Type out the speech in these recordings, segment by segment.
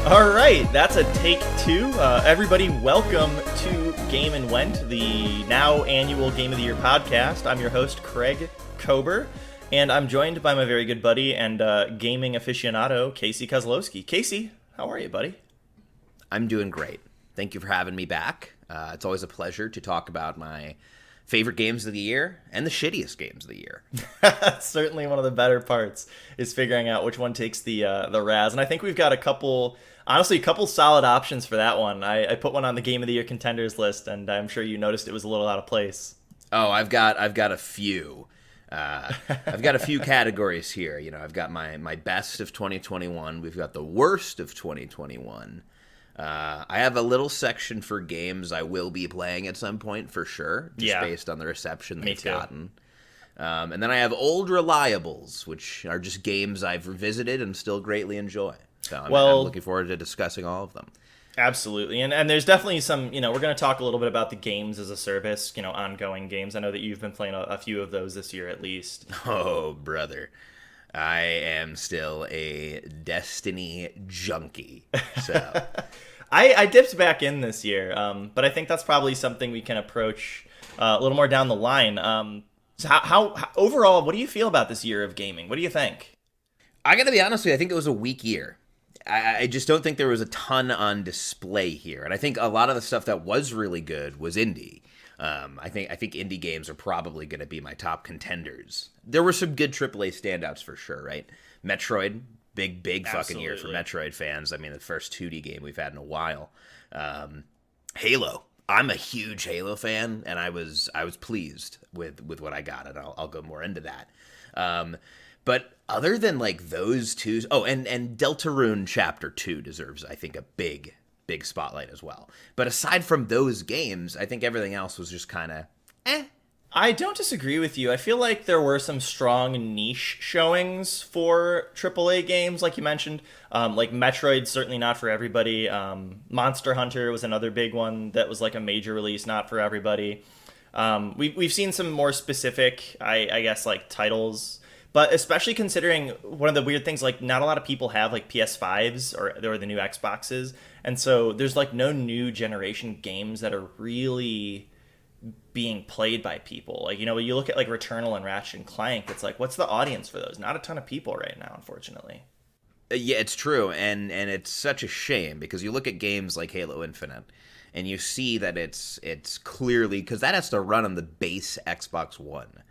All right, that's a take two. Everybody, welcome to Game and Went, the now annual Game of the Year podcast. I'm your host, Craig Kober, and I'm joined by my very good buddy and gaming aficionado, Casey Kozlowski. Casey, how are you, buddy? I'm doing great. Thank you for having me back. It's always a pleasure to talk about my favorite games of the year and the shittiest games of the year. That's certainly one of the better parts, is figuring out which one takes the Raz. And I think we've got a couple solid options for that one. I put one on the Game of the Year contenders list, and I'm sure you noticed it was a little out of place. Oh, I've got a few. I've got a few categories here. You know, I've got my best of 2021. We've got the worst of 2021. I have a little section for games I will be playing at some point for sure, just based on the reception they've gotten. And then I have old reliables, which are just games I've revisited and still greatly enjoy. So I'm looking forward to discussing all of them. Absolutely. And there's definitely some, we're going to talk a little bit about the games as a service, ongoing games. I know that you've been playing a few of those this year at least. Oh, brother. I am still a Destiny junkie. So I dipped back in this year, but I think that's probably something we can approach a little more down the line. So how overall, what do you feel about this year of gaming? What do you think? I got to be honest with you, I think it was a weak year. I just don't think there was a ton on display here. And I think a lot of the stuff that was really good was indie. I think indie games are probably going to be my top contenders. There were some good AAA standouts for sure, right? Metroid, big fucking year for Metroid fans. I mean, the first 2D game we've had in a while. Halo. I'm a huge Halo fan, and I was pleased with what I got, and I'll go more into that. But other than like those two, and Deltarune Chapter 2 deserves, I think, a big spotlight as well. But aside from those games, I think everything else was just kind of I don't disagree with you. I feel like there were some strong niche showings for AAA games, like you mentioned. Like Metroid, certainly not for everybody. Monster Hunter was another big one that was like a major release, not for everybody. We've seen some more specific, I guess, like titles. But especially considering one of the weird things, like not a lot of people have like PS5s or the new Xboxes. And so there's like no new generation games that are really being played by people. Like, you look at like Returnal and Ratchet and Clank, it's like, what's the audience for those? Not a ton of people right now, unfortunately. Yeah, it's true. And it's such a shame because you look at games like Halo Infinite and you see that it's clearly, because that has to run on the base Xbox One.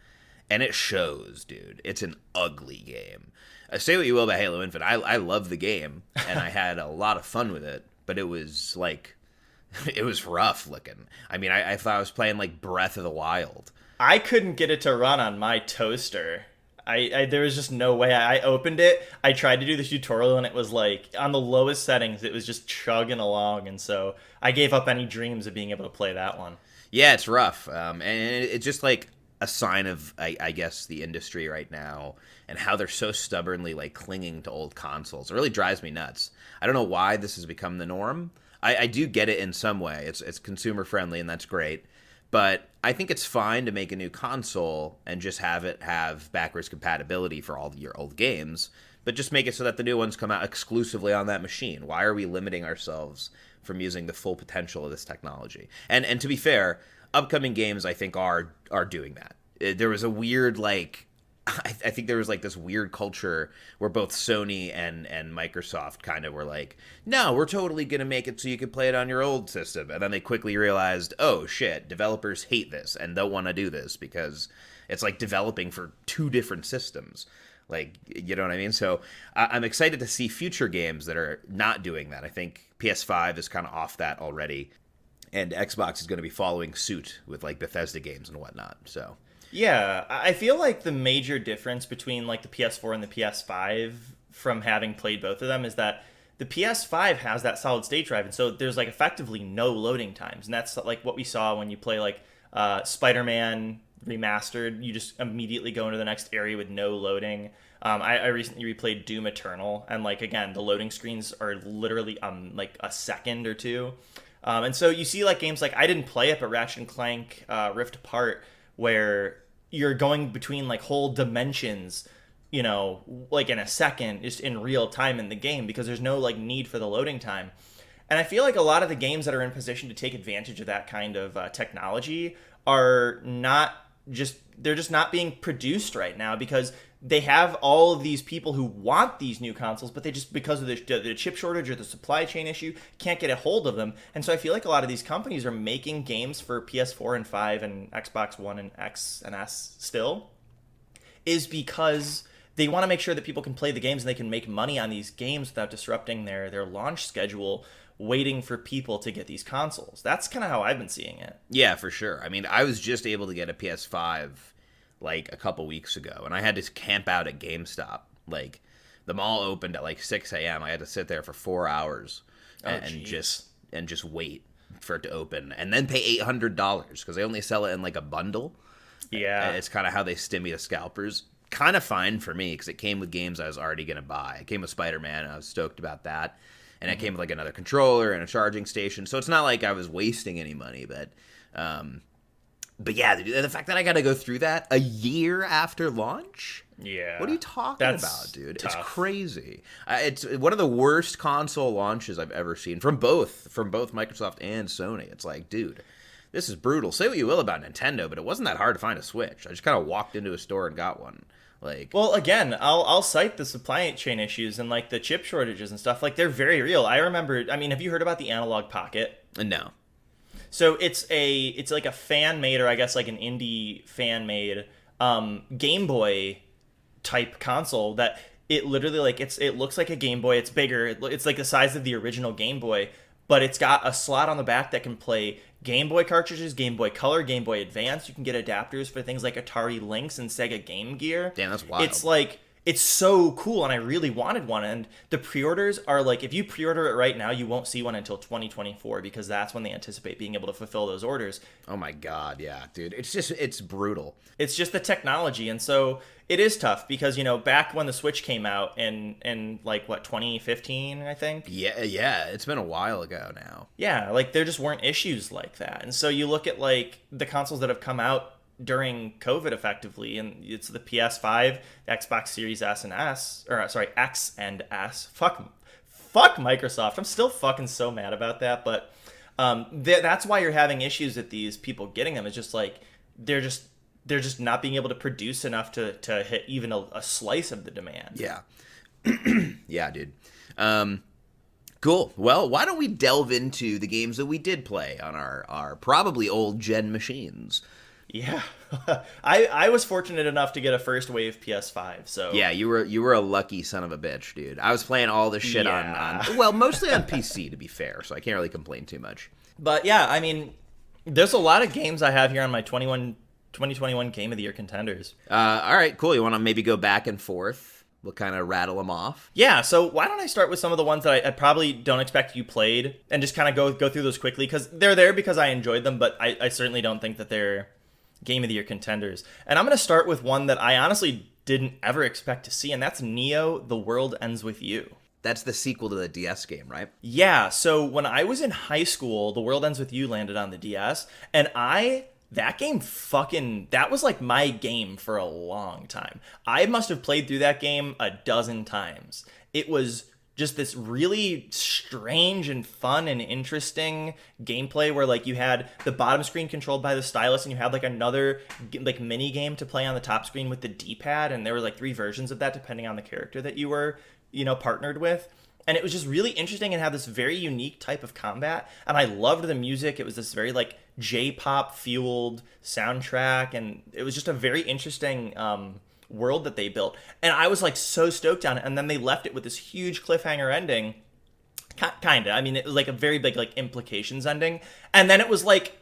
And it shows, dude. It's an ugly game. Say what you will about Halo Infinite. I love the game, and I had a lot of fun with it, but it was like, it was rough looking. I mean, I thought I was playing like Breath of the Wild. I couldn't get it to run on my toaster. There was just no way. I opened it, I tried to do the tutorial, and it was like, on the lowest settings, it was just chugging along, and so I gave up any dreams of being able to play that one. Yeah, it's rough. And it's just like a sign of, I guess, the industry right now and how they're so stubbornly like clinging to old consoles. It really drives me nuts. I don't know why this has become the norm. I do get it in some way. It's consumer friendly and that's great. But I think it's fine to make a new console and just have it have backwards compatibility for all your old games, but just make it so that the new ones come out exclusively on that machine. Why are we limiting ourselves from using the full potential of this technology? And to be fair, upcoming games, I think, are doing that. There was a weird, like, I think there was, like, this weird culture where both Sony and Microsoft kind of were like, no, we're totally going to make it so you can play it on your old system. And then they quickly realized, oh, shit, developers hate this and don't want to do this because it's like developing for two different systems. Like, you know what I mean? So I'm excited to see future games that are not doing that. I think PS5 is kind of off that already. And Xbox is going to be following suit with like Bethesda games and whatnot. So yeah, I feel like the major difference between like the PS4 and the PS5 from having played both of them is that the PS5 has that solid state drive, and so there's like effectively no loading times, and that's like what we saw when you play like Spider-Man Remastered. You just immediately go into the next area with no loading. I recently replayed Doom Eternal, and like again, the loading screens are literally like a second or two. And so you see like games like, I didn't play it, but Ratchet and Clank Rift Apart, where you're going between like whole dimensions, you know, like in a second, just in real time in the game, because there's no like need for the loading time. And I feel like a lot of the games that are in position to take advantage of that kind of technology are not just, they're just not being produced right now, because they have all of these people who want these new consoles, but they just, because of the chip shortage or the supply chain issue, can't get a hold of them. And so I feel like a lot of these companies are making games for PS4 and 5 and Xbox One and X and S still, is because they want to make sure that people can play the games and they can make money on these games without disrupting their launch schedule, waiting for people to get these consoles. That's kind of how I've been seeing it. Yeah, for sure. I mean, I was just able to get a PS5 like a couple weeks ago, and I had to camp out at GameStop. Like, the mall opened at like 6 a.m. I had to sit there for 4 hours and just wait for it to open, and then pay $800 because they only sell it in like a bundle. Yeah, it's kind of how they stimmy the scalpers. Kind of fine for me because it came with games I was already gonna buy. It came with Spider-Man, and I was stoked about that. And it came with like another controller and a charging station, so it's not like I was wasting any money. But yeah, the fact that I got to go through that a year after launch? Yeah. What are you talking about, dude? Tough. It's crazy. It's one of the worst console launches I've ever seen from both Microsoft and Sony. It's like, dude, this is brutal. Say what you will about Nintendo, but it wasn't that hard to find a Switch. I just kind of walked into a store and got one. Like, well, again, I'll cite the supply chain issues and like the chip shortages and stuff. Like, they're very real. I remember. I mean, have you heard about the Analog Pocket? No. So it's like a fan made, or I guess like an indie fan made Game Boy type console that it literally like it looks like a Game Boy. It's bigger. It's like the size of the original Game Boy, but it's got a slot on the back that can play Game Boy cartridges, Game Boy Color, Game Boy Advance. You can get adapters for things like Atari Lynx and Sega Game Gear. Damn, that's wild. It's like, it's so cool, and I really wanted one. And the pre-orders are like, if you pre-order it right now, you won't see one until 2024, because that's when they anticipate being able to fulfill those orders. Oh my god, yeah, dude. It's brutal. It's just the technology, and so it is tough because, you know, back when the Switch came out in like, what, 2015, I think? Yeah, it's been a while ago now. Yeah, like, there just weren't issues like that. And so you look at, like, the consoles that have come out during COVID effectively, and it's the PS5, the Xbox Series S and S, or sorry, X and S. Fuck Microsoft. I'm still fucking so mad about that, but that's why you're having issues with these people getting them. It's just like, they're just not being able to produce enough to hit even a slice of the demand. Yeah. Yeah, dude. Cool. Well, why don't we delve into the games that we did play on our probably old gen machines? Yeah. I was fortunate enough to get a first wave PS5, so... Yeah, you were a lucky son of a bitch, dude. I was playing all this shit on well, mostly on PC, to be fair, so I can't really complain too much. But yeah, I mean, there's a lot of games I have here on my 2021 Game of the Year contenders. All right, cool. You want to maybe go back and forth? We'll kind of rattle them off. Yeah, so why don't I start with some of the ones that I probably don't expect you played, and just kind of go through those quickly, because they're there because I enjoyed them, but I certainly don't think that they're Game of the Year contenders. And I'm going to start with one that I honestly didn't ever expect to see, and that's Neo: The World Ends With You. That's the sequel to the DS game, right? Yeah, so when I was in high school, The World Ends With You landed on the DS, and that was like my game for a long time. I must have played through that game a dozen times. It was just this really strange and fun and interesting gameplay where like you had the bottom screen controlled by the stylus, and you had like another like mini game to play on the top screen with the D-pad, and there were like 3 versions of that depending on the character that you were, you know, partnered with. And it was just really interesting and had this very unique type of combat. And I loved the music. It was this very like J-pop fueled soundtrack, and it was just a very interesting world that they built. And I was like so stoked on it. And then they left it with this huge cliffhanger ending. Kinda. I mean, it was like a very big like implications ending. And then it was like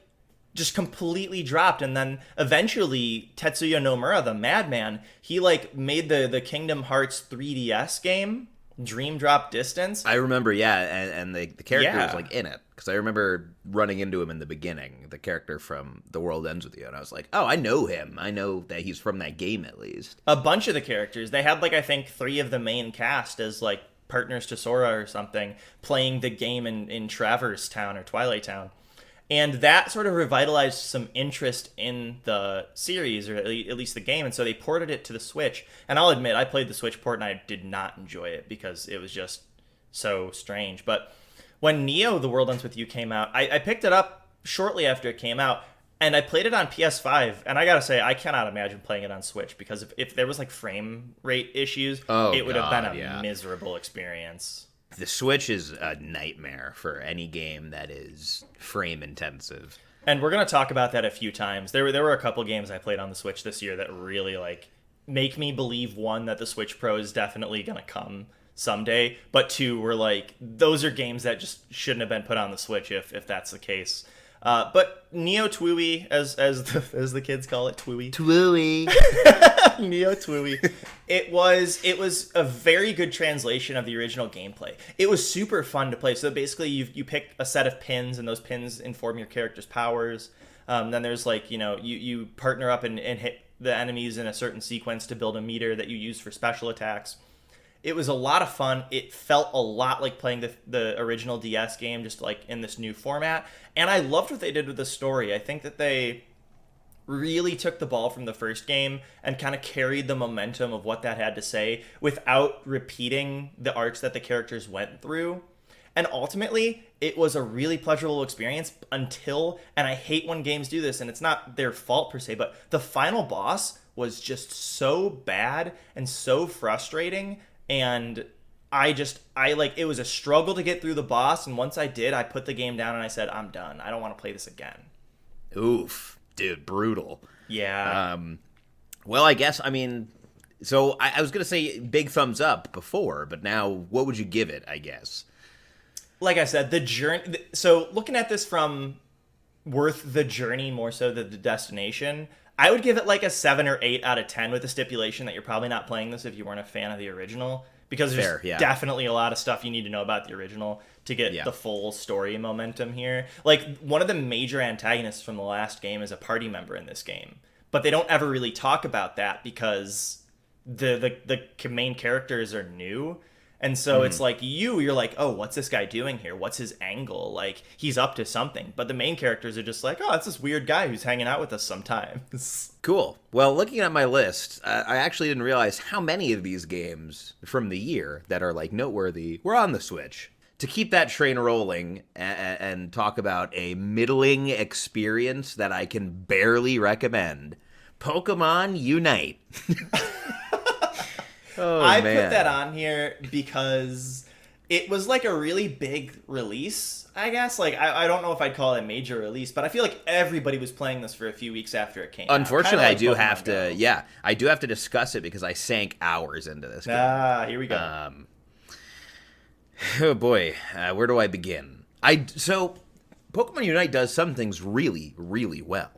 just completely dropped. And then eventually Tetsuya Nomura, the madman, he like made the Kingdom Hearts 3DS game, Dream Drop Distance. I remember, yeah, and the character Yeah. was like in it because I remember running into him in the beginning, the character from The World Ends With You, and I was like, oh, I know him. I know that he's from that game at least. A bunch of the characters. They had like I think 3 of the main cast as like partners to Sora or something playing the game in Traverse Town or Twilight Town. And that sort of revitalized some interest in the series, or at least the game, and so they ported it to the Switch. And I'll admit, I played the Switch port and I did not enjoy it because it was just so strange. But when Neo: The World Ends With You came out, I picked it up shortly after it came out, and I played it on PS5. And I gotta say, I cannot imagine playing it on Switch because if there was like frame rate issues, it would have been a miserable experience. The Switch is a nightmare for any game that is frame intensive. And we're going to talk about that a few times. There were a couple games I played on the Switch this year that really like make me believe, one, that the Switch Pro is definitely going to come someday, but two, were like, those are games that just shouldn't have been put on the Switch if that's the case. But Neo Twooey, as the kids call it, Twooey. Neo Twooey. It was a very good translation of the original gameplay. It was super fun to play. So basically, you pick a set of pins, and those pins inform your character's powers. Then there's like, you partner up and hit the enemies in a certain sequence to build a meter that you use for special attacks. It was a lot of fun. It felt a lot like playing the original DS game, just like in this new format. And I loved what they did with the story. I think that they really took the ball from the first game and kind of carried the momentum of what that had to say without repeating the arcs that the characters went through. And ultimately, it was a really pleasurable experience until, and I hate when games do this, and it's not their fault per se, but the final boss was just so bad and so frustrating. And it was a struggle to get through the boss. And once I did, I put the game down and I said, I'm done. I don't want to play this again. Oof, dude, brutal. Yeah. Well, I guess, I mean, so I was going to say big thumbs up before, but now what would you give it, I guess? Like I said, the journey. So looking at this from worth the journey more so than the destination, I would give it like a 7 or 8 out of 10 with the stipulation that you're probably not playing this if you weren't a fan of the original. Because there's definitely a lot of stuff you need to know about the original to get the full story momentum here. Like, one of the major antagonists from the last game is a party member in this game. But they don't ever really talk about that because the main characters are new. And so it's like you're like, oh, what's this guy doing here? What's his angle? Like, he's up to something. But the main characters are just like, oh, it's this weird guy who's hanging out with us sometimes. Cool. Well, looking at my list, I actually didn't realize how many of these games from the year that are like noteworthy were on the Switch. To keep that train rolling and talk about a middling experience that I can barely recommend, Pokemon Unite. I put that on here because it was like a really big release, I guess. Like, I don't know if I'd call it a major release, but I feel like everybody was playing this for a few weeks after it came out. Unfortunately, I do have to discuss it because I sank hours into this game. Here we go. Oh boy, where do I begin? So Pokemon Unite does some things really, really well.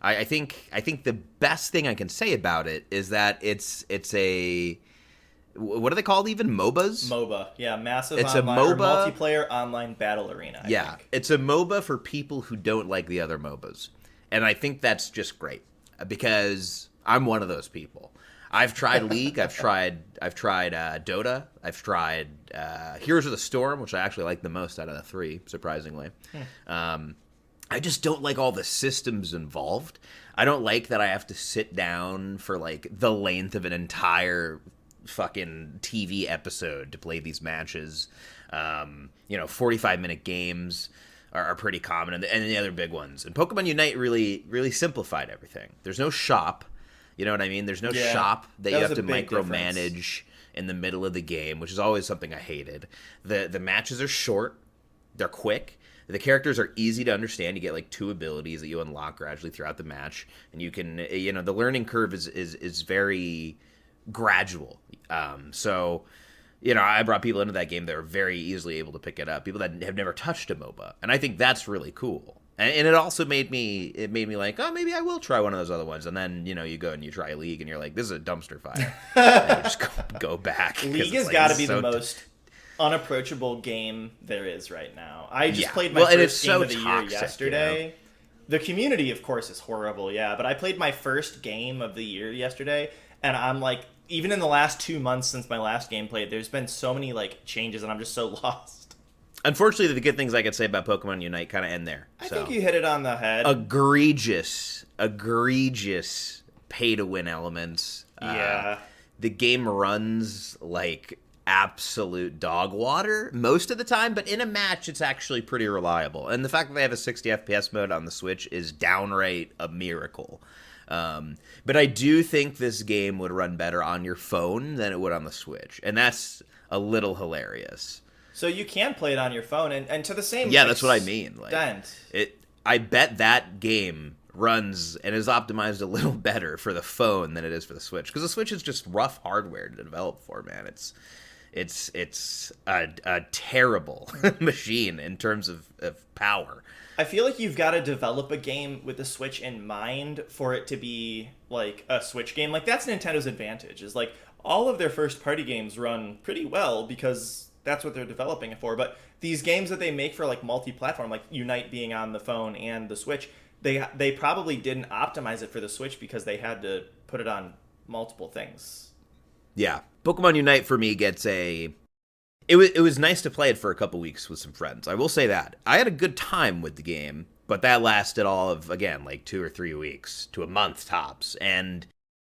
I think the best thing I can say about it is that it's a, what are they called even? MOBAs? MOBA, yeah, massive it's online, a MOBA, or multiplayer online battle arena. I think. It's a MOBA for people who don't like the other MOBAs, and I think that's just great because I'm one of those people. I've tried League, I've tried Dota, I've tried Heroes of the Storm, which I actually like the most out of the 3, surprisingly. I just don't like all the systems involved. I don't like that I have to sit down for like the length of an entire fucking TV episode to play these matches. 45-minute games are pretty common, and the other big ones. And Pokemon Unite really, really simplified everything. There's no shop. You know what I mean? There's no shop that you have to micromanage in the middle of the game, which is always something I hated. The matches are short. They're quick. The characters are easy to understand. You get like 2 abilities that you unlock gradually throughout the match, and you can, the learning curve is very gradual. I brought people into that game that are very easily able to pick it up. People that have never touched a MOBA, and I think that's really cool. And it also made me like, oh, maybe I will try one of those other ones. And then, you go and you try League and you're like, this is a dumpster fire. And you just go back. League has like, got to be so the most unapproachable game there is right now. I just played my well, first game of the year yesterday. You know? The community, of course, is horrible, yeah. But I played my first game of the year yesterday, and I'm like, even in the last 2 months since my last game played, there's been so many like changes, and I'm just so lost. Unfortunately, the good things I could say about Pokemon Unite kind of end there. I think you hit it on the head. Egregious pay-to-win elements. Yeah. The game runs like absolute dog water most of the time, but in a match, it's actually pretty reliable. And the fact that they have a 60 FPS mode on the Switch is downright a miracle. But I do think this game would run better on your phone than it would on the Switch. And that's a little hilarious. So you can play it on your phone, and to the same yeah, that's what I mean. Like extent. I bet that game runs and is optimized a little better for the phone than it is for the Switch, because the Switch is just rough hardware to develop for. Man, it's a terrible machine in terms of power. I feel like you've got to develop a game with the Switch in mind for it to be like a Switch game. Like that's Nintendo's advantage. Is like all of their first party games run pretty well because that's what they're developing it for. But these games that they make for like multi-platform, like Unite being on the phone and the Switch, they probably didn't optimize it for the Switch because they had to put it on multiple things. Yeah, Pokemon Unite for me gets a. It was nice to play it for a couple weeks with some friends. I will say that I had a good time with the game, but that lasted all of again like 2 or 3 weeks to a month tops, and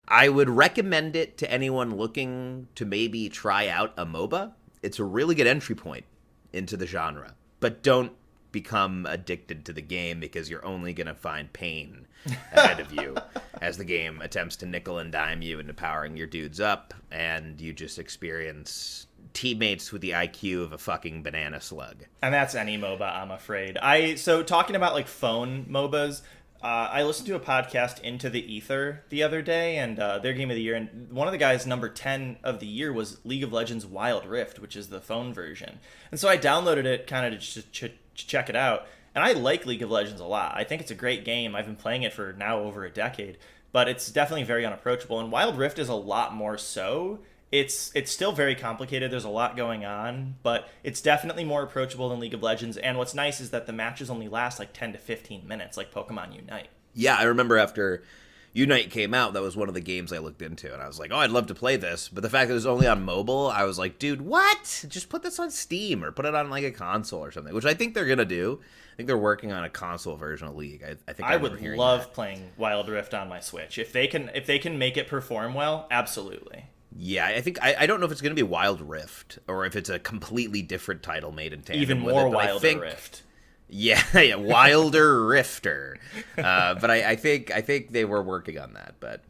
I would recommend it to anyone looking to maybe try out a MOBA. It's a really good entry point into the genre, but don't become addicted to the game because you're only going to find pain ahead of you as the game attempts to nickel and dime you into powering your dudes up, and you just experience teammates with the IQ of a fucking banana slug. And that's any MOBA, I'm afraid. So talking about like phone MOBAs, I listened to a podcast, Into the Ether, the other day, and their game of the year, and one of the guys, number 10 of the year, was League of Legends Wild Rift, which is the phone version. And so I downloaded it kind of to check it out, and I like League of Legends a lot. I think it's a great game. I've been playing it for now over a decade, but it's definitely very unapproachable, and Wild Rift is a lot more so. It's still very complicated. There's a lot going on, but it's definitely more approachable than League of Legends. And what's nice is that the matches only last like 10 to 15 minutes, like Pokemon Unite. Yeah, I remember after Unite came out, that was one of the games I looked into, and I was like, oh, I'd love to play this. But the fact that it was only on mobile, I was like, dude, what? Just put this on Steam or put it on like a console or something, which I think they're going to do. I think they're working on a console version of League. I think I would love playing Wild Rift on my Switch. If they can make it perform well, absolutely. Yeah, I think I don't know if it's going to be Wild Rift or if it's a completely different title made in tandem even with more it, Wilder Rift. Yeah, Wilder Rifter. But I think they were working on that. But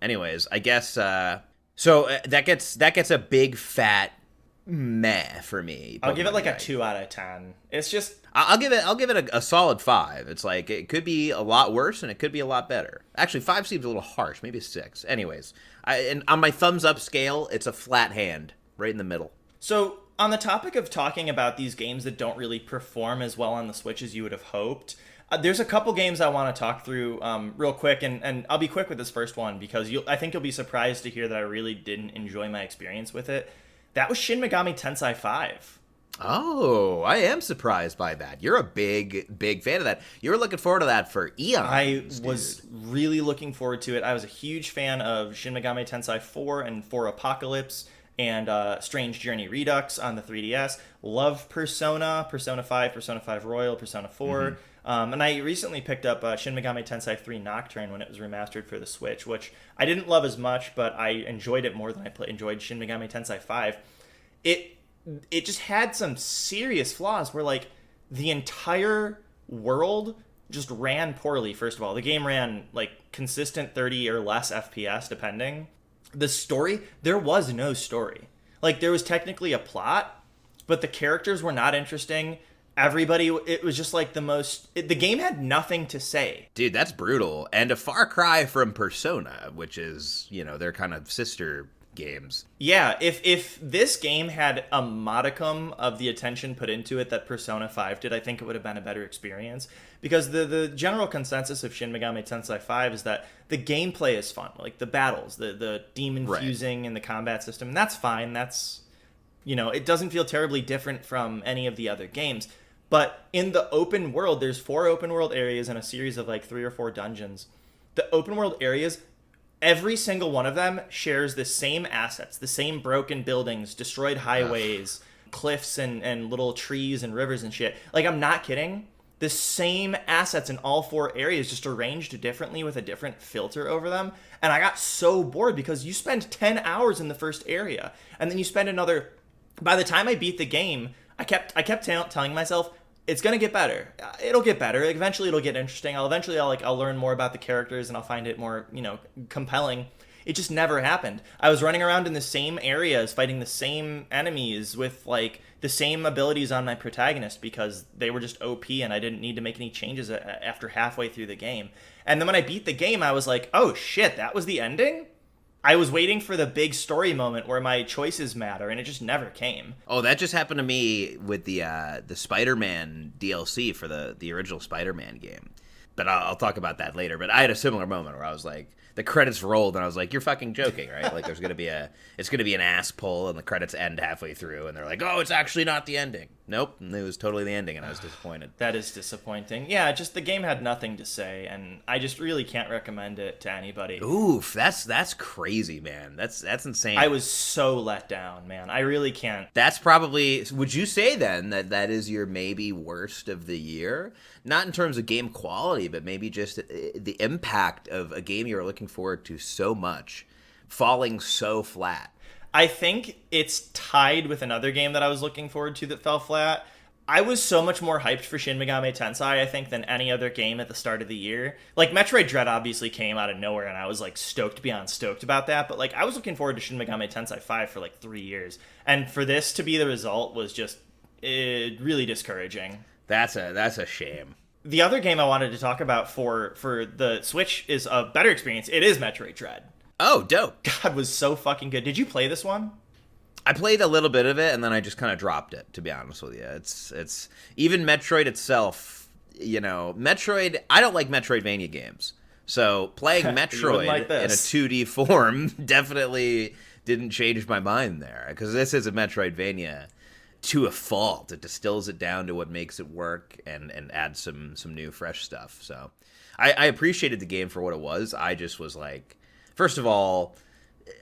anyways, I guess so. That gets a big fat meh for me. I'll give it like a 2 out of 10. It's just I'll give it a solid 5. It's like it could be a lot worse and it could be a lot better. Actually, 5 seems a little harsh. Maybe a 6. Anyways, and on my thumbs up scale, it's a flat hand right in the middle. So on the topic of talking about these games that don't really perform as well on the Switch as you would have hoped, there's a couple games I want to talk through real quick, and I'll be quick with this first one because I think you'll be surprised to hear that I really didn't enjoy my experience with it. That was Shin Megami Tensei 5. Oh, I am surprised by that. You're a big fan of that. You were looking forward to that for eons. I was really looking forward to it. I was a huge fan of Shin Megami Tensei 4 and 4 Apocalypse and Strange Journey Redux on the 3DS. Love Persona 5, Persona 5 Royal, Persona 4. Mm-hmm. And I recently picked up Shin Megami Tensei 3 Nocturne when it was remastered for the Switch, which I didn't love as much, but I enjoyed it more than I enjoyed Shin Megami Tensei 5. It just had some serious flaws where, like, the entire world just ran poorly, first of all. The game ran, like, consistent 30 or less FPS, depending. The story, there was no story. Like, there was technically a plot, but the characters were not interesting. Everybody, it was just like the game had nothing to say. Dude, that's brutal. And a far cry from Persona, which is, their kind of sister games. Yeah, if this game had a modicum of the attention put into it that Persona 5 did, I think it would have been a better experience. Because the general consensus of Shin Megami Tensei 5 is that the gameplay is fun. Like, the battles, the demon fusing and the combat system, and that's fine. That's, it doesn't feel terribly different from any of the other games. But in the open world, there's 4 open world areas and a series of, like, 3 or 4 dungeons. The open world areas, every single one of them shares the same assets, the same broken buildings, destroyed highways, cliffs and little trees and rivers and shit. Like, I'm not kidding. The same assets in all 4 areas, just arranged differently with a different filter over them. And I got so bored because you spend 10 hours in the first area, and then you spend another... By the time I beat the game, I kept telling myself, it's gonna get better. It'll get better. Like, eventually, it'll get interesting. I'll learn more about the characters, and I'll find it more, compelling. It just never happened. I was running around in the same areas, fighting the same enemies with, like, the same abilities on my protagonist because they were just OP and I didn't need to make any changes after halfway through the game. And then when I beat the game, I was like, oh shit, that was the ending? I was waiting for the big story moment where my choices matter, and it just never came. Oh, that just happened to me with the Spider-Man DLC for the original Spider-Man game. But I'll talk about that later. But I had a similar moment where I was like, the credits rolled, and I was like, "You're fucking joking, right? Like, it's gonna be an ass pull, and the credits end halfway through, and they're like, oh, it's actually not the ending. Nope, and it was totally the ending, and I was disappointed. That is disappointing. Yeah, just the game had nothing to say, and I just really can't recommend it to anybody. Oof, that's crazy, man. That's insane. I was so let down, man. I really can't. That's probably. Would you say then that is your maybe worst of the year? Not in terms of game quality, but maybe just the impact of a game you're looking forward to so much falling so flat. I think it's tied with another game that I was looking forward to that fell flat. I was so much more hyped for Shin Megami Tensei, I think, than any other game at the start of the year. Like, Metroid Dread obviously came out of nowhere, and I was, like, stoked beyond stoked about that. But, like, I was looking forward to Shin Megami Tensei 5 for, like, 3 years. And for this to be the result was just really discouraging. That's a shame. The other game I wanted to talk about for the Switch is a better experience. It is Metroid Dread. Oh, dope. God, was so fucking good. Did you play this one? I played a little bit of it, and then I just kind of dropped it, to be honest with you. It's even Metroid itself, Metroid, I don't like Metroidvania games. So playing Metroid like in a 2D form definitely didn't change my mind there, because this is a Metroidvania to a fault. It distills it down to what makes it work and adds some new fresh stuff. So I appreciated the game for what it was. I just was like, first of all,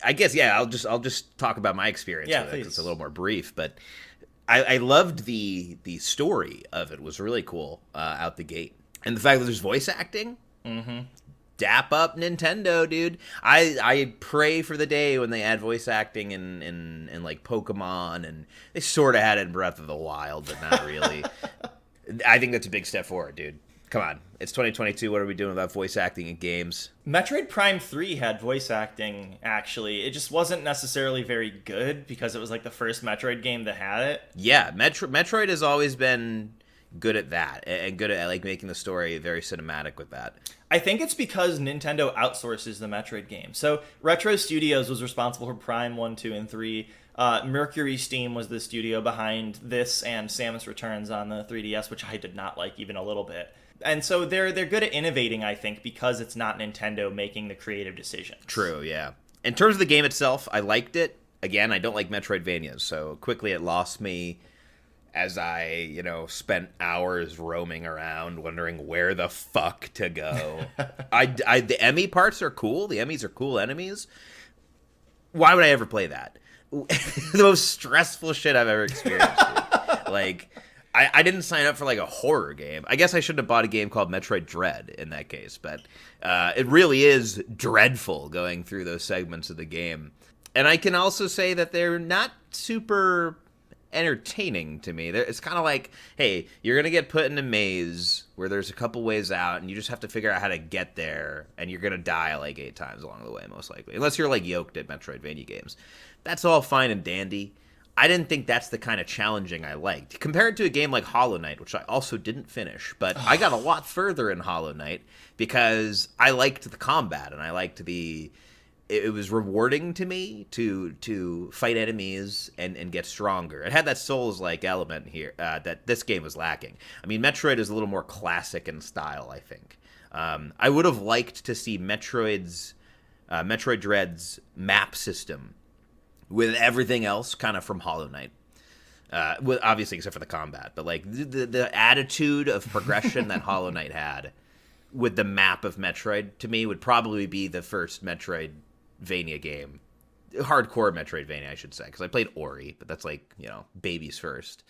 I guess, yeah, I'll just talk about my experience with it. It's a little more brief, but I loved the story of it. Was really cool out the gate. And the fact that there's voice acting. Mm-hmm. Dap up Nintendo, dude. I pray for the day when they add voice acting in like Pokemon, and they sort of had it in Breath of the Wild, but not really. I think that's a big step forward, dude. Come on. It's 2022. What are we doing without voice acting in games? Metroid Prime 3 had voice acting, actually. It just wasn't necessarily very good because it was like the first Metroid game that had it. Yeah, Metroid has always been good at that, and good at like making the story very cinematic with that. I think it's because Nintendo outsources the Metroid game. So Retro Studios was responsible for Prime 1, 2, and 3. Mercury Steam was the studio behind this and Samus Returns on the 3DS, which I did not like even a little bit. And so they're good at innovating, I think, because it's not Nintendo making the creative decisions. True, yeah. In terms of the game itself, I liked it. Again, I don't like Metroidvanias, so quickly it lost me as I, spent hours roaming around wondering where the fuck to go. The Emmy parts are cool. The Emmys are cool enemies. Why would I ever play that? The most stressful shit I've ever experienced. Like, I didn't sign up for like a horror game. I guess I shouldn't have bought a game called Metroid Dread in that case, but it really is dreadful going through those segments of the game. And I can also say that they're not super entertaining to me. It's kind of like, hey, you're going to get put in a maze where there's a couple ways out, and you just have to figure out how to get there, and you're going to die like 8 times along the way, most likely. Unless you're like yoked at Metroidvania games. That's all fine and dandy. I didn't think that's the kind of challenging I liked. Compared to a game like Hollow Knight, which I also didn't finish, but I got a lot further in Hollow Knight because I liked the combat and I liked the it was rewarding to me to fight enemies and get stronger. It had that Souls-like element here that this game was lacking. I mean, Metroid is a little more classic in style, I think. I would have liked to see Metroid Dread's map system with everything else kind of from Hollow Knight. With obviously except for the combat, but like the attitude of progression that Hollow Knight had with the map of Metroid, to me, would probably be the first Metroidvania game. Hardcore Metroidvania, I should say, because I played Ori, but that's like, babies first.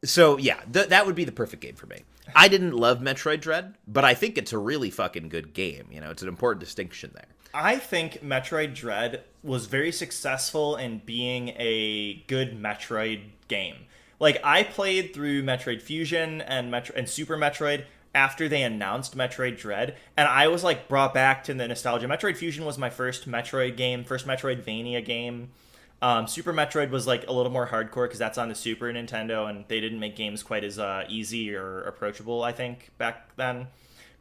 So, yeah, that would be the perfect game for me. I didn't love Metroid Dread, but I think it's a really fucking good game. It's an important distinction there. I think Metroid Dread was very successful in being a good Metroid game. Like, I played through Metroid Fusion and Super Metroid after they announced Metroid Dread, and I was like brought back to the nostalgia. Metroid Fusion was my first Metroid game, first Metroidvania game. Super Metroid was like a little more hardcore because that's on the Super Nintendo, and they didn't make games quite as easy or approachable, I think, back then.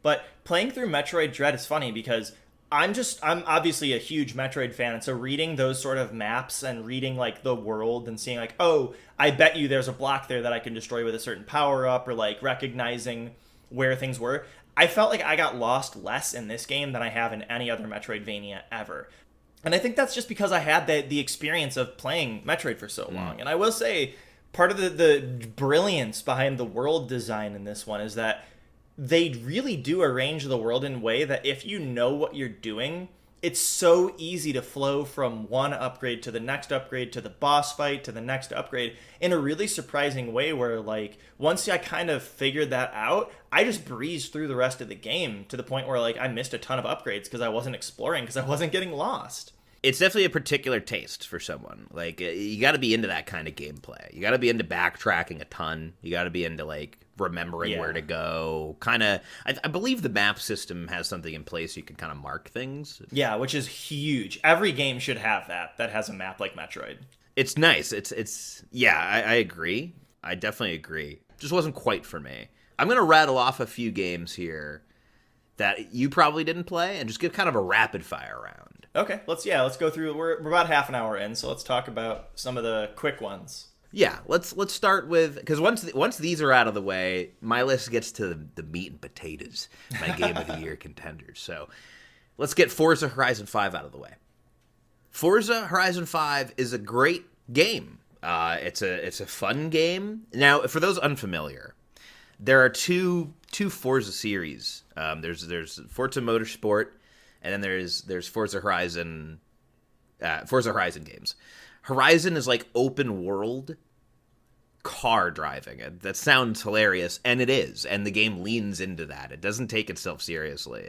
But playing through Metroid Dread is funny because I'm obviously a huge Metroid fan, and so reading those sort of maps and reading like the world and seeing like, oh, I bet you there's a block there that I can destroy with a certain power up, or like recognizing where things were, I felt like I got lost less in this game than I have in any other Metroidvania ever. And I think that's just because I had the experience of playing Metroid for so long. And I will say, part of the brilliance behind the world design in this one is that they really do arrange the world in a way that if you know what you're doing, it's so easy to flow from one upgrade to the next upgrade to the boss fight to the next upgrade in a really surprising way where, like, once I kind of figured that out, I just breezed through the rest of the game to the point where, like, I missed a ton of upgrades because I wasn't exploring, because I wasn't getting lost. It's definitely a particular taste for someone. Like, you got to be into that kind of gameplay. You got to be into backtracking a ton. You got to be into, like, remembering where to go. Kind of, I believe the map system has something in place you can kind of mark things. Yeah, which is huge. Every game should have that has a map like Metroid. It's nice. I agree. I definitely agree. Just wasn't quite for me. I'm going to rattle off a few games here that you probably didn't play and just give kind of a rapid fire round. Okay, let's go through. We're about half an hour in, so let's talk about some of the quick ones. Yeah, let's start with, because once these are out of the way, my list gets to the meat and potatoes, my Game of the Year contenders. So let's get Forza Horizon 5 out of the way. Forza Horizon 5 is a great game. It's a fun game. Now, for those unfamiliar, there are two Forza series. There's Forza Motorsport, and then there's Forza Horizon games. Horizon is like open world car driving. That sounds hilarious, and it is. And the game leans into that. It doesn't take itself seriously.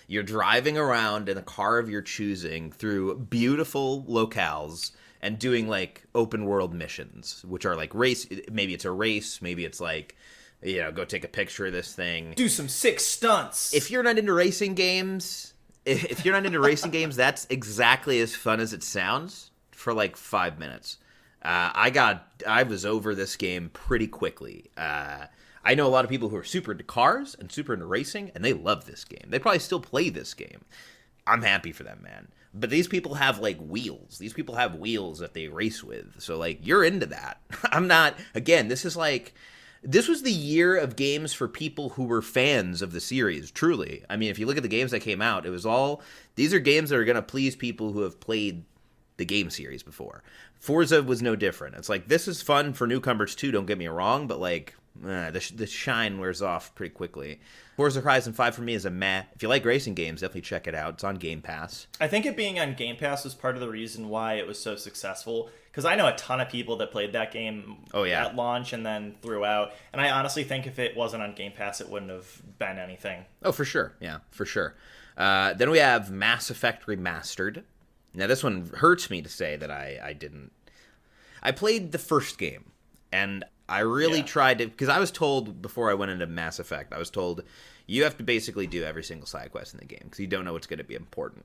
You're driving around in a car of your choosing through beautiful locales and doing like open world missions, which are like race. Maybe it's a race. Maybe it's like, go take a picture of this thing. Do some sick stunts. If you're not into racing games, that's exactly as fun as it sounds. For like 5 minutes. I was over this game pretty quickly. I know a lot of people who are super into cars and super into racing, and they love this game. They probably still play this game. I'm happy for them, man. But these people have like wheels. These people have wheels that they race with. So like, you're into that. I'm not. Again, this was the year of games for people who were fans of the series, truly. I mean, if you look at the games that came out, these are games that are going to please people who have played the game series before. Forza was no different. It's like, this is fun for newcomers too, don't get me wrong, but like, the shine wears off pretty quickly. Forza Horizon 5 for me is a meh. If you like racing games, definitely check it out. It's on Game Pass. I think it being on Game Pass was part of the reason why it was so successful, because I know a ton of people that played that game at launch and then throughout, and I honestly think if it wasn't on Game Pass, it wouldn't have been anything. Oh, for sure. Yeah, for sure. Then we have Mass Effect Remastered. Now, this one hurts me to say that I didn't. I played the first game, and I really tried to, because I was told before I went into Mass Effect, I was told you have to basically do every single side quest in the game, because you don't know what's going to be important.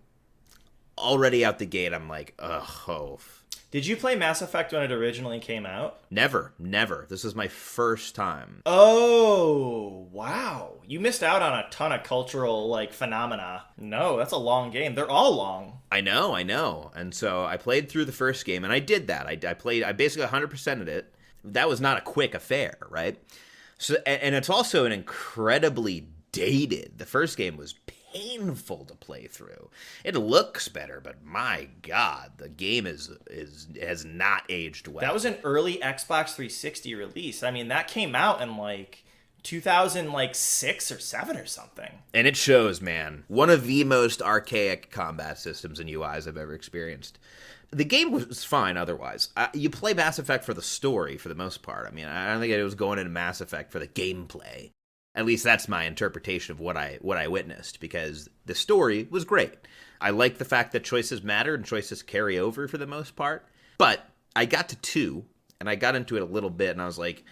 already out the gate, I'm like, ugh, oh. Did you play Mass Effect when it originally came out? Never. This is my first time. Oh, wow. You missed out on a ton of cultural, like, phenomena. No, that's a long game. They're all long. I know. And so I played through the first game, and I did that. I basically 100%ed it. That was not a quick affair, right? So, and it's also an incredibly dated. The first game was painful to play through. It looks better, but my God, the game has not aged well. That was an early Xbox 360 release. I mean, that came out in like 2006 or 7 or something. And it shows, man. One of the most archaic combat systems and UIs I've ever experienced. The game was fine otherwise. You play Mass Effect for the story for the most part. I mean, I don't think it was going into Mass Effect for the gameplay. At least that's my interpretation of what I witnessed, because the story was great. I like the fact that choices matter and choices carry over for the most part. But I got to 2, and I got into it a little bit, and I was like,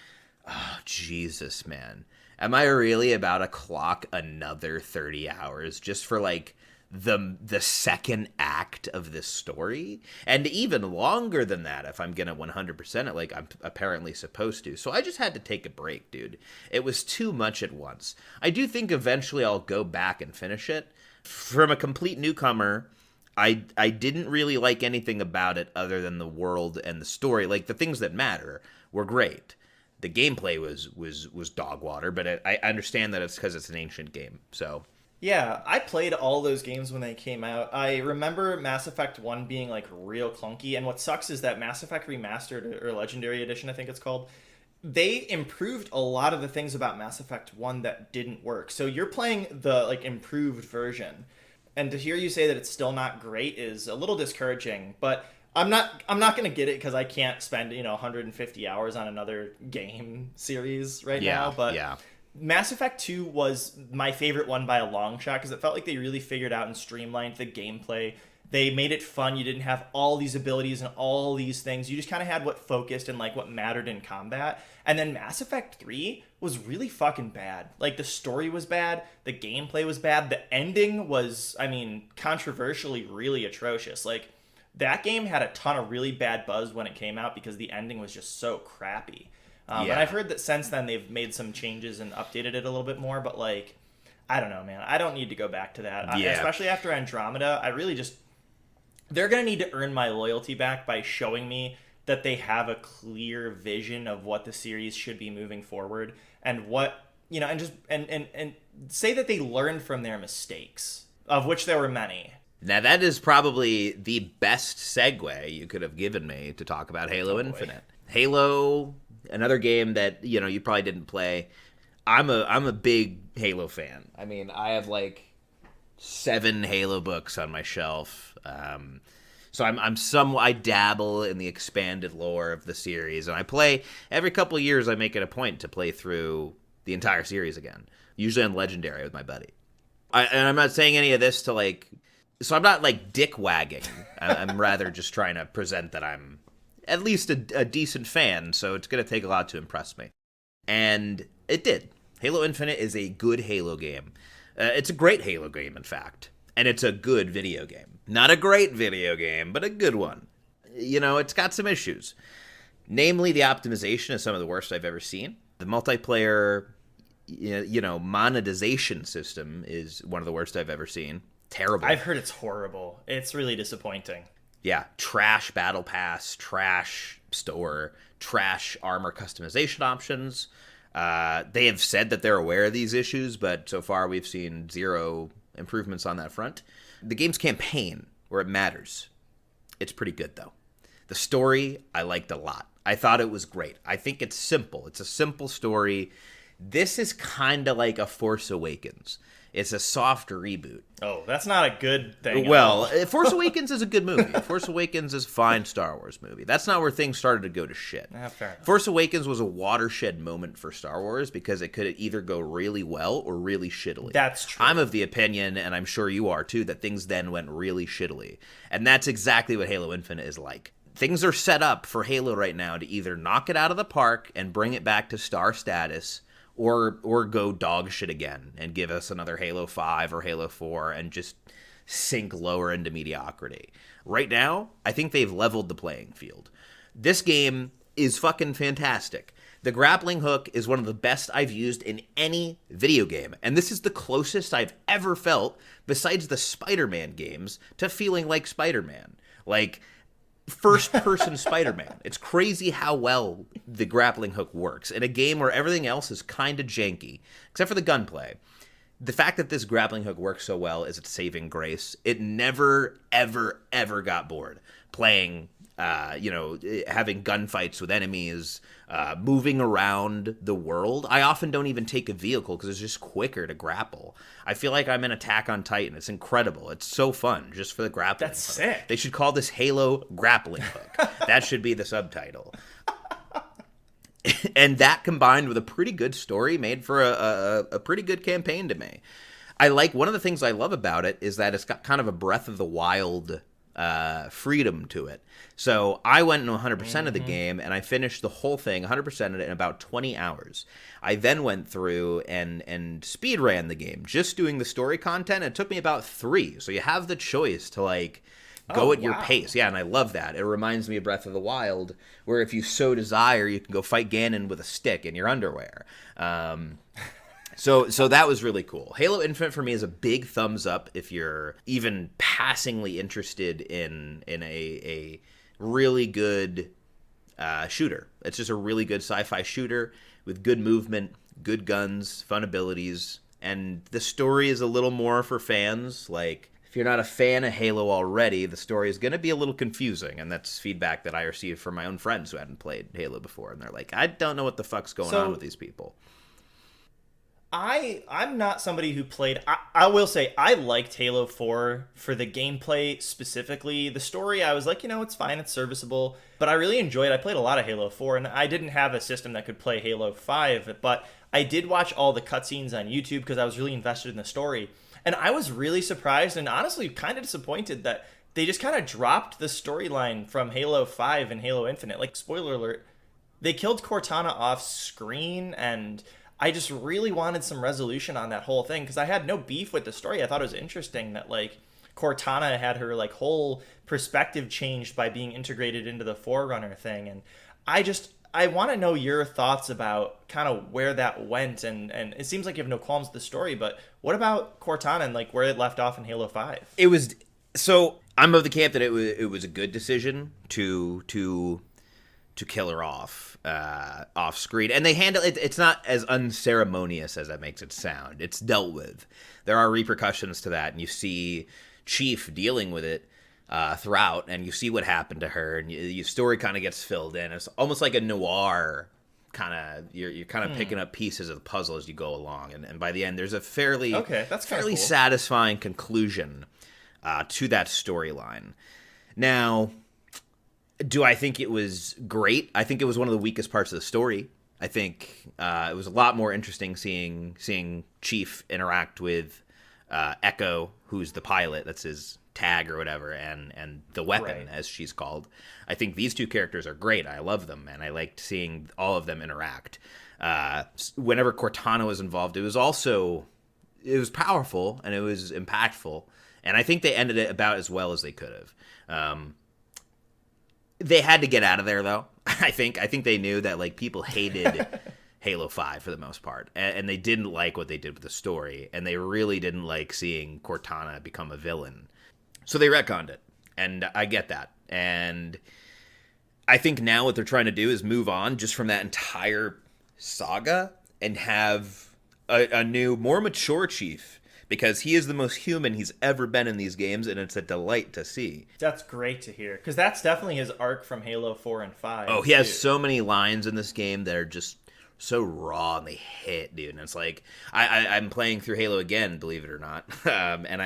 oh, Jesus, man. Am I really about to clock another 30 hours just for, like, the second act of this story? And even longer than that if I'm gonna 100% it like I'm apparently supposed to. So I just had to take a break, dude. It was too much at once. I do think eventually I'll go back and finish it. From a complete newcomer, I didn't really like anything about it other than the world and the story. Like, the things that matter were great. The gameplay was dog water, but I understand that it's because it's an ancient game. So yeah, I played all those games when they came out. I remember Mass Effect 1 being, like, real clunky, and what sucks is that Mass Effect Remastered, or Legendary Edition, I think it's called, they improved a lot of the things about Mass Effect 1 that didn't work. So you're playing the, like, improved version, and to hear you say that it's still not great is a little discouraging, but I'm not going to get it because I can't spend, 150 hours on another game series right now, but yeah. Mass Effect 2 was my favorite one by a long shot because it felt like they really figured out and streamlined the gameplay. They made it fun. You didn't have all these abilities and all these things. You just kind of had what focused and, like, what mattered in combat. And then Mass Effect 3 was really fucking bad. Like, the story was bad. The gameplay was bad. The ending was, I mean, controversially really atrocious. Like, that game had a ton of really bad buzz when it came out because the ending was just so crappy. And I've heard that since then they've made some changes and updated it a little bit more, but, like, I don't know, man. I don't need to go back to that. Yeah. Especially after Andromeda, I really just... They're going to need to earn my loyalty back by showing me that they have a clear vision of what the series should be moving forward and what, and just and say that they learned from their mistakes, of which there were many. Now, that is probably the best segue you could have given me to talk about Halo Infinite. Halo, another game that, you probably didn't play. I'm a big Halo fan. I mean, I have, like, 7 Halo books on my shelf. So I dabble in the expanded lore of the series, and I play every couple of years. I make it a point to play through the entire series again, usually on Legendary with my buddy. And I'm not saying any of this to, like, so I'm not, like, dick wagging. I'm rather just trying to present that I'm at least a decent fan. So it's going to take a lot to impress me, and it did. Halo Infinite is a good Halo game. It's a great Halo game, in fact. And it's a good video game. Not a great video game, but a good one. It's got some issues. Namely, the optimization is some of the worst I've ever seen. The multiplayer, monetization system is one of the worst I've ever seen. Terrible. I've heard it's horrible. It's really disappointing. Yeah, trash battle pass, trash store, trash armor customization options. They have said that they're aware of these issues, but so far we've seen 0 improvements on that front. The game's campaign, where it matters, it's pretty good, though. The story, I liked a lot. I thought it was great. I think it's simple. It's a simple story. This is kind of like a Force Awakens. It's a soft reboot. Oh, that's not a good thing. Well, Force Awakens is a good movie. Force Awakens is a fine Star Wars movie. That's not where things started to go to shit. Fair enough. Force Awakens was a watershed moment for Star Wars because it could either go really well or really shittily. That's true. I'm of the opinion, and I'm sure you are too, that things then went really shittily. And that's exactly what Halo Infinite is like. Things are set up for Halo right now to either knock it out of the park and bring it back to star status, or go dog shit again and give us another Halo 5 or Halo 4 and just sink lower into mediocrity. Right now, I think they've leveled the playing field. This game is fucking fantastic. The grappling hook is one of the best I've used in any video game, and this is the closest I've ever felt, besides the Spider-Man games, to feeling like Spider-Man. Like, first-person Spider-Man. It's crazy how well the grappling hook works in a game where everything else is kind of janky, except for the gunplay. The fact that this grappling hook works so well is its saving grace. It never, ever, ever got bored playing, having gunfights with enemies, moving around the world. I often don't even take a vehicle because it's just quicker to grapple. I feel like I'm in Attack on Titan. It's incredible. It's so fun just for the grappling That's hook. sick. They should call this Halo Grappling Hook. That should be the subtitle. And that combined with a pretty good story made for a pretty good campaign to me. One of the things I love about it is that it's got kind of a Breath of the Wild freedom to it. So I went into 100% of the game, and I finished the whole thing, 100% of it, in about 20 hours. I then went through and speed ran the game, just doing the story content. It took me about 3. So you have the choice to, go at your pace. Yeah, and I love that. It reminds me of Breath of the Wild, where if you so desire, you can go fight Ganon with a stick in your underwear. So that was really cool. Halo Infinite for me is a big thumbs up if you're even passingly interested in a really good shooter. It's just a really good sci-fi shooter with good movement, good guns, fun abilities, and the story is a little more for fans. Like, if you're not a fan of Halo already, the story is going to be a little confusing, and that's feedback that I received from my own friends who hadn't played Halo before, and they're like, I don't know what the fuck's going on with these people. I'm not somebody who played... I will say, I liked Halo 4 for the gameplay specifically. The story, I was like, it's fine, it's serviceable. But I really enjoyed it. I played a lot of Halo 4, and I didn't have a system that could play Halo 5. But I did watch all the cutscenes on YouTube because I was really invested in the story. And I was really surprised and honestly kind of disappointed that they just kind of dropped the storyline from Halo 5 and Halo Infinite. Like, spoiler alert, they killed Cortana off screen, and I just really wanted some resolution on that whole thing because I had no beef with the story. I thought it was interesting that, Cortana had her, whole perspective changed by being integrated into the Forerunner thing. And I want to know your thoughts about kind of where that went. And it seems like you have no qualms with the story, but what about Cortana and, where it left off in Halo 5? So I'm of the camp that it was a good decision to kill her off screen, and they handle it. It's not as unceremonious as that makes it sound. It's dealt with. There are repercussions to that, and you see Chief dealing with it throughout, and you see what happened to her, and your story kind of gets filled in. It's almost like a noir kind of. You're kind of picking up pieces of the puzzle as you go along, and by the end, there's a fairly cool. satisfying conclusion to that storyline. Now, do I think it was great? I think it was one of the weakest parts of the story. I think it was a lot more interesting seeing Chief interact with Echo, who's the pilot. That's his tag or whatever, and the weapon, as she's called. I think these two characters are great. I love them, and I liked seeing all of them interact. Whenever Cortana was involved, it was powerful and it was impactful, and I think they ended it about as well as they could have. They had to get out of there, though. I think they knew that people hated Halo 5 for the most part, and they didn't like what they did with the story, and they really didn't like seeing Cortana become a villain. So they retconned it, and I get that. And I think now what they're trying to do is move on just from that entire saga and have a new, more mature Chief, because he is the most human he's ever been in these games, and it's a delight to see. That's great to hear, because that's definitely his arc from Halo 4 and 5. Oh, he has so many lines in this game that are just so raw, and they hit, dude. And it's like, I'm playing through Halo again, believe it or not, and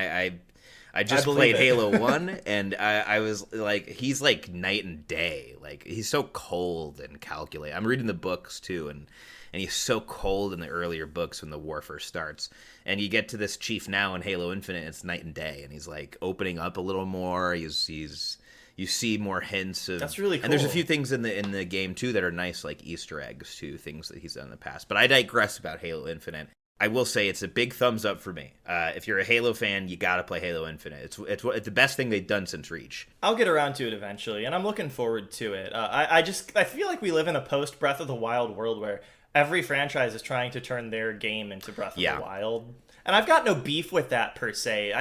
I just played Halo 1, and I was like, he's like night and day. Like, he's so cold and calculated. I'm reading the books, too, and he's so cold in the earlier books when the war first starts. And you get to this Chief now in Halo Infinite, it's night and day, and he's like opening up a little more. You see more hints of. That's really cool. And there's a few things in the game too that are nice, like Easter eggs to things that he's done in the past. But I digress about Halo Infinite. I will say it's a big thumbs up for me. If you're a Halo fan, you gotta play Halo Infinite. It's the best thing they've done since Reach. I'll get around to it eventually, and I'm looking forward to it. I feel like we live in a post Breath of the Wild world where every franchise is trying to turn their game into Breath of the Wild, and I've got no beef with that per se.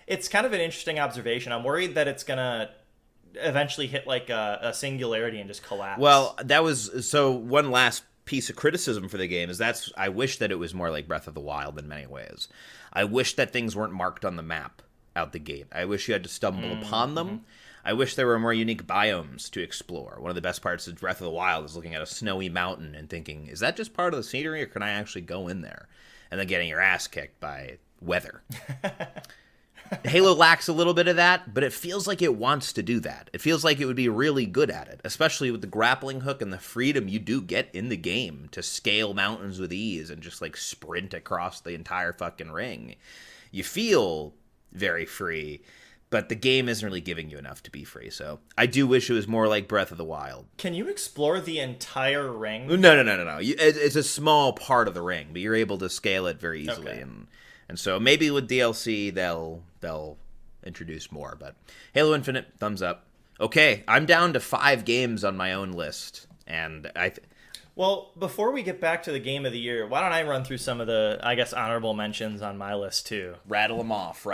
It's kind of an interesting observation. I'm worried that it's gonna eventually hit like a singularity and just collapse. Well, one last piece of criticism for the game is I wish that it was more like Breath of the Wild in many ways. I wish that things weren't marked on the map out the gate. I wish you had to stumble upon them. I wish there were more unique biomes to explore. One of the best parts of Breath of the Wild is looking at a snowy mountain and thinking, is that just part of the scenery or can I actually go in there? And then getting your ass kicked by weather. Halo lacks a little bit of that, but it feels like it wants to do that. It feels like it would be really good at it, especially with the grappling hook and the freedom you do get in the game to scale mountains with ease and just like sprint across the entire fucking ring. You feel very free, but the game isn't really giving you enough to be free. So I do wish it was more like Breath of the Wild. Can you explore the entire ring? No. It's a small part of the ring, but you're able to scale it very easily. Okay. And so maybe with DLC they'll introduce more. But Halo Infinite, thumbs up. Okay, I'm down to 5 games on my own list, and Well, before we get back to the game of the year, why don't I run through some of the, I guess, honorable mentions on my list too? Rattle them off.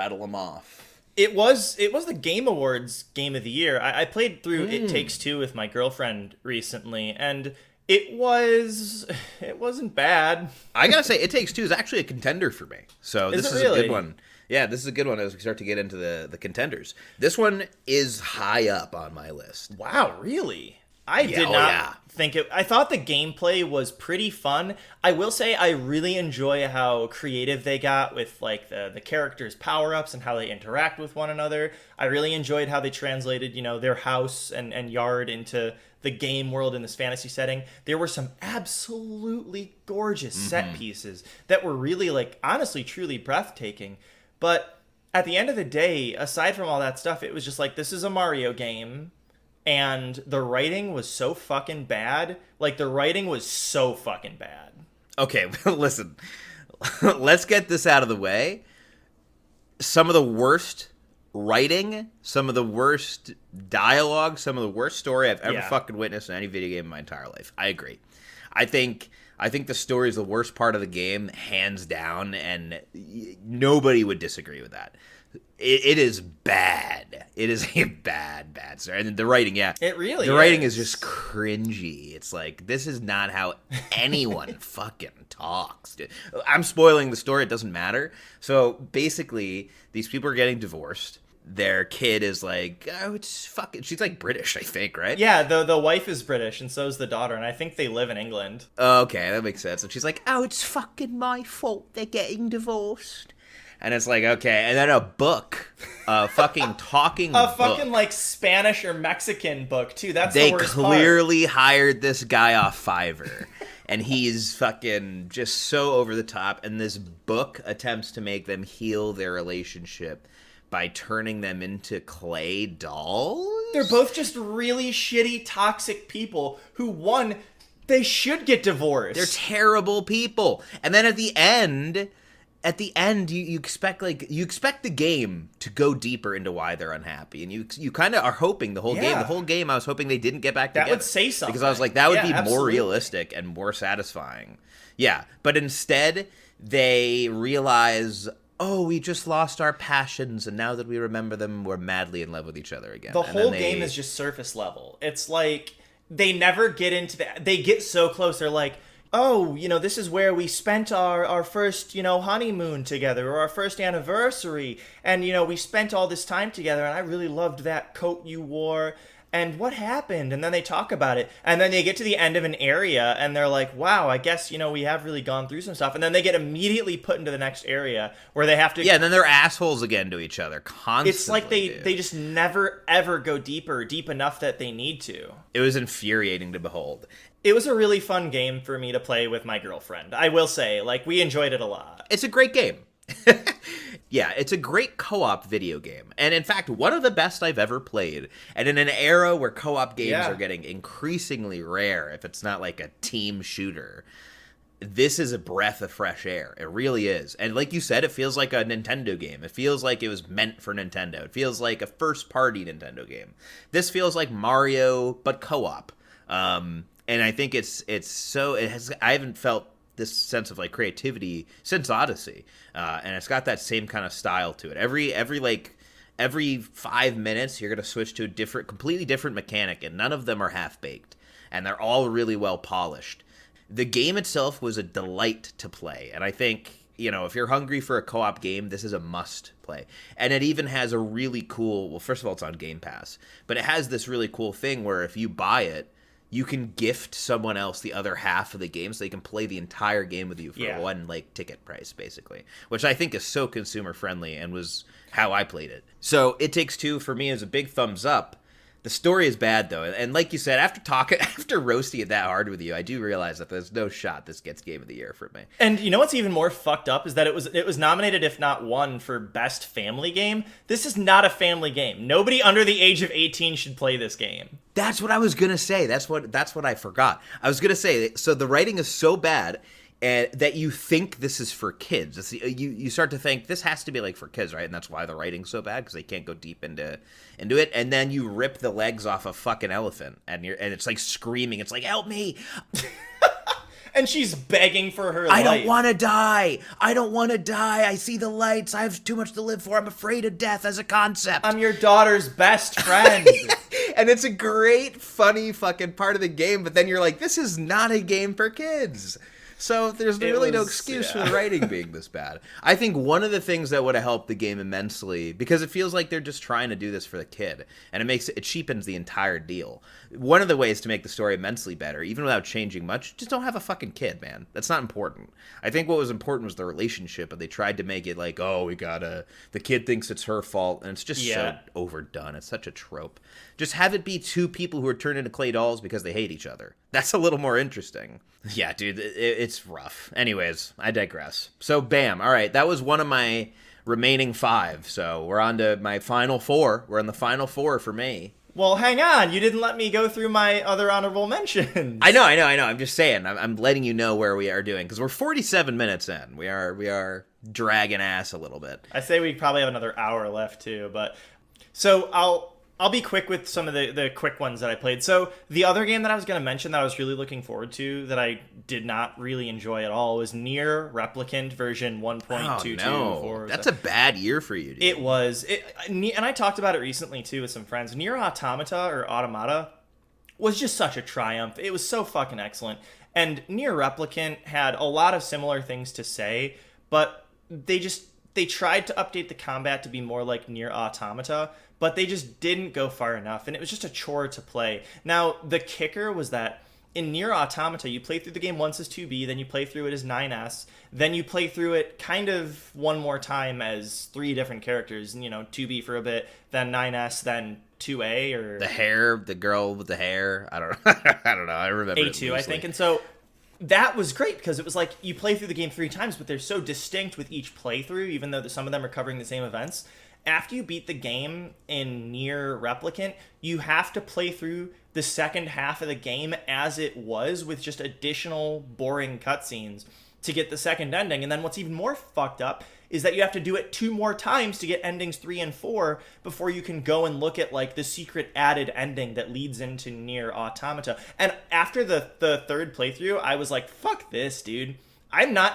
It was the Game Awards Game of the Year. I played through It Takes Two with my girlfriend recently, and it wasn't bad. I gotta say, It Takes Two is actually a contender for me. So this is a good one. Yeah, this is a good one as we start to get into the contenders. This one is high up on my list. Wow, really? I did not think it. I thought the gameplay was pretty fun. I will say I really enjoy how creative they got with like the characters' power-ups and how they interact with one another. I really enjoyed how they translated, their house and yard into the game world in this fantasy setting. There were some absolutely gorgeous set pieces that were really, like, honestly, truly breathtaking. But at the end of the day, aside from all that stuff, it was just like, this is a Mario game. And the writing was so fucking bad. Like, the writing was so fucking bad. Okay, listen. Let's get this out of the way. Some of the worst writing, some of the worst dialogue, some of the worst story I've ever fucking witnessed in any video game in my entire life. I agree. I think the story is the worst part of the game, hands down, and nobody would disagree with that. It is bad. It is a bad story. And the writing, It really is. The writing is just cringy. It's like, this is not how anyone fucking talks. I'm spoiling the story. It doesn't matter. So basically, these people are getting divorced. Their kid is like, oh, it's fucking... She's like British, I think, right? Yeah, the wife is British, and so is the daughter, and I think they live in England. Okay, that makes sense. And she's like, oh, it's fucking my fault they're getting divorced. And it's like, okay, and then a book, a fucking talking book. A fucking, like, Spanish or Mexican book, too. That's the worst part. They clearly hired this guy off Fiverr. And he's fucking just so over the top. And this book attempts to make them heal their relationship by turning them into clay dolls? They're both just really shitty, toxic people who, one, they should get divorced. They're terrible people. And then at the end, you expect the game to go deeper into why they're unhappy, and you kind of are hoping the whole game. I was hoping they didn't get back together. That would say something, because I was like, that would be absolutely more realistic and more satisfying. Yeah, but instead they realize, oh, we just lost our passions, and now that we remember them, we're madly in love with each other again. The whole game is just surface level. It's like they never get into that. They get so close. They're like, oh, this is where we spent our first, honeymoon together, or our first anniversary. And, we spent all this time together, and I really loved that coat you wore. And what happened? And then they talk about it. And then they get to the end of an area, and they're like, wow, I guess, we have really gone through some stuff. And then they get immediately put into the next area where they have to... Yeah, and then they're assholes again to each other constantly. It's like they just never, ever go deep enough that they need to. It was infuriating to behold. It was a really fun game for me to play with my girlfriend. I will say, like, we enjoyed it a lot. It's a great game. Yeah, it's a great co-op video game. And in fact, one of the best I've ever played. And in an era where co-op games are getting increasingly rare, if it's not like a team shooter, this is a breath of fresh air. It really is. And like you said, it feels like a Nintendo game. It feels like it was meant for Nintendo. It feels like a first-party Nintendo game. This feels like Mario, but co-op. And I think I haven't felt this sense of like creativity since Odyssey. And it's got that same kind of style to it. Every 5 minutes, you're going to switch to a completely different mechanic, and none of them are half-baked. And they're all really well polished. The game itself was a delight to play, and I think, if you're hungry for a co-op game, this is a must play. And it even has a really cool, well, first of all, it's on Game Pass, but it has this really cool thing where if you buy it, you can gift someone else the other half of the game so they can play the entire game with you for one, ticket price, basically, which I think is so consumer-friendly and was how I played it. So It Takes Two, for me, is a big thumbs up. The story is bad, though, and like you said, after roasting it that hard with you, I do realize that there's no shot this gets Game of the Year for me. And you know what's even more fucked up is that it was nominated, if not won, for Best Family Game. This is not a family game. Nobody under the age of 18 should play this game. That's what I was gonna say. That's what I forgot. I was gonna say, so the writing is so bad that you think this is for kids. You start to think this has to be like for kids, right? And that's why the writing's so bad, because they can't go deep into it. And then you rip the legs off a fucking elephant, and it's like screaming. It's like, help me! And she's begging for her life. I don't want to die. I don't want to die. I see the lights. I have too much to live for. I'm afraid of death as a concept. I'm your daughter's best friend. And it's a great, funny fucking part of the game. But then you're like, this is not a game for kids. So there's really no excuse for the writing being this bad. I think one of the things that would have helped the game immensely, because it feels like they're just trying to do this for the kid, and it cheapens the entire deal. One of the ways to make the story immensely better, even without changing much, just don't have a fucking kid, man. That's not important. I think what was important was the relationship, and they tried to make it like, the kid thinks it's her fault, and it's just so overdone. It's such a trope. Just have it be two people who are turned into clay dolls because they hate each other. That's a little more interesting. Yeah, dude, it's rough. Anyways, I digress. So, bam. All right, that was one of my remaining 5. So we're on to my final 4. We're in the final 4 for me. Well, hang on. You didn't let me go through my other honorable mentions. I know. I'm just saying. I'm letting you know where we are doing, because we're 47 minutes in. We are dragging ass a little bit. I say we probably have another hour left, too. But so I'll be quick with some of the quick ones that I played. So the other game that I was going to mention that I was really looking forward to that I did not really enjoy at all was Nier Replicant version 1.22. Oh, no. That's a bad year for you, dude. It was. And I talked about it recently, too, with some friends. Nier Automata was just such a triumph. It was so fucking excellent. And Nier Replicant had a lot of similar things to say, but they tried to update the combat to be more like Nier Automata, but they just didn't go far enough, and it was just a chore to play. Now, the kicker was that in Nier Automata, you play through the game once as 2B, then you play through it as 9S, then you play through it kind of one more time as 3 different characters, 2B for a bit, then 9S, then 2A, or... The girl with the hair, I don't know. I remember A2, I think, and so... That was great, because it was like you play through the game 3 times, but they're so distinct with each playthrough, even though some of them are covering the same events. After you beat the game in Nier Replicant, you have to play through the second half of the game as it was, with just additional boring cutscenes to get the second ending. And then what's even more fucked up is that you have to do it 2 more times to get endings 3 and 4 before you can go and look at like the secret added ending that leads into Nier Automata. And after the third playthrough, I was like, fuck this, dude.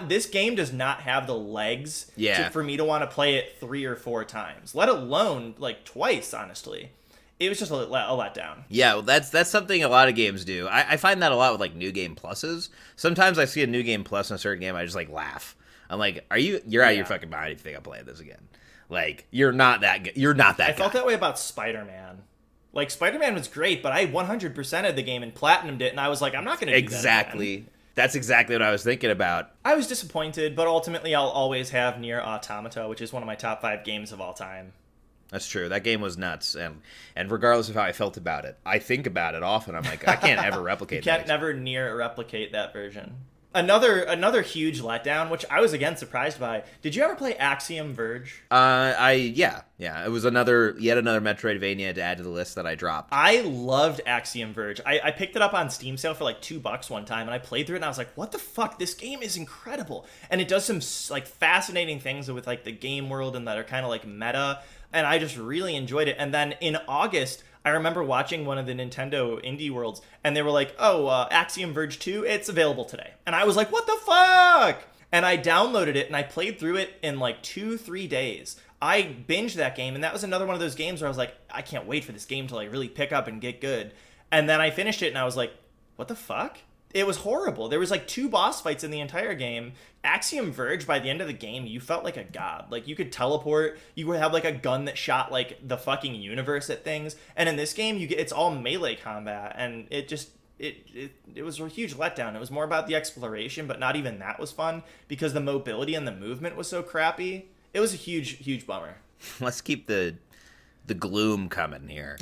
This game does not have the legs for me to want to play it 3 or 4 times, let alone like twice, honestly. It was just a letdown. Yeah, well, that's something a lot of games do. I find that a lot with like new game pluses. Sometimes I see a new game plus in a certain game, I just like laugh. I'm like, you're out of your fucking mind if you think I'm playing this again. Like, you're not that good. You're not that I felt that way about Spider-Man. Like, Spider-Man was great, but I 100%ed the game and platinumed it, and I was like, I'm not going to do that again. That's exactly what I was thinking about. I was disappointed, but ultimately I'll always have Nier Automata, which is one of my top 5 games of all time. That's true. That game was nuts, and regardless of how I felt about it, I think about it often. I'm like, I can't ever replicate. You can't never Nier replicate that version. Another huge letdown, which I was again surprised by. Did you ever play Axiom Verge? Yeah. It was yet another Metroidvania to add to the list that I dropped. I loved Axiom Verge. I picked it up on Steam sale for like $2 one time, and I played through it, and I was like, "What the fuck? This game is incredible!" And it does some like fascinating things with like the game world and that are kind of like meta, and I just really enjoyed it. And then in August, I remember watching one of the Nintendo Indie Worlds, and they were like, "Oh, Axiom Verge 2, it's available today." And I was like, "What the fuck?" And I downloaded it, and I played through it in like 2-3 days. I binged that game, and that was another one of those games where I was like, I can't wait for this game to like really pick up and get good. And then I finished it, and I was like, what the fuck? It was horrible. There was like 2 boss fights in the entire game. Axiom Verge, by the end of the game, you felt like a god. Like, you could teleport. You would have like a gun that shot like the fucking universe at things. And in this game, it's all melee combat, and it just it was a huge letdown. It was more about the exploration, but not even that was fun because the mobility and the movement was so crappy. It was a huge bummer. Let's keep the gloom coming here.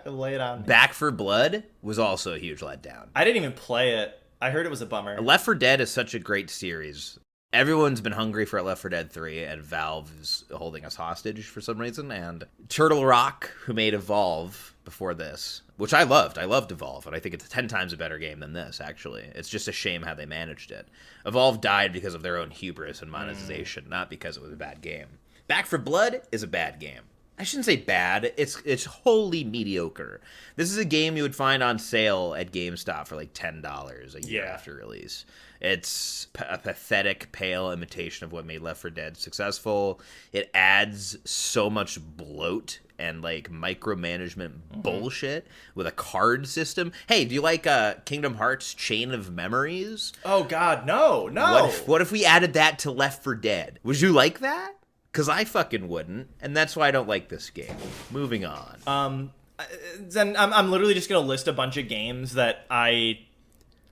Lay it on me. Back for Blood was also a huge letdown. I didn't even play it. I heard it was a bummer. Left 4 Dead is such a great series. Everyone's been hungry for Left 4 Dead 3, and Valve is holding us hostage for some reason. And Turtle Rock, who made Evolve before this, which I loved. I loved Evolve, and I think it's 10 times a better game than this, actually. It's just a shame how they managed it. Evolve died because of their own hubris and monetization, not because it was a bad game. Back for Blood is a bad game. I shouldn't say bad. It's wholly mediocre. This is a game you would find on sale at GameStop for like $10 a year after release. It's a pathetic, pale imitation of what made Left 4 Dead successful. It adds so much bloat and like micromanagement bullshit with a card system. Hey, do you like Kingdom Hearts Chain of Memories? Oh God, no. What if we added that to Left 4 Dead? Would you like that? Because I fucking wouldn't, and that's why I don't like this game. Moving on. Then I'm literally just gonna list a bunch of games that I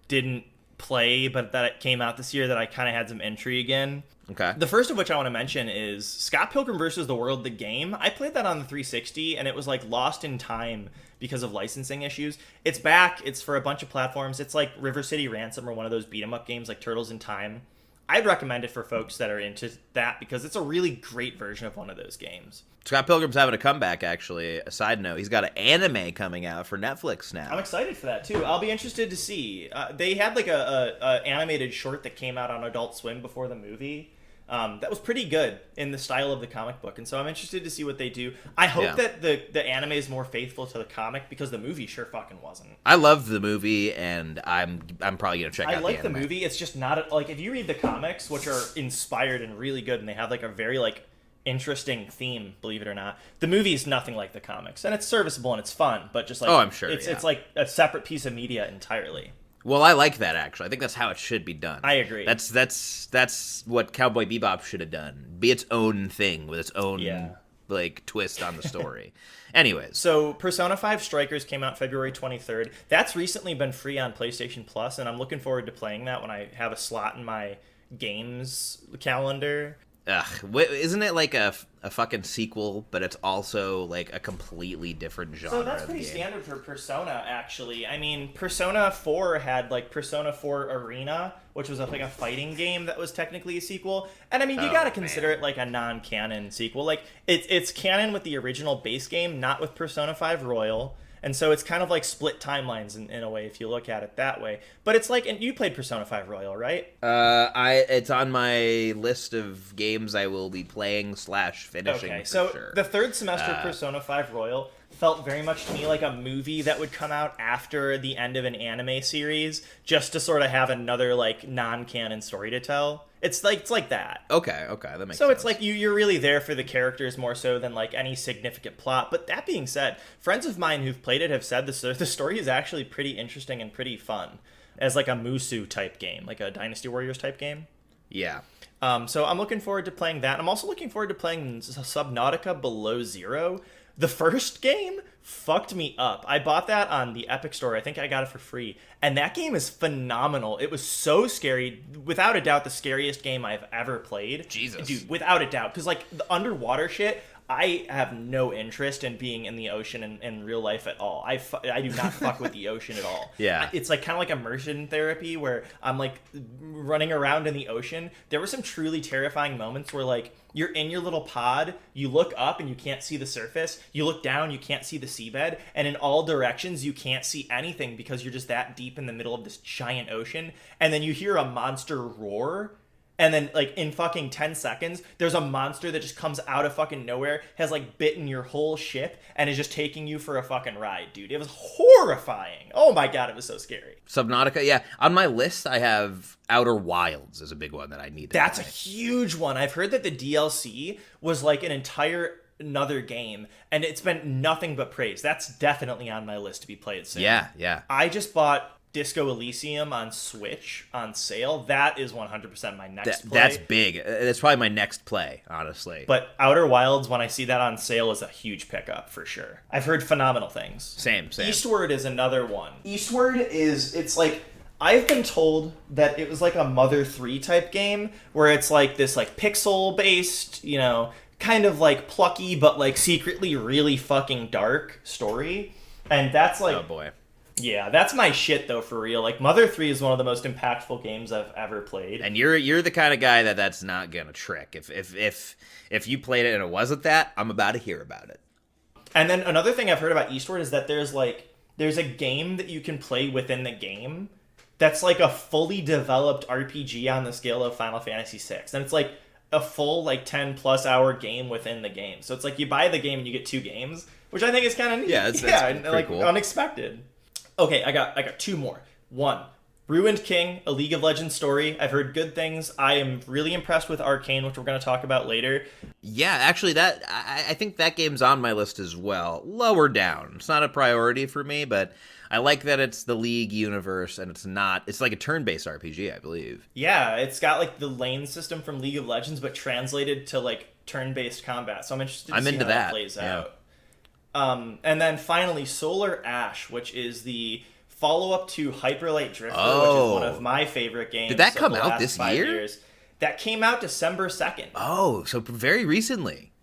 didn't play, but that came out this year that I kind of had some intrigue in. Okay. The first of which I want to mention is Scott Pilgrim vs. the World, the game. I played that on the 360, and it was like lost in time because of licensing issues. It's back. It's for a bunch of platforms. It's like River City Ransom or one of those beat 'em up games like Turtles in Time. I'd recommend it for folks that are into that because it's a really great version of one of those games. Scott Pilgrim's having a comeback, actually. A side note, he's got an anime coming out for Netflix now. I'm excited for that, too. I'll be interested to see. They had like a animated short that came out on Adult Swim before the movie. That was pretty good in the style of the comic book, and so I'm interested to see what they do. I hope that the anime is more faithful to the comic because the movie sure fucking wasn't. I loved the movie, and I'm probably gonna check out the anime. I like the movie. It's just not like if you read the comics, which are inspired and really good, and they have like a very like interesting theme, believe it or not. The movie is nothing like the comics, and it's serviceable and it's fun, but just like I'm sure it's like a separate piece of media entirely. Well, I like that, actually. I think that's how it should be done. I agree. That's what Cowboy Bebop should have done. Be its own thing with its own like twist on the story. Anyways. So Persona 5 Strikers came out February 23rd. That's recently been free on PlayStation Plus, and I'm looking forward to playing that when I have a slot in my games calendar. Ugh, isn't it like a fucking sequel, but it's also like a completely different genre? So that's pretty standard for Persona, actually. I mean, Persona 4 had like Persona 4 Arena, which was like a fighting game that was technically a sequel. And I mean, you gotta consider it like a non-canon sequel. Like, it's canon with the original base game, not with Persona 5 Royal. And so it's kind of like split timelines in a way if you look at it that way. But it's like, and you played Persona 5 Royal, right? It's on my list of games I will be playing / finishing. Okay, so sure. The third semester of Persona 5 Royal felt very much to me like a movie that would come out after the end of an anime series, just to sort of have another like non-canon story to tell. It's like that. Okay, that makes sense. So it's like you're really there for the characters more so than like any significant plot. But that being said, friends of mine who've played it have said the story is actually pretty interesting and pretty fun as like a Musu type game, like a Dynasty Warriors type game. Yeah. So I'm looking forward to playing that. I'm also looking forward to playing Subnautica Below Zero. The first game fucked me up. I bought that on the Epic Store. I think I got it for free. And that game is phenomenal. It was so scary. Without a doubt, the scariest game I've ever played. Jesus. Dude, without a doubt. Because, like, the underwater shit, I have no interest in being in the ocean in real life at all. I do not fuck with the ocean at all. Yeah. It's like kind of like immersion therapy where I'm like running around in the ocean. There were some truly terrifying moments where like you're in your little pod, you look up and you can't see the surface, you look down, you can't see the seabed, and in all directions you can't see anything because you're just that deep in the middle of this giant ocean, and then you hear a monster roar. And then, like, in fucking 10 seconds, there's a monster that just comes out of fucking nowhere, has, like, bitten your whole ship, and is just taking you for a fucking ride, dude. It was horrifying. Oh, my God, it was so scary. Subnautica, yeah. On my list, I have Outer Wilds as a big one that I need to That's play. a huge one. I've heard that the DLC was, like, an entire another game, and it's been nothing but praise. That's definitely on my list to be played soon. Yeah. I just bought Disco Elysium on Switch on sale. That is 100% my next play. That's big. That's probably my next play, honestly. But Outer Wilds, when I see that on sale, is a huge pickup for sure. I've heard phenomenal things. Same. Eastward is another one. Eastward it's like, I've been told that it was like a Mother 3 type game, where it's like this like pixel-based, you know, kind of like plucky, but like secretly really fucking dark story. And that's like... Oh, boy. Yeah, that's my shit though, for real. Like Mother 3 is one of the most impactful games I've ever played. And you're the kind of guy that's not gonna trick. If you played it and it wasn't that, I'm about to hear about it. And then another thing I've heard about Eastward is that there's a game that you can play within the game that's like a fully developed RPG on the scale of Final Fantasy VI. And it's like a full like 10 plus hour game within the game. So it's like you buy the game and you get 2 games, which I think is kind of neat. Yeah, that's and like cool. Unexpected. Okay, I got 2 more. 1, Ruined King, a League of Legends story. I've heard good things. I am really impressed with Arcane, which we're going to talk about later. Yeah, actually, I think that game's on my list as well. Lower down. It's not a priority for me, but I like that it's the League universe, and it's like a turn-based RPG, I believe. Yeah, it's got like the lane system from League of Legends, but translated to like turn-based combat. So I'm interested to see how that plays out. And then finally, Solar Ash, which is the follow-up to Hyper Light Drifter, which is one of my favorite games. Did that come of the out last this 5 year? years. That came out December 2nd. Oh, so very recently.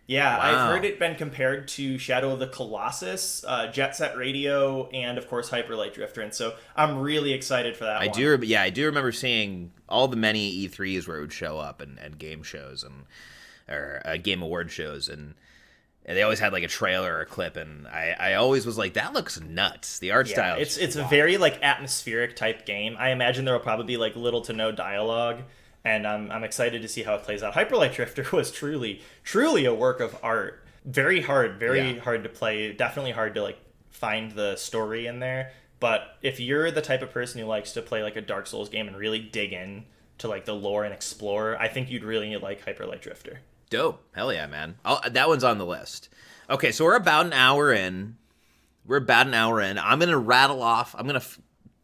Yeah, Wow. I've heard it been compared to Shadow of the Colossus, Jet Set Radio, and of course Hyper Light Drifter. And so I'm really excited for that one. I do remember seeing all the many E3s where it would show up and game shows or game award shows, and they always had like a trailer or a clip, and I always was like, that looks nuts. The art style. It's a very like atmospheric type game. I imagine there will probably be like little to no dialogue, and I'm excited to see how it plays out. Hyper Light Drifter was truly a work of art. Very hard to play. Definitely hard to like find the story in there. But if you're the type of person who likes to play like a Dark Souls game and really dig in to like the lore and explore, I think you'd really like Hyper Light Drifter. Dope. Hell yeah, man. That one's on the list. Okay, so we're about an hour in. I'm going to rattle off. I'm going to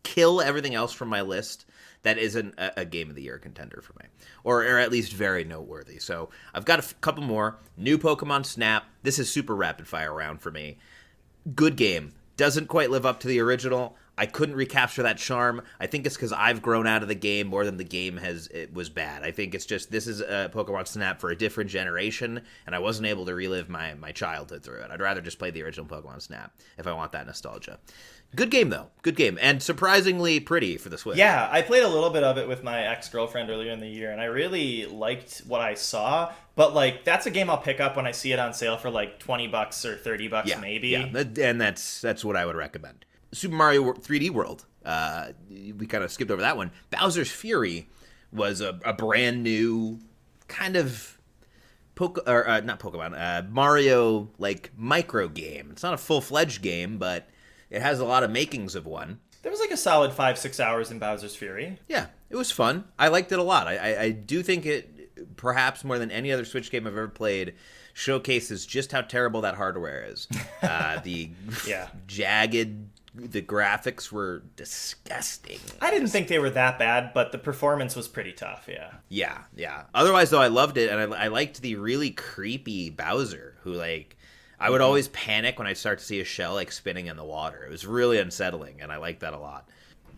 kill everything else from my list that isn't a Game of the Year contender for me. Or at least very noteworthy. So I've got a couple more. New Pokemon Snap. This is super rapid fire round for me. Good game. Doesn't quite live up to the original. I couldn't recapture that charm. I think it's because I've grown out of the game more than the game it was bad. I think it's just this is a Pokemon Snap for a different generation, and I wasn't able to relive my childhood through it. I'd rather just play the original Pokemon Snap if I want that nostalgia. Good game, though. Good game. And surprisingly pretty for the Switch. Yeah, I played a little bit of it with my ex-girlfriend earlier in the year, and I really liked what I saw. But, like, that's a game I'll pick up when I see it on sale for, like, $20 or $30 maybe. Yeah, and that's what I would recommend. Super Mario 3D World. We kind of skipped over that one. Bowser's Fury was a brand new kind of Mario like micro game. It's not a full-fledged game, but it has a lot of makings of one. There was like a solid 5-6 hours in Bowser's Fury. Yeah, it was fun. I liked it a lot. I do think it, perhaps more than any other Switch game I've ever played, showcases just how terrible that hardware is. The jagged... The graphics were disgusting. I didn't think they were that bad, but the performance was pretty tough, Yeah. Otherwise, though, I loved it, and I liked the really creepy Bowser, who, like, I would always panic when I'd start to see a shell, like, spinning in the water. It was really unsettling, and I liked that a lot.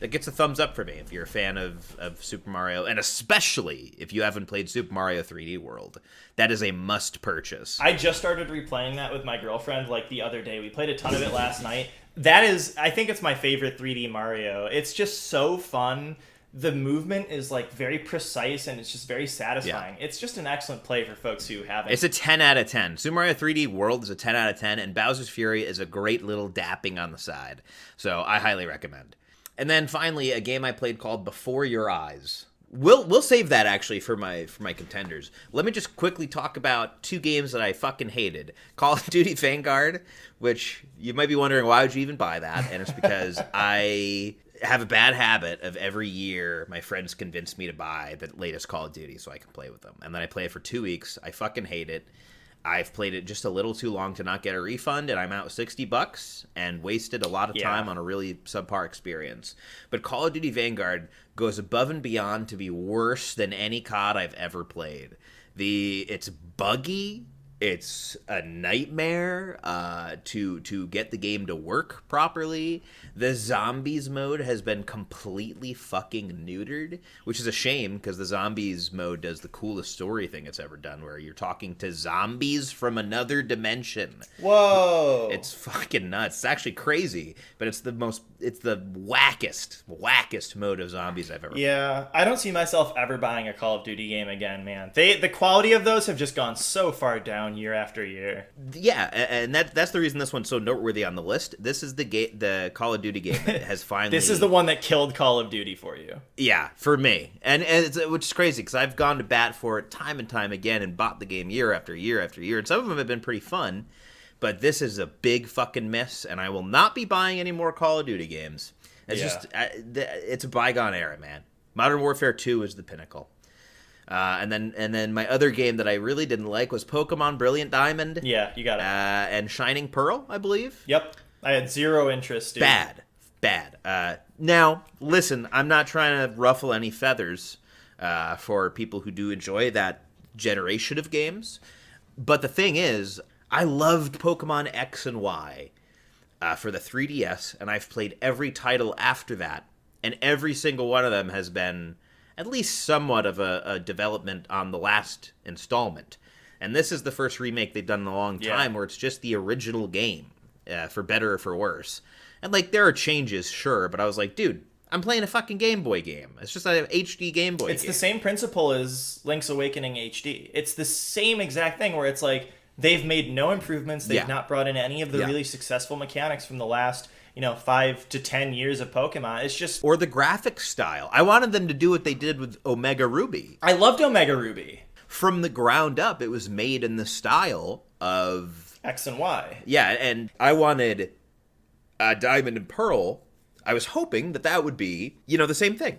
that gets a thumbs up for me if you're a fan of Super Mario, and especially if you haven't played Super Mario 3D World. That is a must purchase. I just started replaying that with my girlfriend like the other day. We played a ton of it last night. That is, I think it's my favorite 3D Mario. It's just so fun. The movement is like very precise and it's just very satisfying. Yeah. It's just an excellent play for folks who haven't. It's a 10 out of 10. Super Mario 3D World is a 10 out of 10, and Bowser's Fury is a great little dapping on the side. So I highly recommend. And then finally, a game I played called Before Your Eyes. We'll save that actually for my contenders. Let me just quickly talk about 2 games that I fucking hated. Call of Duty Vanguard, which you might be wondering why would you even buy that, and it's because I have a bad habit of every year my friends convince me to buy the latest Call of Duty so I can play with them. And then I play it for 2 weeks. I fucking hate it. I've played it just a little too long to not get a refund, and I'm out $60 and wasted a lot of time on a really subpar experience. But Call of Duty Vanguard goes above and beyond to be worse than any COD I've ever played. It's buggy. It's a nightmare to get the game to work properly. The zombies mode has been completely fucking neutered, which is a shame because the zombies mode does the coolest story thing it's ever done, where you're talking to zombies from another dimension. Whoa! It's fucking nuts. It's actually crazy, but it's the wackest mode of zombies I've ever played. Yeah, I don't see myself ever buying a Call of Duty game again, man. The quality of those have just gone so far down year after year. Yeah, and that's the reason this one's so noteworthy on the list. This is the Call of Duty game that has finally... This is the one that killed Call of Duty for you. Yeah, for me. And which is crazy, because I've gone to bat for it time and time again and bought the game year after year after year, and some of them have been pretty fun, but this is a big fucking miss, and I will not be buying any more Call of Duty games. It's a bygone era, man. Modern Warfare 2 is the pinnacle. And then my other game that I really didn't like was Pokemon Brilliant Diamond. Yeah, you got it. And Shining Pearl, I believe. Yep. I had zero interest, dude. Bad. Now, listen, I'm not trying to ruffle any feathers for people who do enjoy that generation of games. But the thing is, I loved Pokemon X and Y for the 3DS, and I've played every title after that. And every single one of them has been at least somewhat of a development on the last installment. And this is the first remake they've done in a long time where it's just the original game, for better or for worse. And, like, there are changes, sure, but I was like, dude, I'm playing a fucking Game Boy game. It's just an HD Game Boy game. It's the same principle as Link's Awakening HD. It's the same exact thing where it's like, they've made no improvements. They've not brought in any of the really successful mechanics from the last 5 to 10 years of Pokemon. It's just... Or the graphic style. I wanted them to do what they did with Omega Ruby. I loved Omega Ruby. From the ground up, it was made in the style of... X and Y. Yeah, and I wanted Diamond and Pearl. I was hoping that would be, the same thing.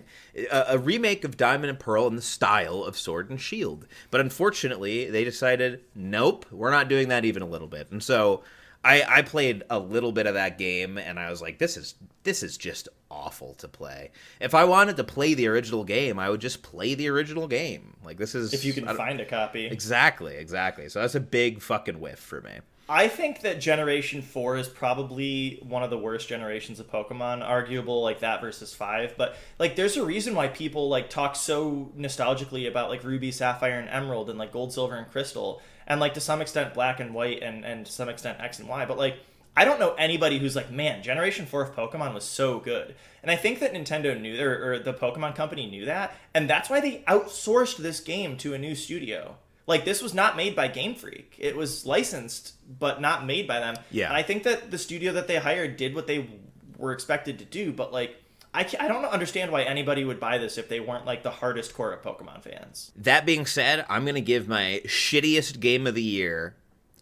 A remake of Diamond and Pearl in the style of Sword and Shield. But unfortunately, they decided, nope, we're not doing that even a little bit. And so... I played a little bit of that game, and I was like, this is just awful to play. If I wanted to play the original game, I would just play the original game. Like, this is... If you can find a copy. Exactly. So that's a big fucking whiff for me. I think that Generation 4 is probably one of the worst generations of Pokemon, arguable like that versus 5. But like, there's a reason why people like talk so nostalgically about like Ruby, Sapphire, and Emerald, and like Gold, Silver, and Crystal, and like to some extent Black and White, and to some extent X and Y. But like, I don't know anybody who's like, man, Generation 4 of Pokemon was so good. And I think that Nintendo knew, or the Pokemon company knew that, and that's why they outsourced this game to a new studio. Like, this was not made by Game Freak. It was licensed, but not made by them. Yeah. And I think that the studio that they hired did what they were expected to do, but, like, I don't understand why anybody would buy this if they weren't, like, the hardest core of Pokemon fans. That being said, I'm going to give my shittiest game of the year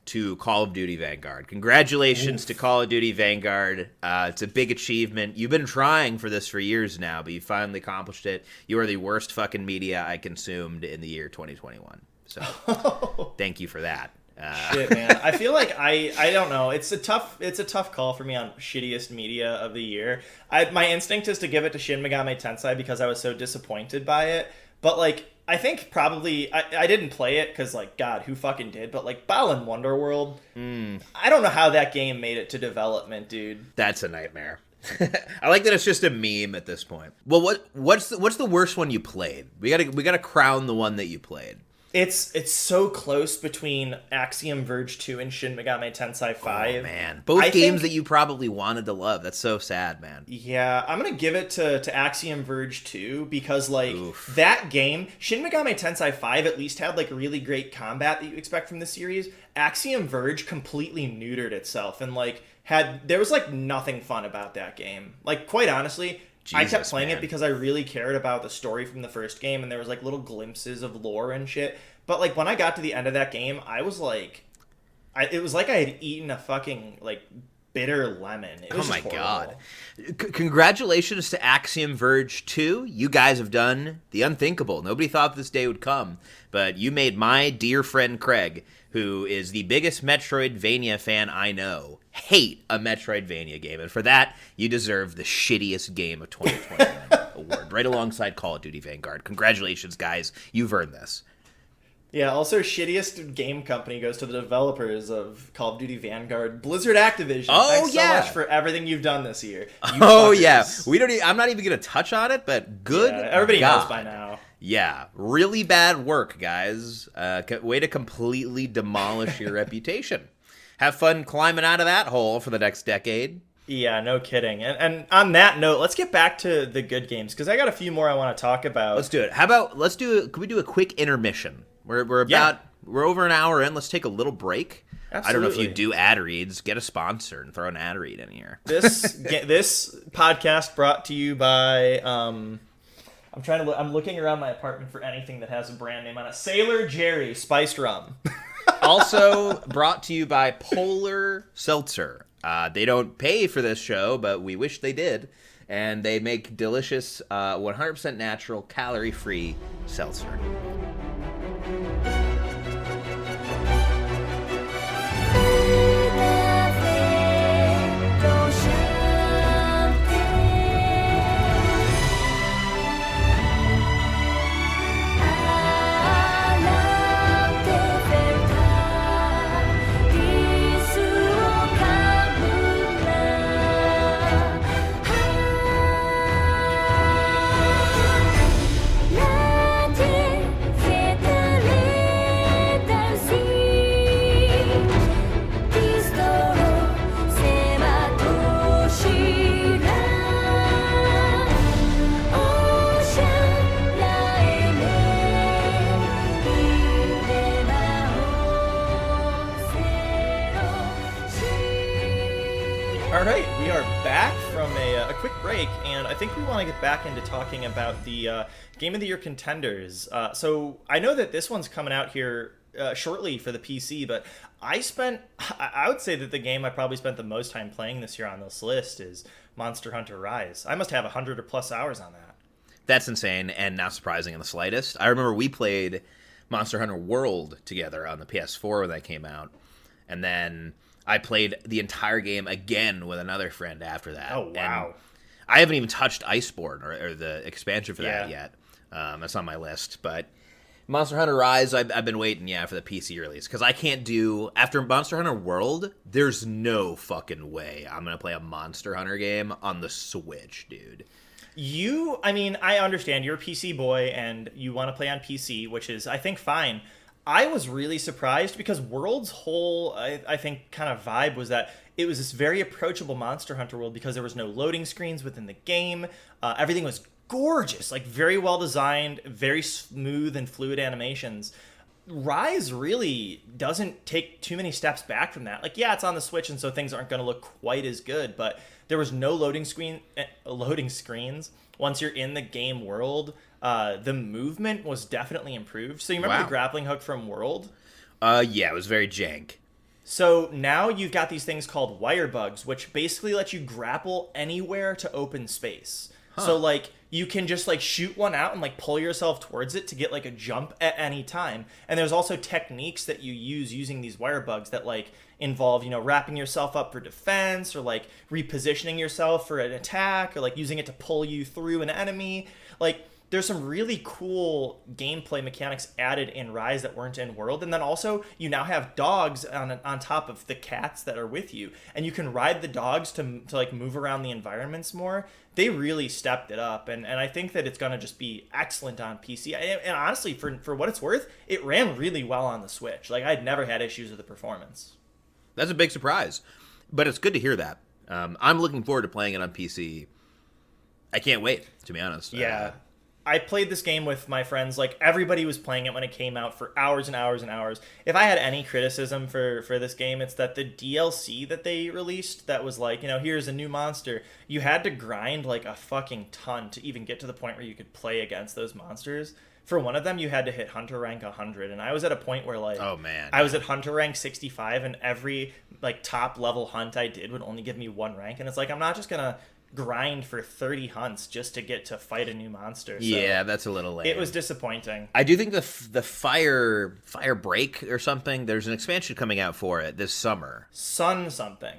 to Call of Duty Vanguard. Congratulations to Call of Duty Vanguard. It's a big achievement. You've been trying for this for years now, but you finally accomplished it. You are the worst fucking media I consumed in the year 2021. So, thank you for that. Shit, man. I feel like I don't know. It's a tough call for me on shittiest media of the year. My instinct is to give it to Shin Megami Tensei because I was so disappointed by it. But like, I think probably I didn't play it because like, God, who fucking did? But like, Balan Wonderworld, I don't know how that game made it to development, dude. That's a nightmare. I like that it's just a meme at this point. Well, what's the worst one you played? We gotta crown the one that you played. It's so close between Axiom Verge 2 and Shin Megami Tensei 5. Oh, man. Both games that you probably wanted to love. That's so sad, man. Yeah, I'm going to give it to Axiom Verge 2 because, like, that game, Shin Megami Tensei 5 at least had, like, really great combat that you expect from the series. Axiom Verge completely neutered itself and, like, there was, like, nothing fun about that game. Like, quite honestly, I kept playing it because I really cared about the story from the first game, and there was, like, little glimpses of lore and shit. But, like, when I got to the end of that game, I was, like... it was like I had eaten a fucking, like, bitter lemon. It was oh, my horrible. God. Congratulations to Axiom Verge 2. You guys have done the unthinkable. Nobody thought this day would come, but you made my dear friend Craig, who is the biggest Metroidvania fan I know, hate a Metroidvania game. And for that, you deserve the shittiest game of 2021 award, right alongside Call of Duty Vanguard. Congratulations, guys. You've earned this. Yeah, also shittiest game company goes to the developers of Call of Duty Vanguard, Blizzard Activision. Oh, Thanks so much for everything you've done this year. Yeah. I'm not even going to touch on it, but good. Yeah, everybody knows by now. Yeah, really bad work, guys. Way to completely demolish your reputation. Have fun climbing out of that hole for the next decade. Yeah, no kidding. And on that note, let's get back to the good games, because I got a few more I want to talk about. Let's do it. Can we do a quick intermission? We're over an hour in. Let's take a little break. Absolutely. I don't know if you do ad reads. Get a sponsor and throw an ad read in here. This podcast brought to you by... I'm looking around my apartment for anything that has a brand name on it. Sailor Jerry Spiced Rum. Also brought to you by Polar Seltzer. They don't pay for this show, but we wish they did. And they make delicious, 100% natural, calorie-free seltzer. I think we want to get back into talking about the Game of the Year contenders. So I know that this one's coming out here shortly for the PC, but I would say that the game I probably spent the most time playing this year on this list is Monster Hunter Rise. I must have 100 or plus hours on that. That's insane and not surprising in the slightest. I remember we played Monster Hunter World together on the PS4 when that came out, and then I played the entire game again with another friend after that. Oh, wow. And I haven't even touched Iceborne or the expansion for that yet. That's on my list. But Monster Hunter Rise, I've been waiting, for the PC release. Because I can't do... After Monster Hunter World, there's no fucking way I'm going to play a Monster Hunter game on the Switch, dude. I understand. You're a PC boy, and you want to play on PC, which is, I think, fine. I was really surprised because World's whole, I think, kind of vibe was that it was this very approachable Monster Hunter world because there was no loading screens within the game. Everything was gorgeous, like very well designed, very smooth and fluid animations. Rise really doesn't take too many steps back from that. Like, yeah, it's on the Switch, and so things aren't going to look quite as good, but there was no loading screens. Once you're in the game world, the movement was definitely improved. So you remember the grappling hook from World? Yeah, it was very jank. So now you've got these things called wire bugs, which basically let you grapple anywhere to open space. Huh. So, like, you can just, like, shoot one out and, like, pull yourself towards it to get, like, a jump at any time. And there's also techniques that you use using these wire bugs that, like, involve, wrapping yourself up for defense or, like, repositioning yourself for an attack or, like, using it to pull you through an enemy. Like, there's some really cool gameplay mechanics added in Rise that weren't in World. And then also, you now have dogs on top of the cats that are with you. And you can ride the dogs to like move around the environments more. They really stepped it up. And I think that it's going to just be excellent on PC. And honestly, for what it's worth, it ran really well on the Switch. Like, I'd never had issues with the performance. That's a big surprise. But it's good to hear that. I'm looking forward to playing it on PC. I can't wait, to be honest. Yeah. I played this game with my friends. Like, everybody was playing it when it came out for hours and hours and hours. If I had any criticism for this game, it's that the DLC that they released that was like, here's a new monster, you had to grind like a fucking ton to even get to the point where you could play against those monsters. For one of them, you had to hit Hunter rank 100, and I was at a point where, like, oh man, I was at Hunter rank 65, and every, like, top level hunt I did would only give me 1 rank, and it's like, I'm not just gonna grind for 30 hunts just to get to fight a new monster. So yeah, that's a little lame. It was disappointing. I do think the fire break or something, there's an expansion coming out for it this summer. Sun something.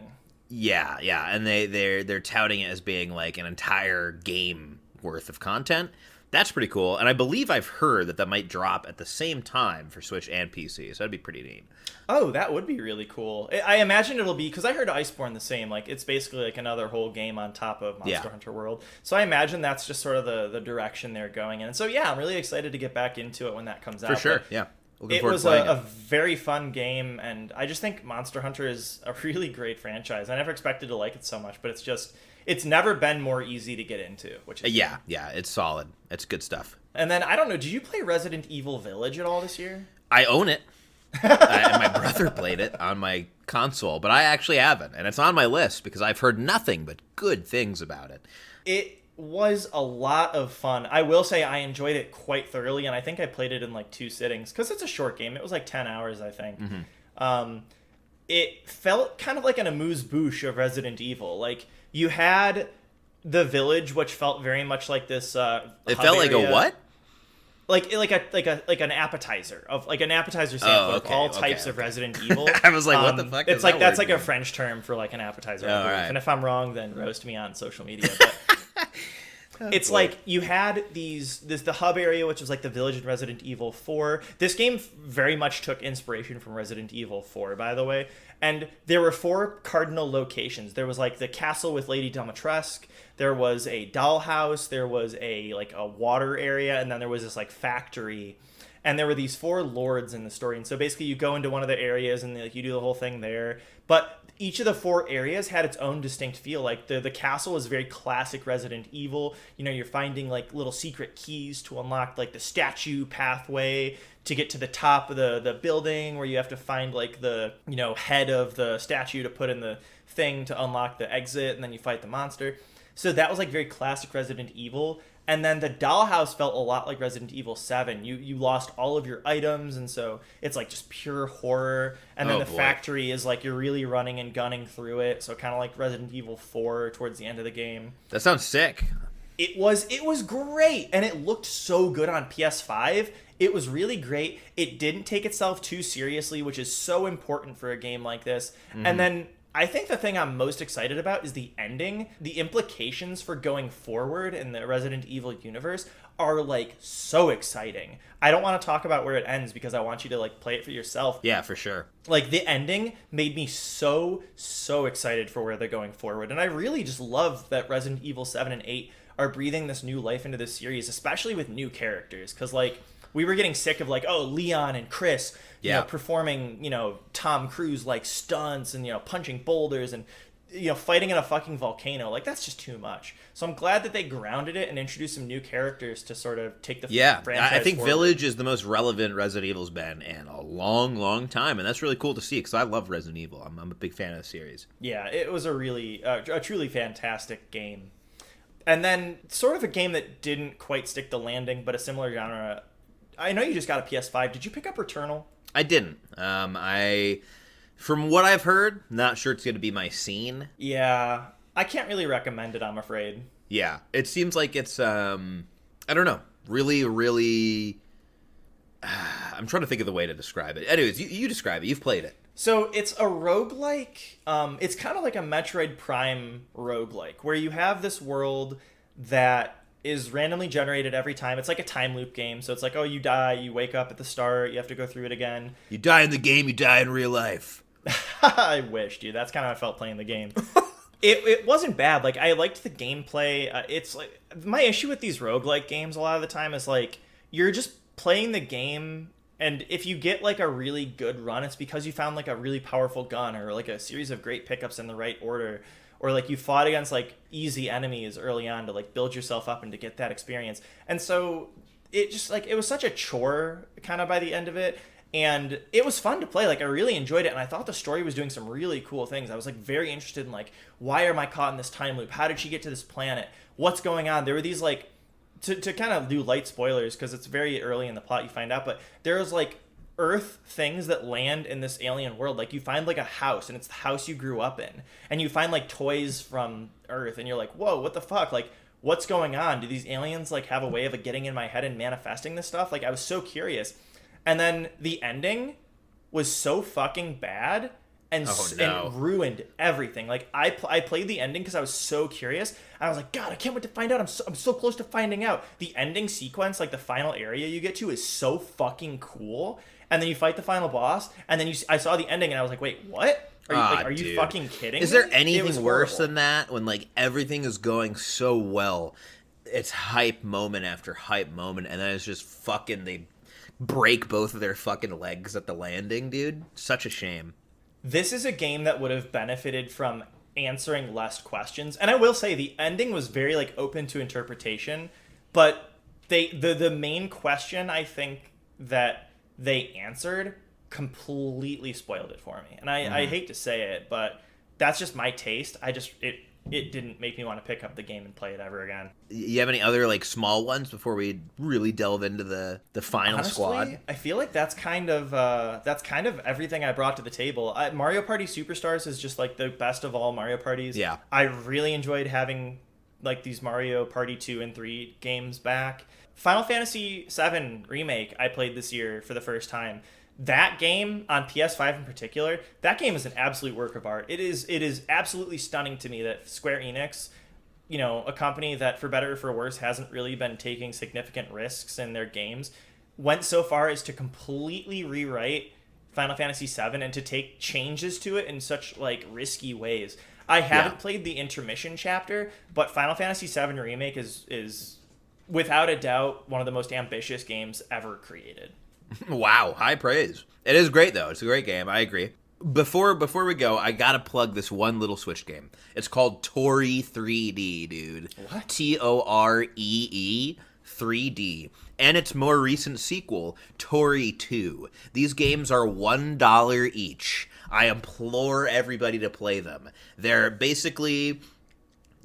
Yeah, and they're touting it as being like an entire game worth of content. That's pretty cool, and I believe I've heard that might drop at the same time for Switch and PC, so that'd be pretty neat. Oh, that would be really cool. I imagine it'll be, because I heard Iceborne the same, like, it's basically like another whole game on top of Monster Hunter World, so I imagine that's just sort of the direction they're going in, and so yeah, I'm really excited to get back into it when that comes out. For sure, yeah. It was a very fun game, and I just think Monster Hunter is a really great franchise. I never expected to like it so much, but it's never been more easy to get into, which is yeah, it's solid. It's good stuff. And then, I don't know, did you play Resident Evil Village at all this year? I own it. And my brother played it on my console, but I actually haven't, and it's on my list because I've heard nothing but good things about it. It was a lot of fun. I will say I enjoyed it quite thoroughly, and I think I played it in like 2 sittings because it's a short game. It was like 10 hours, I think. Mm-hmm. It felt kind of like an amuse-bouche of Resident Evil. Like, you had the village, which felt very much like this. It felt like a what? Like an appetizer sample of all types of Resident Evil. I was like, what the fuck? It's like that's like a French term for like an appetizer. Oh, right. And if I'm wrong, then roast me on social media. But it's like you had the hub area, which was like the village in Resident Evil 4. This game very much took inspiration from Resident Evil 4, by the way. And there were 4 cardinal locations. There was like the castle with Lady Dimitrescu. There was a dollhouse. There was a water area, and then there was this like factory. And there were these 4 lords in the story. And so basically, you go into one of the areas and like you do the whole thing there. But each of the 4 areas had its own distinct feel. Like the castle was very classic Resident Evil. You're finding like little secret keys to unlock like the statue pathway to get to the top of the building, where you have to find like the head of the statue to put in the thing to unlock the exit, and then you fight the monster. So that was like very classic Resident Evil. And then the dollhouse felt a lot like Resident Evil 7. You lost all of your items, and so it's like just pure horror. And then factory is like you're really running and gunning through it, so kind of like Resident Evil 4 towards the end of the game. That sounds sick. It was great, and it looked so good on PS5. It was really great. It didn't take itself too seriously, which is so important for a game like this. Mm-hmm. And then I think the thing I'm most excited about is the ending. The implications for going forward in the Resident Evil universe are like so exciting. I don't want to talk about where it ends because I want you to like play it for yourself. Yeah, for sure. Like, the ending made me so excited for where they're going forward. And I really just love that Resident Evil 7 and 8 are breathing this new life into this series, especially with new characters. Because like, we were getting sick of like, Leon and Chris, performing, Tom Cruise like stunts and, punching boulders and, fighting in a fucking volcano. Like, that's just too much. So I'm glad that they grounded it and introduced some new characters to sort of take the franchise I think forward. Village is the most relevant Resident Evil's been in a long, long time, and that's really cool to see because I love Resident Evil. I'm a big fan of the series. Yeah, it was a truly fantastic game. And then sort of a game that didn't quite stick the landing, but a similar genre. I know you just got a PS5. Did you pick up Returnal? I didn't. From what I've heard, not sure it's going to be my scene. Yeah, I can't really recommend it, I'm afraid. Yeah, it seems like it's, I don't know, really, really, I'm trying to think of the way to describe it. Anyways, you describe it. You've played it. So it's a roguelike. It's kind of like a Metroid Prime roguelike, where you have this world that is randomly generated every time. It's like a time loop game. So it's like, oh, you die, you wake up at the start, you have to go through it again. You die in the game, you die in real life. I wish, dude. That's kind of how I felt playing the game. It wasn't bad. Like, I liked the gameplay. It's like, my issue with these roguelike games a lot of the time is like, you're just playing the game, and if you get like a really good run, it's because you found like a really powerful gun or like a series of great pickups in the right order, or like you fought against like easy enemies early on to like build yourself up and to get that experience. And so it just like, it was such a chore kind of by the end of it. And it was fun to play. Like, I really enjoyed it, and I thought the story was doing some really cool things. I was like very interested in like, why am I caught in this time loop? How did she get to this planet? What's going on? There were these like, to kind of do light spoilers because it's very early in the plot you find out, but there's like Earth things that land in this alien world. Like, you find like a house, and it's the house you grew up in, and you find like toys from Earth, and you're like, whoa, what the fuck? Like, what's going on? Do these aliens like have a way of getting in my head and manifesting this stuff? Like, I was so curious. And then the ending was so fucking bad and ruined everything. Like, I played the ending because I was so curious. And I was like, God, I can't wait to find out. I'm so close to finding out. The ending sequence, like the final area you get to, is so fucking cool. And then you fight the final boss. And then I saw the ending and I was like, wait, what? Are you fucking kidding me? Is there anything worse than that when like everything is going so well? It's hype moment after hype moment. And then it's just fucking, they break both of their fucking legs at the landing, dude. Such a shame. This is a game that would have benefited from answering less questions. And I will say the ending was very like open to interpretation, but the main question I think that they answered completely spoiled it for me. And I hate to say it, but that's just my taste. It didn't make me want to pick up the game and play it ever again. You have any other like small ones before we really delve into the final Honestly, squad? I feel like that's kind of everything I brought to the table. Mario Party Superstars is just like the best of all Mario Parties. Yeah, I really enjoyed having like these Mario Party 2 and 3 games back. Final Fantasy VII Remake I played this year for the first time. That game on PS5 in particular, that game is an absolute work of art. It is absolutely stunning to me that Square Enix, you know, a company that for better or for worse hasn't really been taking significant risks in their games, went so far as to completely rewrite Final Fantasy VII and to take changes to it in such like risky ways. I haven't played the intermission chapter, but Final Fantasy VII Remake is without a doubt one of the most ambitious games ever created. Wow, high praise. It is great though. It's a great game. I agree. Before we go, I gotta plug this one little Switch game. It's called Tori 3D, dude. What? Toree 3D. And its more recent sequel, Tori 2. These games are $1 each. I implore everybody to play them. They're basically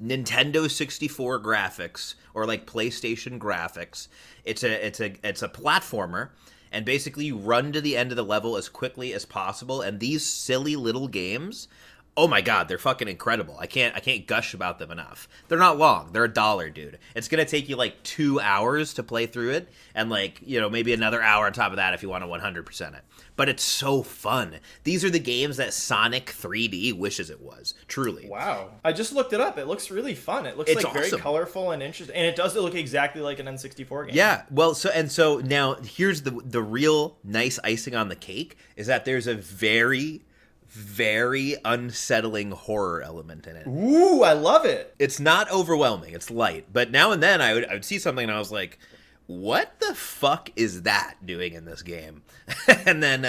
Nintendo 64 graphics or like PlayStation graphics. It's a platformer. And basically you run to the end of the level as quickly as possible. And these silly little games, oh my God, they're fucking incredible. I can't gush about them enough. They're not long. They're $1, dude. It's going to take you like 2 hours to play through it. And like, you know, maybe another hour on top of that if you want to 100% it. But it's so fun. These are the games that Sonic 3D wishes it was. Truly. Wow. I just looked it up. It looks really fun. It looks like awesome. Very colorful and interesting. And it does look exactly like an N64 game. Yeah. Well, so now here's the real nice icing on the cake is that there's a very, very unsettling horror element in it. Ooh, I love it. It's not overwhelming. It's light. But now and then I would see something and I was like, what the fuck is that doing in this game? And then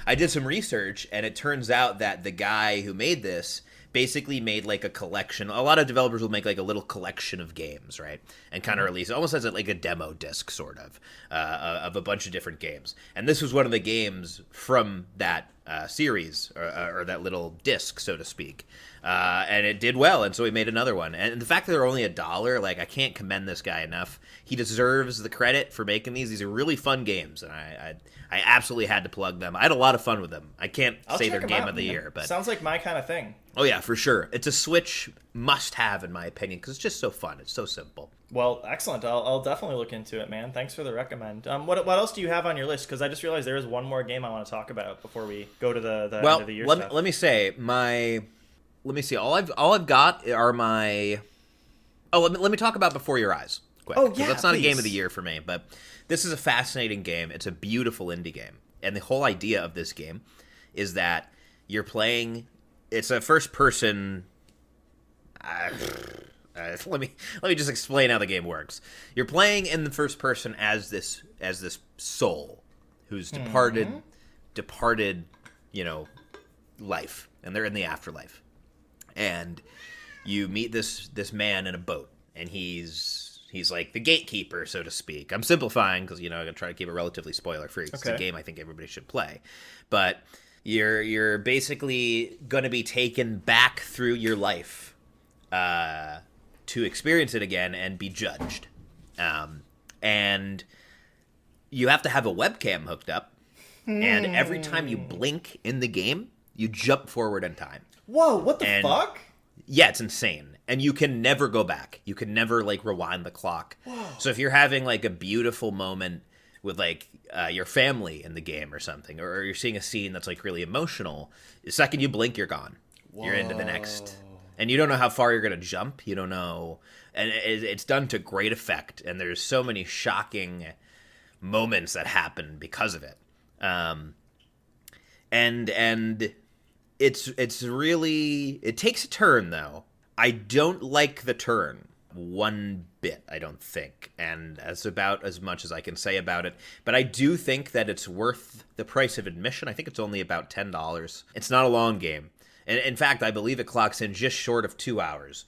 I did some research, and it turns out that the guy who made this basically made like a collection. A lot of developers will make like a little collection of games, right? And kind of release it almost as like a demo disc, sort of a bunch of different games. And this was one of the games from that series or that little disc, so to speak. And it did well, and so we made another one. And the fact that they're only $1, like, I can't commend this guy enough. He deserves the credit for making these. These are really fun games, and I absolutely had to plug them. I had a lot of fun with them. I can't say they're game of the year, but sounds like my kind of thing. Oh yeah, for sure. It's a Switch must-have in my opinion because it's just so fun. It's so simple. Well, excellent. I'll definitely look into it, man. Thanks for the recommend. What else do you have on your list? Because I just realized there is one more game I want to talk about before we go to the end of the year stuff. Let me say Let me see. All I've got are my. Oh, let me talk about Before Your Eyes quick. Oh, 'cause yeah, that's not a game of please. the year for me, but this is a fascinating game. It's a beautiful indie game. And the whole idea of this game is that you're playing, it's a first person, let me just explain how the game works. You're playing in the first person as this soul who's departed, life, and they're in the afterlife. And you meet this man in a boat, and he's like the gatekeeper, so to speak. I'm simplifying because I'm gonna try to keep it relatively spoiler free. It's a game I think everybody should play, but you're basically gonna be taken back through your life to experience it again and be judged. And you have to have a webcam hooked up, and every time you blink in the game, you jump forward in time. Whoa, what the fuck? Yeah, it's insane. And you can never go back. You can never, rewind the clock. Whoa. So if you're having, a beautiful moment with, your family in the game or something, or you're seeing a scene that's, really emotional, the second you blink, you're gone. Whoa. You're into the next. And you don't know how far you're going to jump. You don't know. And it's done to great effect. And there's so many shocking moments that happen because of it. And it's really, it takes a turn, though. I don't like the turn one bit, I don't think. And that's about as much as I can say about it. But I do think that it's worth the price of admission. I think it's only about $10. It's not a long game. And in fact, I believe it clocks in just short of 2 hours.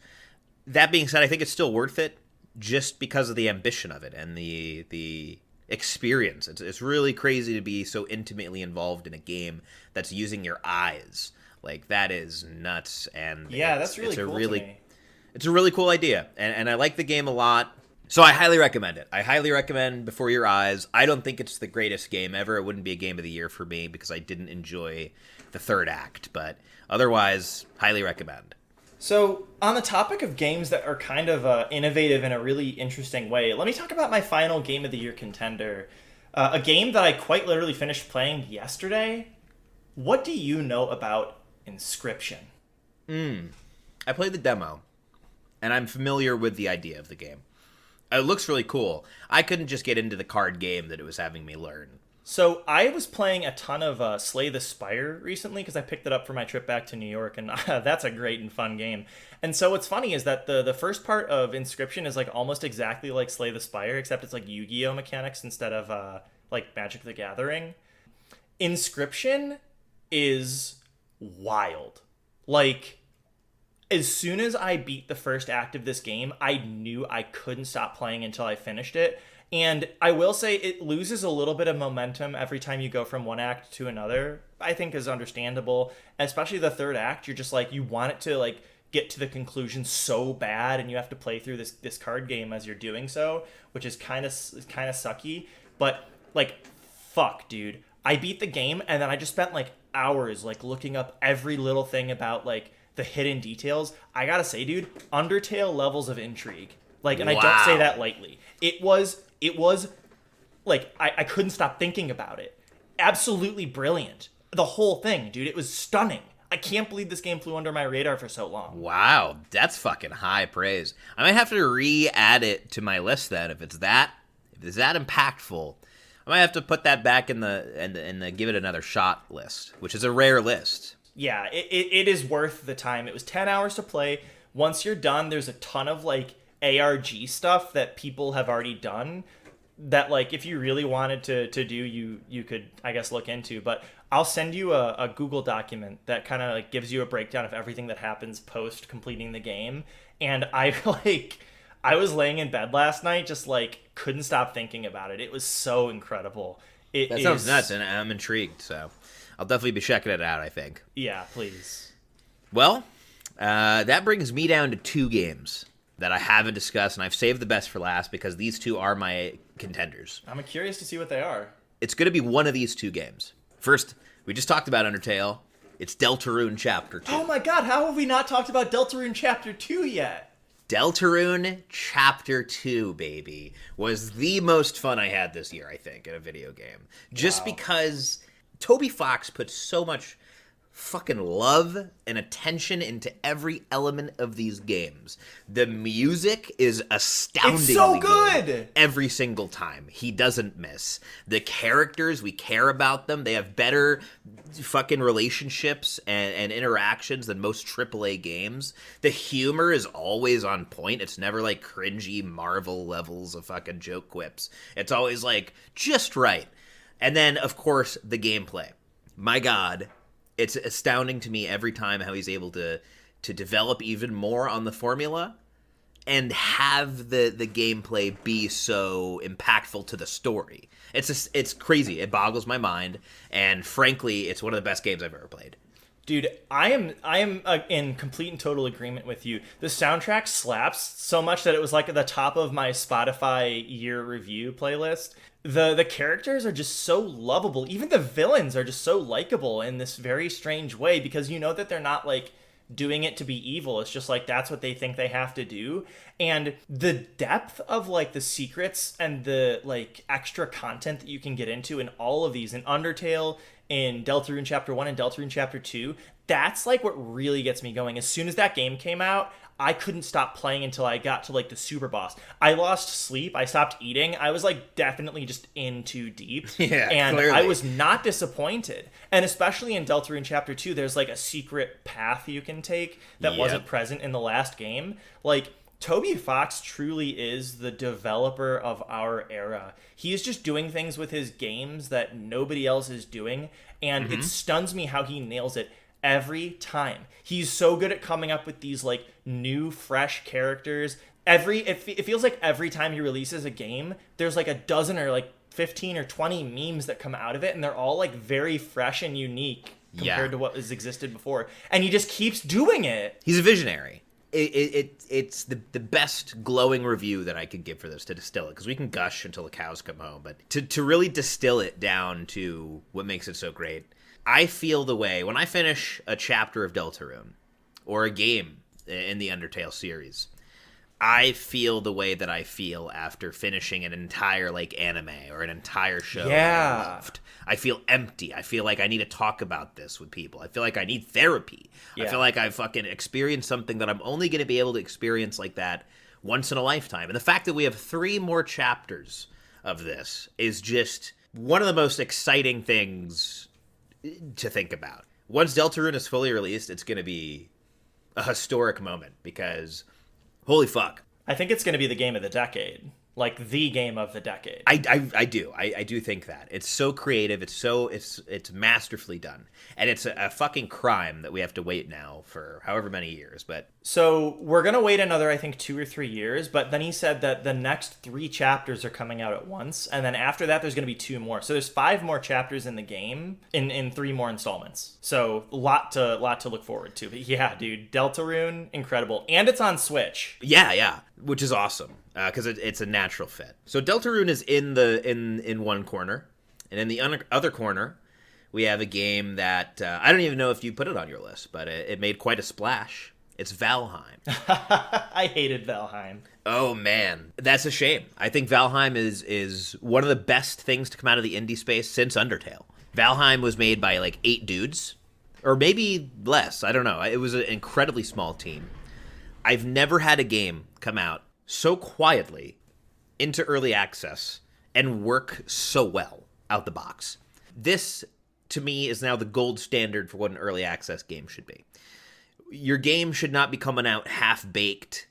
That being said, I think it's still worth it just because of the ambition of it and the experience. It's really crazy to be so intimately involved in a game that's using your eyes. That is nuts. And yeah, that's really cool to me. It's a really cool idea. And I like the game a lot. So I highly recommend it. I highly recommend Before Your Eyes. I don't think it's the greatest game ever. It wouldn't be a game of the year for me because I didn't enjoy the third act. But otherwise, highly recommend. So, on the topic of games that are kind of innovative in a really interesting way, let me talk about my final Game of the Year contender. A game that I quite literally finished playing yesterday. What do you know about Inscription? I played the demo, and I'm familiar with the idea of the game. It looks really cool. I couldn't just get into the card game that it was having me learn. So I was playing a ton of Slay the Spire recently because I picked it up for my trip back to New York, and that's a great and fun game. And so what's funny is that the first part of Inscription is almost exactly like Slay the Spire, except it's Yu-Gi-Oh mechanics instead of Magic the Gathering. Inscription is wild. As soon as I beat the first act of this game, I knew I couldn't stop playing until I finished it. And I will say it loses a little bit of momentum every time you go from one act to another, I think is understandable. Especially the third act, you're just you want it to get to the conclusion so bad, and you have to play through this card game as you're doing so, which is kind of sucky. But fuck, dude. I beat the game, and then I just spent hours looking up every little thing about the hidden details. I gotta say, dude, Undertale levels of intrigue. And I don't say that lightly. It was I couldn't stop thinking about it. Absolutely brilliant. The whole thing, dude, it was stunning. I can't believe this game flew under my radar for so long. Wow, that's fucking high praise. I might have to re-add it to my list then if it's that impactful. I might have to put that back in the give it another shot list, which is a rare list. Yeah, it is worth the time. It was 10 hours to play. Once you're done, there's a ton of ARG stuff that people have already done that if you really wanted to do, you could, I guess, look into. But I'll send you a Google document that kind of gives you a breakdown of everything that happens post completing the game. And I was laying in bed last night just couldn't stop thinking about it. It was so incredible. That sounds nuts, and I'm intrigued, so I'll definitely be checking it out, I think. Yeah, please. Well, that brings me down to 2 games that I haven't discussed, and I've saved the best for last because these 2 are my contenders. I'm curious to see what they are. It's going to be one of these 2 games. First, we just talked about Undertale. It's Deltarune Chapter 2. Oh my god, how have we not talked about Deltarune Chapter 2 yet? Deltarune Chapter 2, baby, was the most fun I had this year, I think, in a video game. Just because Toby Fox put so much fucking love and attention into every element of these games. The music is astoundingly It's so good every single time. He doesn't miss. The characters, we care about them. They have better fucking relationships and interactions than most AAA games. The humor is always on point. It's never like cringy Marvel levels of fucking joke quips. It's always like just right. And then, of course, the gameplay. My God, it's astounding to me every time how he's able to develop even more on the formula and have the gameplay be so impactful to the story. It's crazy. It boggles my mind, and frankly, it's one of the best games I've ever played. Dude, I am in complete and total agreement with you. The soundtrack slaps so much that it was like at the top of my Spotify year review playlist. The characters are just so lovable. Even the villains are just so likable in this very strange way, because you know that they're not like doing it to be evil. It's just like that's what they think they have to do. And the depth of like the secrets and the like extra content that you can get into in all of these, in Undertale, in Deltarune Chapter 1 and Deltarune Chapter 2, that's like what really gets me going. As soon as that game came out, I couldn't stop playing until I got to like the super boss. I lost sleep. I stopped eating. I was like definitely just in too deep. Yeah, and clearly. I was not disappointed. And especially in Deltarune Chapter 2, there's like a secret path you can take that wasn't present in the last game. Like, Toby Fox truly is the developer of our era. He is just doing things with his games that nobody else is doing, and it stuns me how he nails it every time. He's so good at coming up with these like new, fresh characters. It feels like every time he releases a game, there's like a dozen or like 15 or 20 memes that come out of it, and they're all like very fresh and unique compared to what has existed before. And he just keeps doing it. He's a visionary. It's the best glowing review that I could give for this, to distill it, because we can gush until the cows come home, but to really distill it down to what makes it so great. I feel the way when I finish a chapter of Deltarune or a game in the Undertale series, I feel the way that I feel after finishing an entire like anime or an entire show that I loved. I feel empty. I feel like I need to talk about this with people. I feel like I need therapy. I feel like I've fucking experienced something that I'm only going to be able to experience like that once in a lifetime. And the fact that we have 3 more chapters of this is just one of the most exciting things to think about. Once Deltarune is fully released, it's going to be a historic moment, because holy fuck. I think it's going to be the game of the decade. Like the game of the decade. I do think that. It's so creative, it's masterfully done. And it's a fucking crime that we have to wait now for however many years, but So we're going to wait another, I think, 2 or 3 years, but then he said that the next 3 chapters are coming out at once, and then after that there's going to be 2 more. So there's 5 more chapters in the game in 3 more installments. So a lot to look forward to. But yeah, dude, Deltarune, incredible. And it's on Switch. Yeah, which is awesome, because it's a natural fit. So Deltarune is in one corner, and in the other corner, we have a game that I don't even know if you put it on your list, but it made quite a splash. It's Valheim. I hated Valheim. Oh man, that's a shame. I think Valheim is one of the best things to come out of the indie space since Undertale. Valheim was made by like 8 dudes, or maybe less. I don't know. It was an incredibly small team. I've never had a game come out so quietly into early access and work so well out the box. This, to me, is now the gold standard for what an early access game should be. Your game should not be coming out half-baked,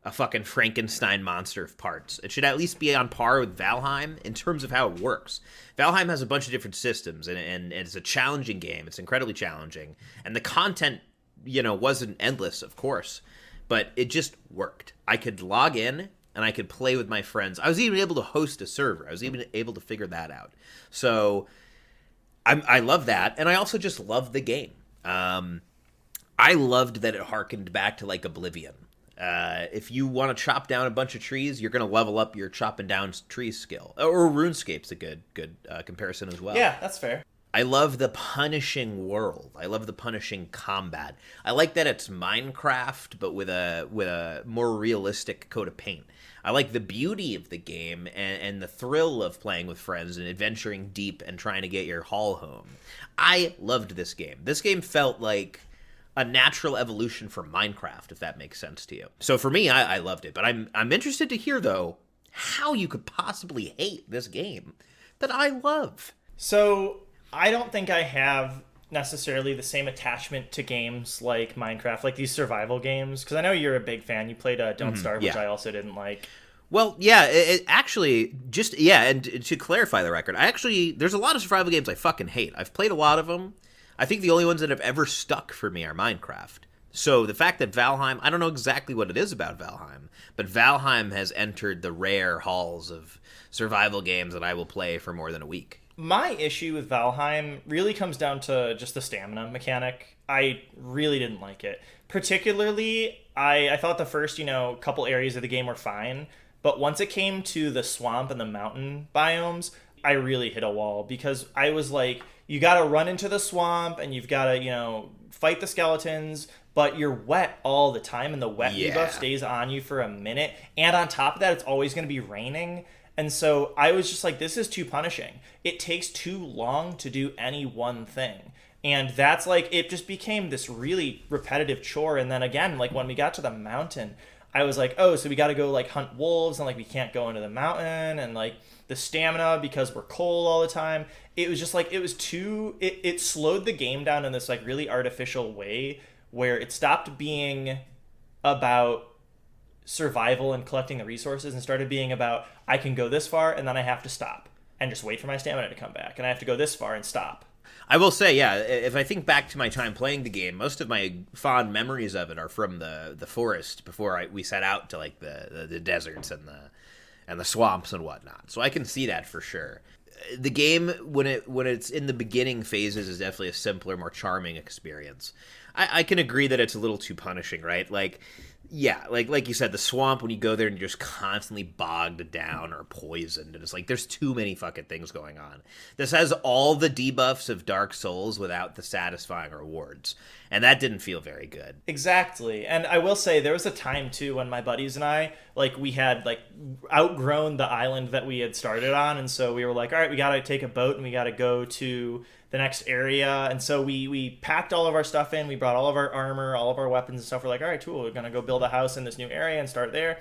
a fucking Frankenstein monster of parts. It should at least be on par with Valheim in terms of how it works. Valheim has a bunch of different systems, and it's a challenging game. It's incredibly challenging. And the content, wasn't endless, of course, but it just worked. I could log in, and I could play with my friends. I was even able to host a server. I was even able to figure that out. So I love that, and I also just love the game. I loved that it harkened back to like Oblivion. If you want to chop down a bunch of trees, you're going to level up your chopping down trees skill. Or RuneScape's a good comparison as well. Yeah, that's fair. I love the punishing world. I love the punishing combat. I like that it's Minecraft, but with a more realistic coat of paint. I like the beauty of the game and the thrill of playing with friends and adventuring deep and trying to get your haul home. I loved this game. This game felt like a natural evolution from Minecraft, if that makes sense to you. So for me, I loved it. But I'm interested to hear, though, how you could possibly hate this game that I love. So I don't think I have necessarily the same attachment to games like Minecraft, like these survival games, because I know you're a big fan. You played Don't Starve, which I also didn't like. Well, yeah, it actually, and to clarify the record, there's a lot of survival games I fucking hate. I've played a lot of them. I think the only ones that have ever stuck for me are Minecraft. So the fact that Valheim, I don't know exactly what it is about Valheim, but Valheim has entered the rare halls of survival games that I will play for more than a week. My issue with Valheim really comes down to just the stamina mechanic. I really didn't like it. Particularly, I thought the first, couple areas of the game were fine, but once it came to the swamp and the mountain biomes, I really hit a wall because I was like, you got to run into the swamp and you've got to, fight the skeletons, but you're wet all the time and the wet debuff stays on you for a minute. And on top of that, it's always going to be raining. And so I was just like, this is too punishing. It takes too long to do any one thing. And that's like, it just became this really repetitive chore. And then again, like when we got to the mountain, I was like, oh, so we got to go like hunt wolves and like we can't go into the mountain and like the stamina because we're cold all the time. It was just like, it was too, it slowed the game down in this like really artificial way where it stopped being about survival and collecting the resources and started being about, I can go this far and then I have to stop and just wait for my stamina to come back. And I have to go this far and stop. I will say, yeah, if I think back to my time playing the game, most of my fond memories of it are from the forest before we set out to like the deserts and the swamps and whatnot. So I can see that for sure. The game, when it's in the beginning phases, is definitely a simpler, more charming experience. I can agree that it's a little too punishing, right? Like, yeah, like you said, the swamp, when you go there and you're just constantly bogged down or poisoned, and it's like there's too many fucking things going on. This has all the debuffs of Dark Souls without the satisfying rewards, and that didn't feel very good. Exactly. And I will say there was a time too when my buddies and I, like, we had like outgrown the island that we had started on, and so we were like, all right, we gotta take a boat and we gotta go to the next area. And so we packed all of our stuff in. We brought all of our armor, all of our weapons and stuff. We're like, all right, cool, we're gonna go build a house in this new area and start there.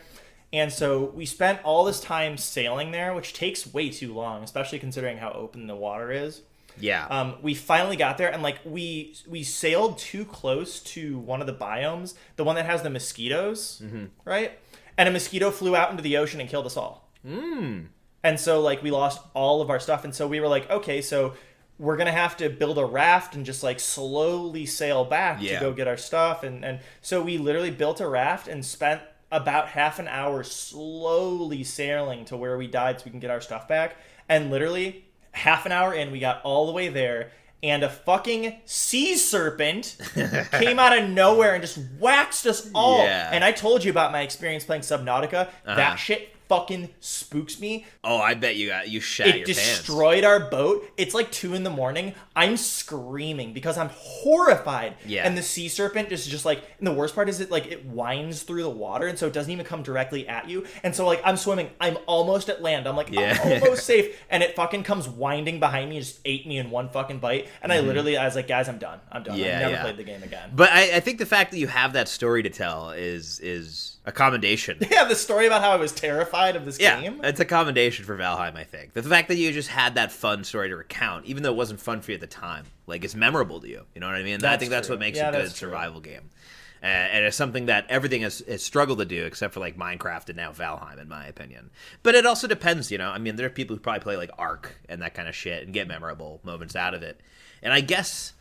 And so we spent all this time sailing there, which takes way too long, especially considering how open the water is. Yeah. We finally got there and like we sailed too close to one of the biomes, the one that has the mosquitoes, right? And a mosquito flew out into the ocean and killed us all. And so like we lost all of our stuff. And so we were like, okay, so we're going to have to build a raft and just like slowly sail back to go get our stuff. And so we literally built a raft and spent about half an hour slowly sailing to where we died so we can get our stuff back. And literally half an hour in, we got all the way there and a fucking sea serpent came out of nowhere and just waxed us all. Yeah. And I told you about my experience playing Subnautica. That shit fucking spooks me. Oh, I bet you shat your It pants. destroyed our boat. It's like 2 a.m. I'm screaming because I'm horrified. Yeah. And the sea serpent is just like, and the worst part is it winds through the water, and so it doesn't even come directly at you. And so like I'm swimming, I'm almost at land. I'm like, I'm almost safe. And it fucking comes winding behind me and just ate me in one fucking bite. And I was like, guys, I'm done. Yeah, I've never played the game again. But I think the fact that you have that story to tell is a commendation. Yeah, the story about how I was terrified of this game. It's a commendation for Valheim, I think. The fact that you just had that fun story to recount, even though it wasn't fun for you at the time, like it's memorable to you. You know what I mean? I think that's what makes a good survival game. And it's something that everything has struggled to do, except for like Minecraft and now Valheim, in my opinion. But it also depends, you know. I mean, there are people who probably play like Ark and that kind of shit and get memorable moments out of it. And I guess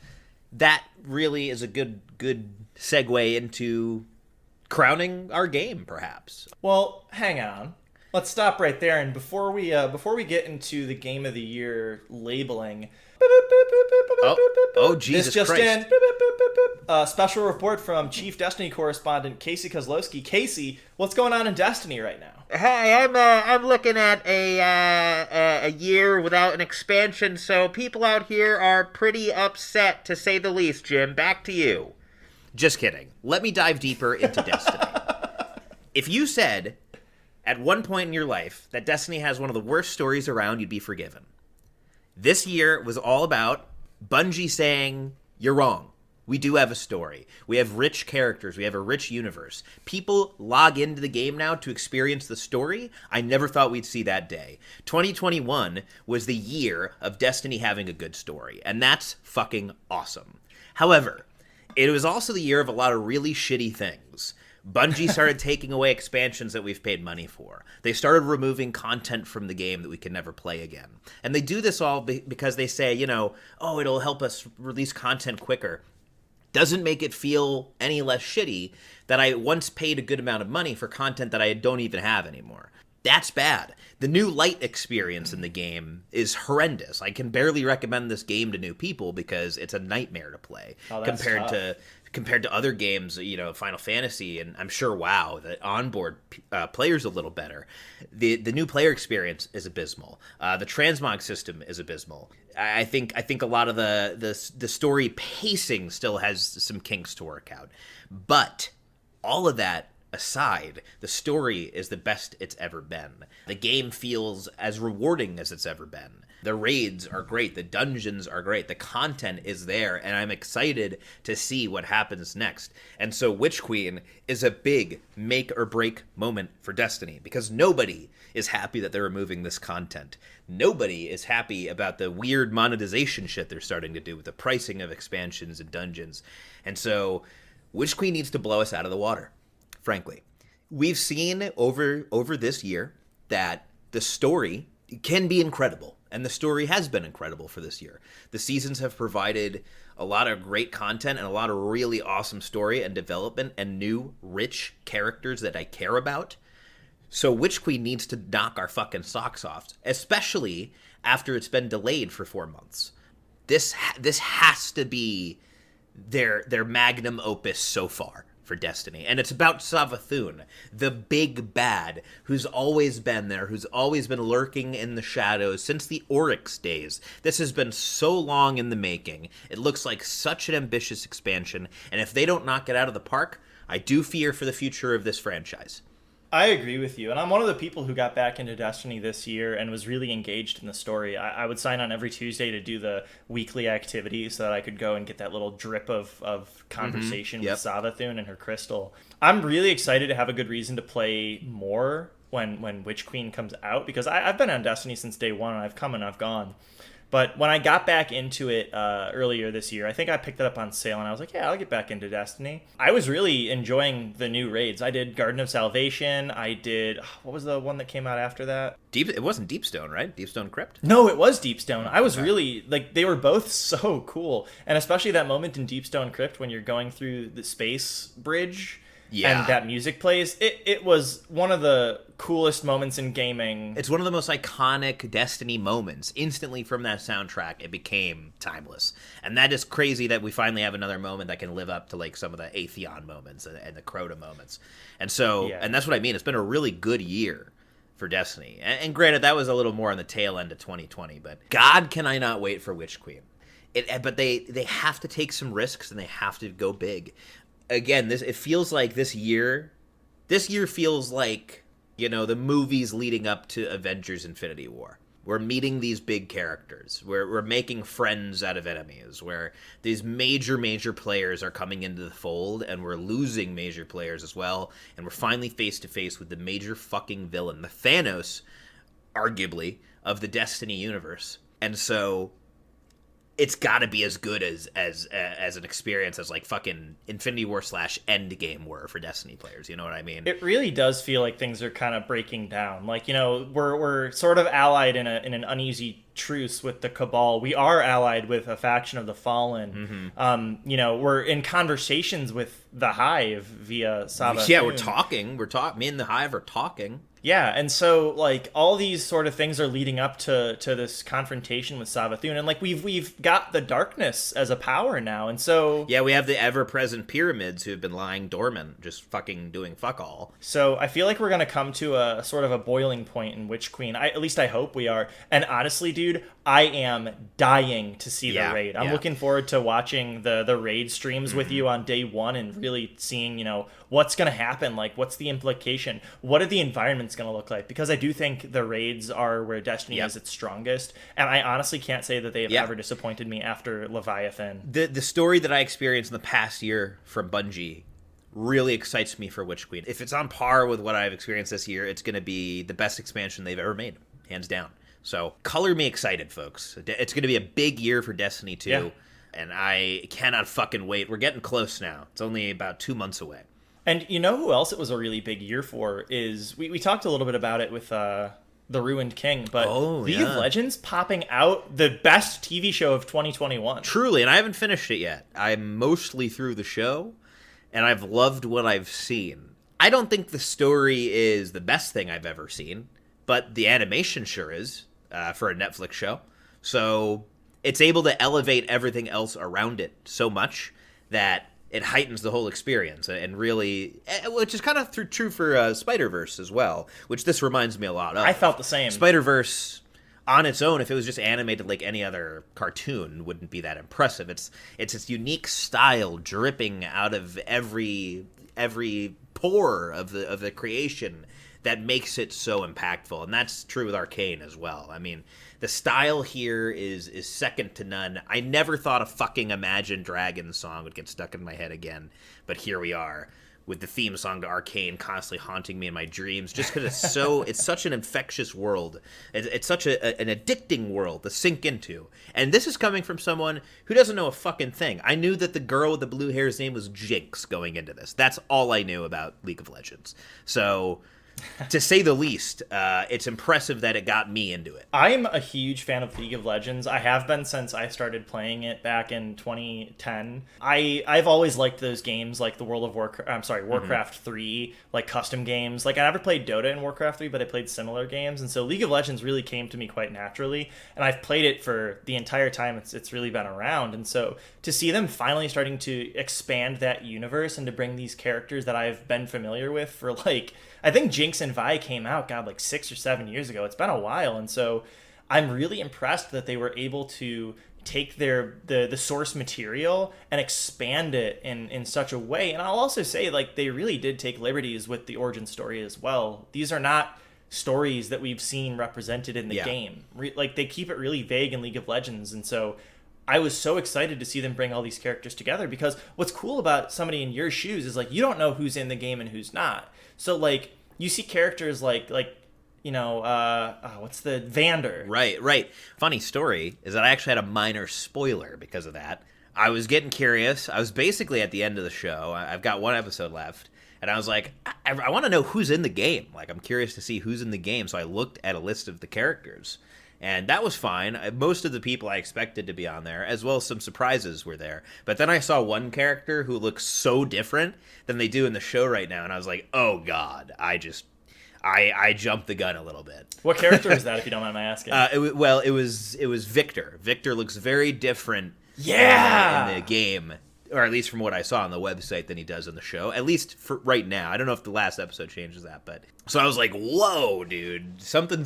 that really is a good segue into crowning our game, perhaps. Well, hang on. Let's stop right there. And before we get into the game of the year labeling, Jesus this just Christ. in. Special report from Chief Destiny correspondent Casey Kozlowski. Casey, what's going on in Destiny right now? Hey, I'm looking at a year without an expansion, so people out here are pretty upset, to say the least. Jim, back to you. Just kidding. Let me dive deeper into Destiny. If you said at one point in your life that Destiny has one of the worst stories around, you'd be forgiven. This year was all about Bungie saying, you're wrong. We do have a story. We have rich characters. We have a rich universe. People log into the game now to experience the story. I never thought we'd see that day. 2021 was the year of Destiny having a good story, and that's fucking awesome. However, it was also the year of a lot of really shitty things. Bungie started taking away expansions that we've paid money for. They started removing content from the game that we can never play again. And they do this all because they say, it'll help us release content quicker. Doesn't make it feel any less shitty that I once paid a good amount of money for content that I don't even have anymore. That's bad. The new light experience in the game is horrendous. I can barely recommend this game to new people because it's a nightmare to play compared to other games, Final Fantasy, and I'm sure WoW, the onboard player's a little better. The new player experience is abysmal. The transmog system is abysmal. I think a lot of the story pacing still has some kinks to work out. But all of that aside, the story is the best it's ever been. The game feels as rewarding as it's ever been. The raids are great. The dungeons are great. The content is there, and I'm excited to see what happens next. And so Witch Queen is a big make or break moment for Destiny, because nobody is happy that they're removing this content. Nobody is happy about the weird monetization shit they're starting to do with the pricing of expansions and dungeons. And so Witch Queen needs to blow us out of the water, frankly. We've seen over this year that the story can be incredible. And the story has been incredible for this year. The seasons have provided a lot of great content and a lot of really awesome story and development and new, rich characters that I care about. So Witch Queen needs to knock our fucking socks off, especially after it's been delayed for 4 months. This has to be their magnum opus so far for Destiny. And it's about Savathun, the big bad, who's always been there, who's always been lurking in the shadows since the Oryx days. This has been so long in the making. It looks like such an ambitious expansion, and if they don't knock it out of the park, I do fear for the future of this franchise. I agree with you, and I'm one of the people who got back into Destiny this year and was really engaged in the story. I would sign on every Tuesday to do the weekly activities so that I could go and get that little drip of conversation with Savathun and her crystal. I'm really excited to have a good reason to play more when Witch Queen comes out, because I've been on Destiny since day one, and I've come and I've gone. But when I got back into it earlier this year, I think I picked it up on sale, and I was like, yeah, I'll get back into Destiny. I was really enjoying the new raids. I did Garden of Salvation. I did, what was the one that came out after that? It wasn't Deepstone, right? Deepstone Crypt? No, it was Deepstone. I was really, they were both so cool. And especially that moment in Deepstone Crypt when you're going through the space bridge. Yeah. And that music plays. It was one of the coolest moments in gaming. It's one of the most iconic Destiny moments. Instantly from that soundtrack, it became timeless. And that is crazy that we finally have another moment that can live up to some of the Atheon moments and the Crota moments. And so, and that's what I mean. It's been a really good year for Destiny. And granted, that was a little more on the tail end of 2020. But God, can I not wait for Witch Queen. But they have to take some risks, and they have to go big. Again, it feels like this year feels like, the movies leading up to Avengers Infinity War. We're meeting these big characters. We're making friends out of enemies, where these major players are coming into the fold, and we're losing major players as well, and we're finally face to face with the major fucking villain, the Thanos, arguably, of the Destiny universe. And so it's got to be as good as an experience as fucking Infinity War / Endgame were for Destiny players. You know what I mean? It really does feel like things are kind of breaking down. We're sort of allied in an uneasy truce with the Cabal. We are allied with a faction of the Fallen. Mm-hmm. We're in conversations with the Hive via Savathun. Yeah, we're talking. Me and the Hive are talking. Yeah, and so like all these sort of things are leading up to this confrontation with Savathun, and like we've got the darkness as a power now, and so Yeah, we have the ever-present pyramids who have been lying dormant, just fucking doing fuck all. So I feel like we're gonna come to a sort of a boiling point in Witch Queen. At least I hope we are. And honestly, dude, I am dying to see the raid. I'm looking forward to watching the raid streams with you on day one and really seeing, what's gonna happen. Like, what's the implication? What are the environments gonna look like? Because I do think the raids are where Destiny is its strongest, and I honestly can't say that they have ever disappointed me after Leviathan. The story that I experienced in the past year from Bungie really excites me for Witch Queen. If it's on par with what I've experienced this year, it's going to be the best expansion they've ever made, hands down. So color me excited, folks. It's going to be a big year for Destiny 2, and I cannot fucking wait. We're getting close now. It's only about 2 months away. And you know who else it was a really big year for is, we talked a little bit about it with the Ruined King, but League of Legends popping out, the best TV show of 2021. Truly, and I haven't finished it yet. I'm mostly through the show, and I've loved what I've seen. I don't think the story is the best thing I've ever seen, but the animation sure is, for a Netflix show. So it's able to elevate everything else around it so much that it heightens the whole experience, and really, which is kind of true for Spider-Verse as well, which this reminds me a lot of. I felt the same. Spider-Verse, on its own, if it was just animated like any other cartoon, wouldn't be that impressive. It's its unique style dripping out of every pore of the creation that makes it so impactful, and that's true with Arcane as well. I mean, the style here is second to none. I never thought a fucking Imagine Dragons song would get stuck in my head again, but here we are with the theme song to Arcane constantly haunting me in my dreams, just because it's such an infectious world. It's such an addicting world to sink into. And this is coming from someone who doesn't know a fucking thing. I knew that the girl with the blue hair's name was Jinx going into this. That's all I knew about League of Legends. So, to say the least, it's impressive that it got me into it. I'm a huge fan of League of Legends. I have been since I started playing it back in 2010. I've always liked those games, like the Warcraft 3, like custom games. Like, I never played Dota in Warcraft 3, but I played similar games, and so League of Legends really came to me quite naturally, and I've played it for the entire time it's really been around. And so to see them finally starting to expand that universe and to bring these characters that I've been familiar with for, like, I think Jinx and Vi came out, like 6 or 7 years ago. It's been a while, and so I'm really impressed that they were able to take the source material and expand it in such a way. And I'll also say, like, they really did take liberties with the origin story as well. These are not stories that we've seen represented in the game. Like, they keep it really vague in League of Legends, and so I was so excited to see them bring all these characters together, because what's cool about somebody in your shoes is, like, you don't know who's in the game and who's not. So, like, you see characters like what's the Vander? Right. Funny story is that I actually had a minor spoiler because of that. I was getting curious. I was basically at the end of the show. I've got one episode left, and I was like, I want to know who's in the game. Like, I'm curious to see who's in the game. So I looked at a list of the characters, and that was fine. Most of the people I expected to be on there, as well as some surprises, were there. But then I saw one character who looks so different than they do in the show right now, and I was like, oh god, I jumped the gun a little bit. What character is that, if you don't mind my asking? It was Victor. Victor looks very different in the game, or at least from what I saw on the website, than he does in the show. At least for right now. I don't know if the last episode changes that, but so I was like, "Whoa, dude! Something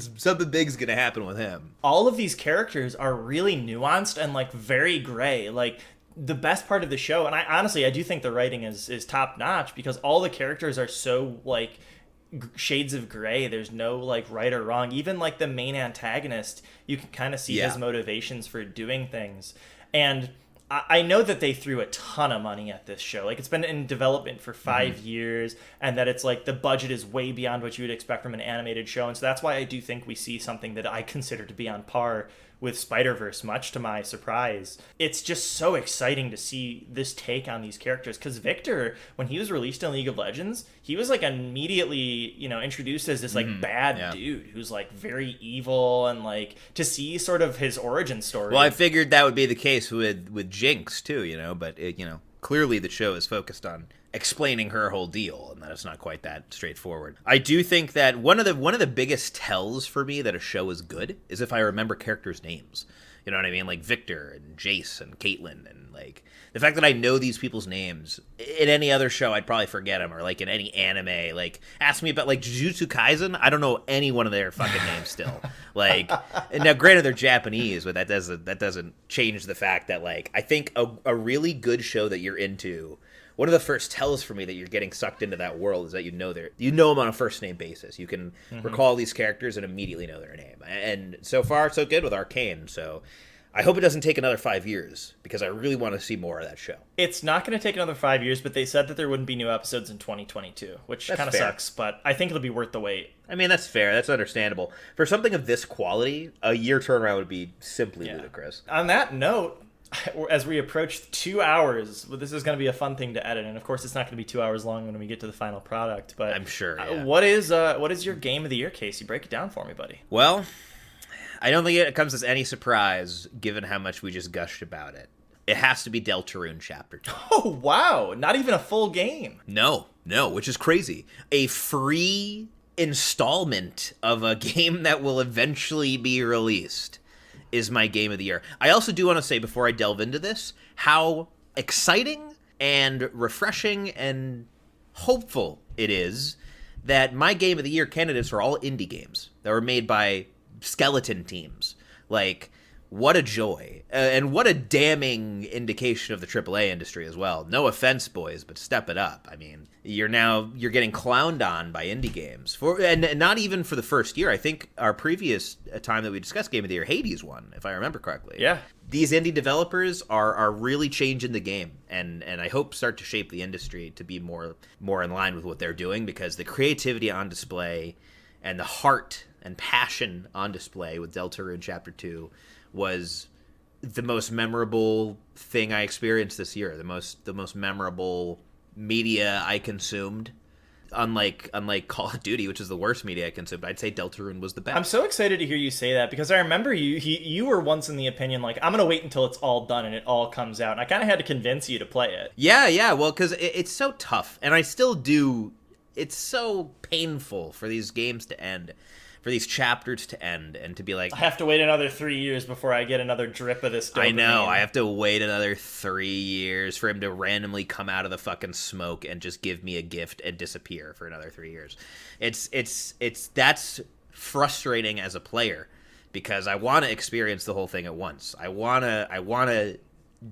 big's gonna happen with him." All of these characters are really nuanced and, like, very gray. Like, the best part of the show, and I do think the writing is top notch, because all the characters are so, like, shades of gray. There's no, like, right or wrong. Even, like, the main antagonist, you can kind of see his motivations for doing things. And I know that they threw a ton of money at this show. Like, it's been in development for 5 years, and that it's, like, the budget is way beyond what you would expect from an animated show. And so that's why I do think we see something that I consider to be on par with Spider-Verse, much to my surprise. It's just so exciting to see this take on these characters, because Victor, when he was released in League of Legends, he was, like, immediately, introduced as this, like, bad dude who's, like, very evil, and, like, to see sort of his origin story. Well, I figured that would be the case with Jinx too, but clearly the show is focused on explaining her whole deal, and that it's not quite that straightforward. I do think that one of the biggest tells for me that a show is good is if I remember characters' names. You know what I mean? Like Victor and Jace and Caitlyn, and like the fact that I know these people's names. In any other show, I'd probably forget them, or like in any anime. Like, ask me about like Jujutsu Kaisen. I don't know any one of their fucking names still. Like, and now granted they're Japanese, but that doesn't change the fact that like I think a really good show that you're into. One of the first tells for me that you're getting sucked into that world is that you know them on a first name basis. You can recall these characters and immediately know their name. And so far, so good with Arcane. So I hope it doesn't take another 5 years because I really want to see more of that show. It's not going to take another 5 years, but they said that there wouldn't be new episodes in 2022, which kind of sucks. But I think it'll be worth the wait. I mean, that's fair. That's understandable. For something of this quality, a year turnaround would be simply ludicrous. On that note, as we approach 2 hours, this is going to be a fun thing to edit, and of course it's not going to be 2 hours long when we get to the final product, but I'm sure. Yeah. What is your game of the year, Casey? Break it down for me, buddy. Well, I don't think it comes as any surprise given how much we just gushed about it. It has to be Deltarune Chapter 2. Oh wow, not even a full game. No, which is crazy. A free installment of a game that will eventually be released is my game of the year. I also do want to say before I delve into this how exciting and refreshing and hopeful it is that my game of the year candidates are all indie games that were made by skeleton teams. Like, what a joy. And what a damning indication of the AAA industry as well. No offense, boys, but step it up. I mean, you're getting clowned on by indie games. And not even for the first year. I think our previous time that we discussed Game of the Year, Hades won, if I remember correctly. Yeah. These indie developers are really changing the game, and I hope start to shape the industry to be more in line with what they're doing, because the creativity on display and the heart and passion on display with Deltarune Chapter 2 was the most memorable thing I experienced this year. The most memorable media I consumed. Unlike Call of Duty, which is the worst media I consumed, I'd say Deltarune was the best. I'm so excited to hear you say that, because I remember you were once in the opinion, like, I'm going to wait until it's all done and it all comes out. And I kind of had to convince you to play it. Yeah. Well, because it's so tough. And I still do. It's so painful for these games to end. For these chapters to end and to be like, I have to wait another 3 years before I get another drip of this dopamine. I know, I have to wait another 3 years for him to randomly come out of the fucking smoke and just give me a gift and disappear for another 3 years. That's frustrating as a player, because I want to experience the whole thing at once. I want to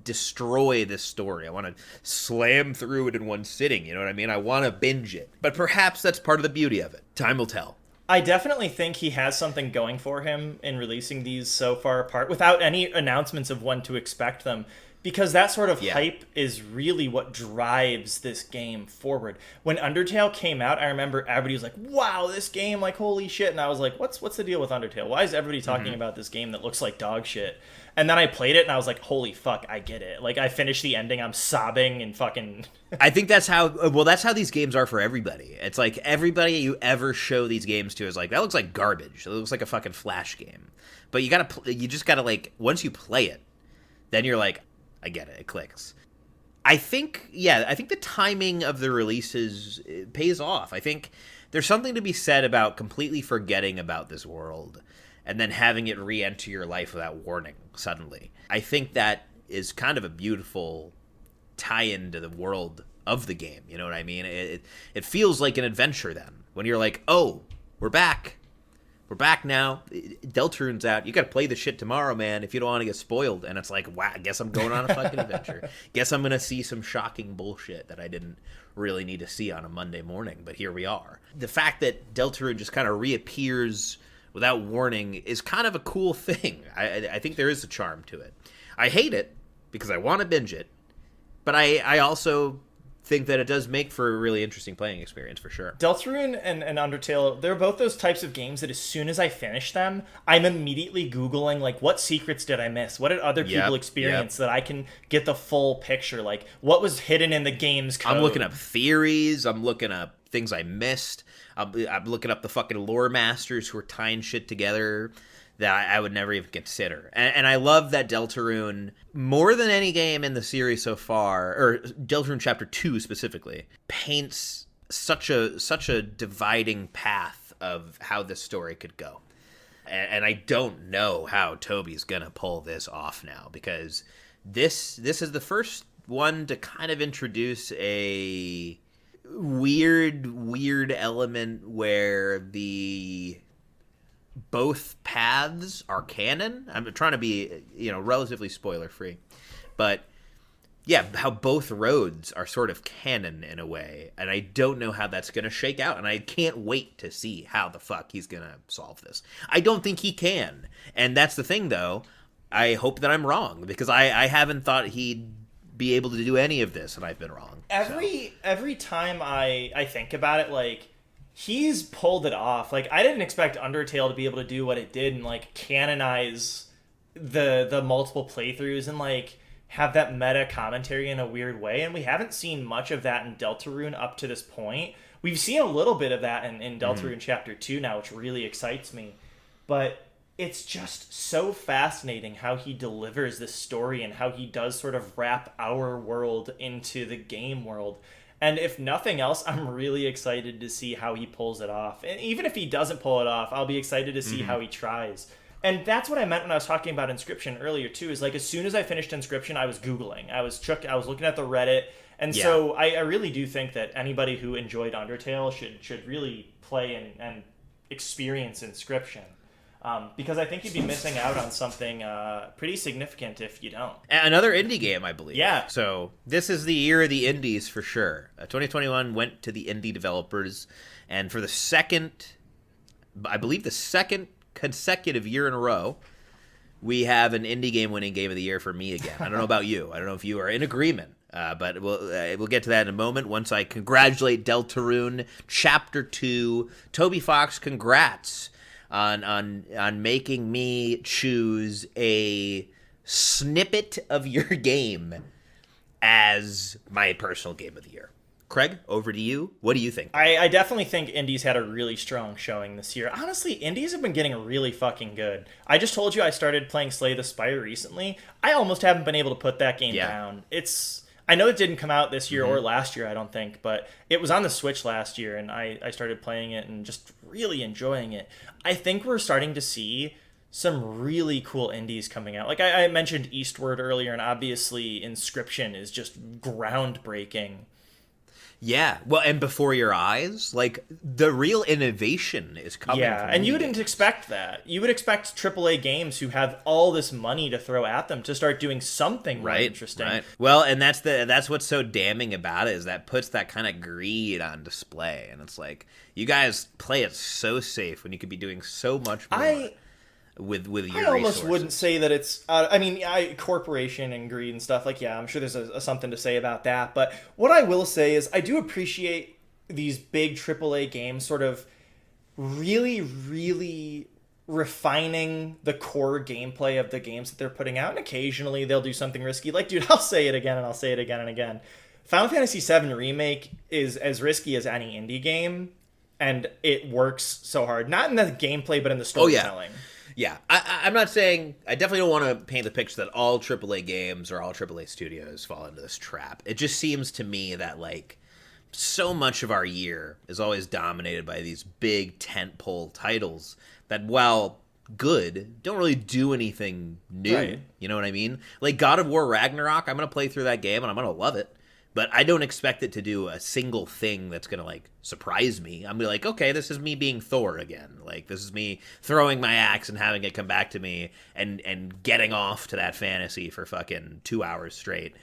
destroy this story. I want to slam through it in one sitting, you know what I mean? I want to binge it. But perhaps that's part of the beauty of it. Time will tell. I definitely think he has something going for him in releasing these so far apart without any announcements of when to expect them, because that sort of hype is really what drives this game forward. When Undertale came out, I remember everybody was like, wow, this game, like, holy shit. And I was like, what's the deal with Undertale? Why is everybody talking about this game that looks like dog shit? And then I played it and I was like, holy fuck, I get it. Like, I finished the ending, I'm sobbing and fucking... I think that's how these games are for everybody. It's like everybody you ever show these games to is like, that looks like garbage. It looks like a fucking Flash game. But you just gotta like, once you play it, then you're like, I get it, it clicks. I think the timing of the releases pays off. I think there's something to be said about completely forgetting about this world and then having it re-enter your life without warning suddenly. I think that is kind of a beautiful tie-in to the world of the game. You know what I mean? It feels like an adventure then. When you're like, oh, we're back. We're back now. Deltarune's out. You got to play the shit tomorrow, man, if you don't want to get spoiled. And it's like, wow, I guess I'm going on a fucking adventure. Guess I'm going to see some shocking bullshit that I didn't really need to see on a Monday morning. But here we are. The fact that Deltarune just kind of reappears without warning is kind of a cool thing. I think there is a charm to it. I hate it because I want to binge it, but I also think that it does make for a really interesting playing experience for sure. Deltarune and Undertale, they're both those types of games that as soon as I finish them, I'm immediately Googling, like, what secrets did I miss? What did other people experience that I can get the full picture? Like, what was hidden in the game's code? I'm looking up theories. I'm looking up things I missed. I'm looking up the fucking lore masters who are tying shit together. that I would never even consider. And I love that Deltarune, more than any game in the series so far, or Deltarune Chapter 2 specifically, paints such a dividing path of how this story could go. And I don't know how Toby's gonna pull this off now, because this is the first one to kind of introduce a weird element where both paths are canon. I'm trying to be, relatively spoiler free, but yeah, how both roads are sort of canon in a way, and I don't know how that's gonna shake out, and I can't wait to see how the fuck he's gonna solve this. I don't think he can, and that's the thing, though. I hope that I'm wrong, because I haven't thought he'd be able to do any of this, and I've been wrong. Every time I think about it, like, he's pulled it off. Like, I didn't expect Undertale to be able to do what it did and, like, canonize the multiple playthroughs and, like, have that meta commentary in a weird way, and we haven't seen much of that in Deltarune up to this point. We've seen a little bit of that in Deltarune Chapter 2 now, which really excites me. But it's just so fascinating how he delivers this story and how he does sort of wrap our world into the game world. And if nothing else, I'm really excited to see how he pulls it off. And even if he doesn't pull it off, I'll be excited to see how he tries. And that's what I meant when I was talking about Inscription earlier, too, is like as soon as I finished Inscription, I was Googling. I was looking at the Reddit. And so I really do think that anybody who enjoyed Undertale should really play and experience Inscription. Because I think you'd be missing out on something pretty significant if you don't. Another indie game, I believe. Yeah. So this is the year of the indies for sure. 2021 went to the indie developers. And for the second consecutive year in a row, we have an indie game winning game of the year for me again. I don't know about you. I don't know if you are in agreement. But we'll get to that in a moment once I congratulate Deltarune Chapter 2. Toby Fox, congrats on making me choose a snippet of your game as my personal game of the year. Craig, over to you. What do you think? I definitely think Indies had a really strong showing this year. Honestly, Indies have been getting really fucking good. I just told you I started playing Slay the Spire recently. I almost haven't been able to put that game down. I know it didn't come out this year or last year, I don't think, but it was on the Switch last year, and I started playing it and just really enjoying it. I think we're starting to see some really cool indies coming out. Like I mentioned Eastward earlier, and obviously Inscription is just groundbreaking. Yeah, well, and before your eyes, like, the real innovation is coming. Yeah, and you wouldn't expect that. You would expect AAA games who have all this money to throw at them to start doing something really interesting. Right. Well, and that's what's so damning about it, is that puts that kind of greed on display, and it's like, you guys play it so safe when you could be doing so much more. With your resources. I almost wouldn't say that it's corporation and greed and stuff, like, yeah, I'm sure there's something to say about that, but what I will say is I do appreciate these big AAA games sort of really, really refining the core gameplay of the games that they're putting out, and occasionally they'll do something risky. Like, dude, I'll say it again and I'll say it again and again. Final Fantasy VII Remake is as risky as any indie game, and it works so hard. Not in the gameplay, but in the storytelling. Yeah, I'm not saying, I definitely don't want to paint the picture that all AAA games or all AAA studios fall into this trap. It just seems to me that, like, so much of our year is always dominated by these big tentpole titles that, while good, don't really do anything new. Right. You know what I mean? Like God of War Ragnarok, I'm going to play through that game and I'm going to love it. But I don't expect it to do a single thing that's going to, like, surprise me. I'm going to be like, okay, this is me being Thor again. Like, this is me throwing my axe and having it come back to me and getting off to that fantasy for fucking 2 hours straight.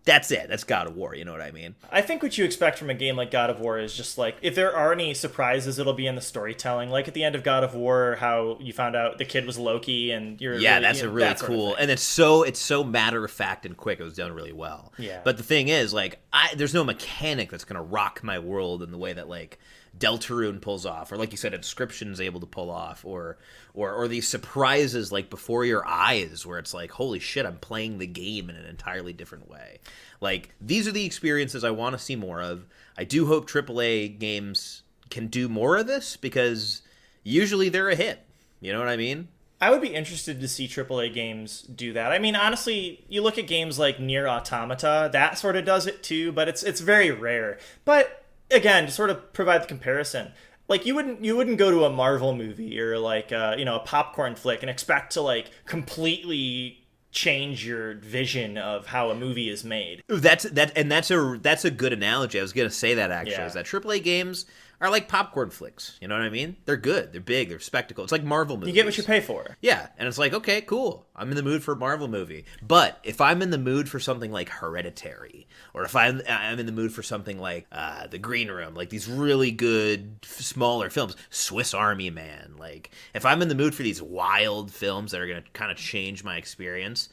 That's it. That's God of War. You know what I mean? I think what you expect from a game like God of War is just like, if there are any surprises, it'll be in the storytelling. Like at the end of God of War, how you found out the kid was Loki, and you're that's a really cool. Sort of, and it's so matter of fact and quick. It was done really well. Yeah. But the thing is, like, there's no mechanic that's gonna rock my world in the way that, like, Deltarune pulls off, or like you said, Inscription's able to pull off, or these surprises like before your eyes, where it's like, holy shit, I'm playing the game in an entirely different way. Like, these are the experiences I want to see more of. I do hope AAA games can do more of this, because usually they're a hit. You know what I mean? I would be interested to see AAA games do that. I mean, honestly, you look at games like Nier Automata, that sort of does it too, but it's very rare. But again, to sort of provide the comparison, like you wouldn't go to a Marvel movie or like a popcorn flick and expect to like completely change your vision of how a movie is made. That's a good analogy. I was gonna say that actually. Yeah. Is that AAA games are like popcorn flicks. You know what I mean? They're good. They're big. They're spectacle. It's like Marvel movies. You get what you pay for. Yeah, and it's like, okay, cool. I'm in the mood for a Marvel movie. But if I'm in the mood for something like Hereditary, or if I'm in the mood for something like The Green Room, like these really good smaller films, Swiss Army Man, like if I'm in the mood for these wild films that are going to kind of change my experience,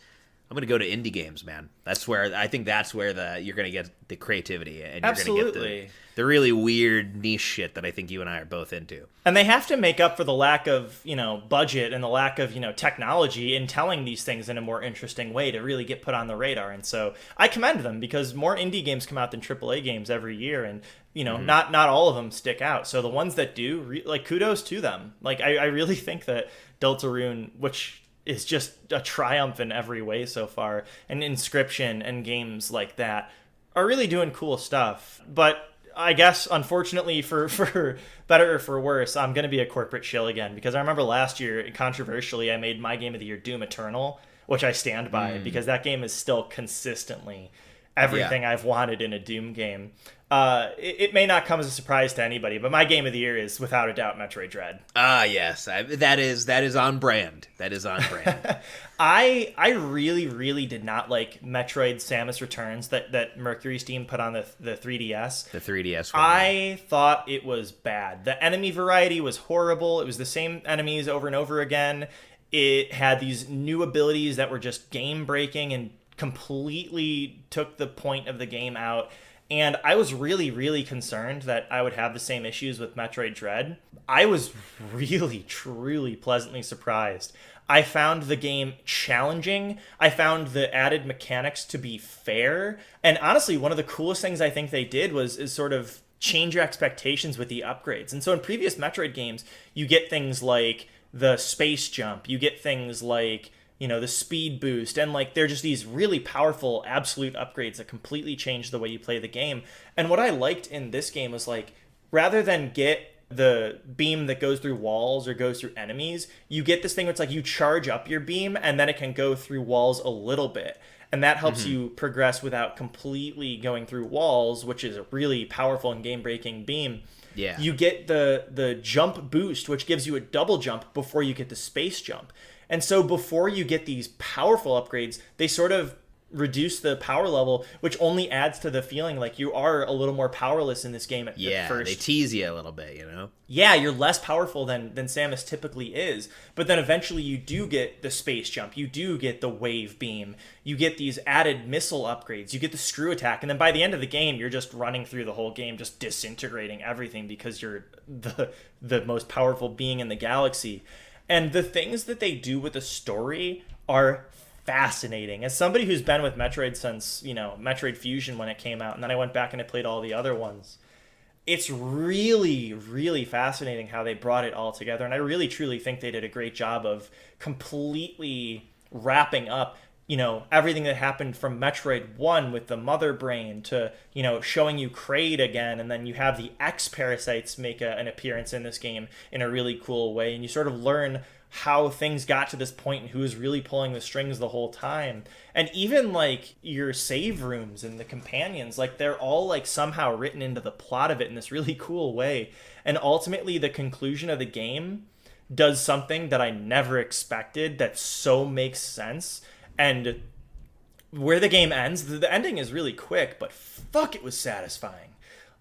I'm going to go to indie games, man. That's where you're going to get the creativity, and you're going to get the really weird niche shit that I think you and I are both into. And they have to make up for the lack of, budget and the lack of, technology in telling these things in a more interesting way to really get put on the radar. And so I commend them because more indie games come out than AAA games every year. And, not all of them stick out. So the ones that do, kudos to them. Like, I really think that Deltarune, which is just a triumph in every way so far, and Inscription and games like that are really doing cool stuff. But I guess, unfortunately, for better or for worse, I'm going to be a corporate shill again, because I remember last year, controversially, I made my game of the year Doom Eternal, which I stand by, because that game is still consistently everything I've wanted in a Doom game. It may not come as a surprise to anybody, but my game of the year is without a doubt Metroid Dread. Yes, that is on brand. That is on brand. I really, really did not like Metroid Samus Returns that Mercury's team put on the 3DS. The 3DS one. I thought it was bad. The enemy variety was horrible. It was the same enemies over and over again. It had these new abilities that were just game breaking and completely took the point of the game out. And I was really, really concerned that I would have the same issues with Metroid Dread. I was really, truly pleasantly surprised. I found the game challenging. I found the added mechanics to be fair. And honestly, one of the coolest things I think they did is sort of change your expectations with the upgrades. And so in previous Metroid games, you get things like the space jump. You get things like the speed boost, and like they're just these really powerful absolute upgrades that completely change the way you play the game. And what I liked in this game was like, rather than get the beam that goes through walls or goes through enemies, you get this thing where it's like you charge up your beam and then it can go through walls a little bit. And that helps you progress without completely going through walls, which is a really powerful and game-breaking beam. Yeah. You get the jump boost, which gives you a double jump before you get the space jump. And so before you get these powerful upgrades, they sort of reduce the power level, which only adds to the feeling like you are a little more powerless in this game at first. They tease you a little bit, Yeah, you're less powerful than Samus typically is. But then eventually you do get the space jump. You do get the wave beam. You get these added missile upgrades. You get the screw attack. And then by the end of the game, you're just running through the whole game, just disintegrating everything because you're the most powerful being in the galaxy. And the things that they do with the story are fascinating. As somebody who's been with Metroid since, Metroid Fusion when it came out, and then I went back and I played all the other ones, it's really, really fascinating how they brought it all together. And I really, truly think they did a great job of completely wrapping up, everything that happened from Metroid 1 with the Mother Brain to, showing you Kraid again. And then you have the X-Parasites make an appearance in this game in a really cool way. And you sort of learn how things got to this point and who was really pulling the strings the whole time. And even like your save rooms and the companions, like they're all like somehow written into the plot of it in this really cool way. And ultimately the conclusion of the game does something that I never expected that so makes sense. And where the game ends, the ending is really quick, but fuck, it was satisfying.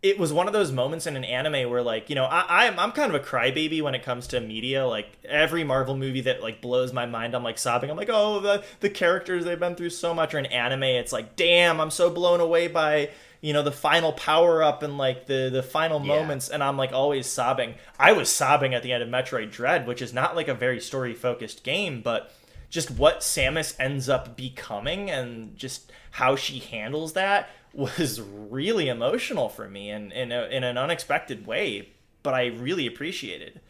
It was one of those moments in an anime where, like, I'm kind of a crybaby when it comes to media. Like, every Marvel movie that, like, blows my mind, I'm, like, sobbing. I'm like, oh, the characters, they've been through so much. Or in anime, it's like, damn, I'm so blown away by, the final power-up and, like, the final moments. And I'm, like, always sobbing. I was sobbing at the end of Metroid Dread, which is not, like, a very story-focused game, but just what Samus ends up becoming and just how she handles that was really emotional for me and in an unexpected way, but I really appreciated.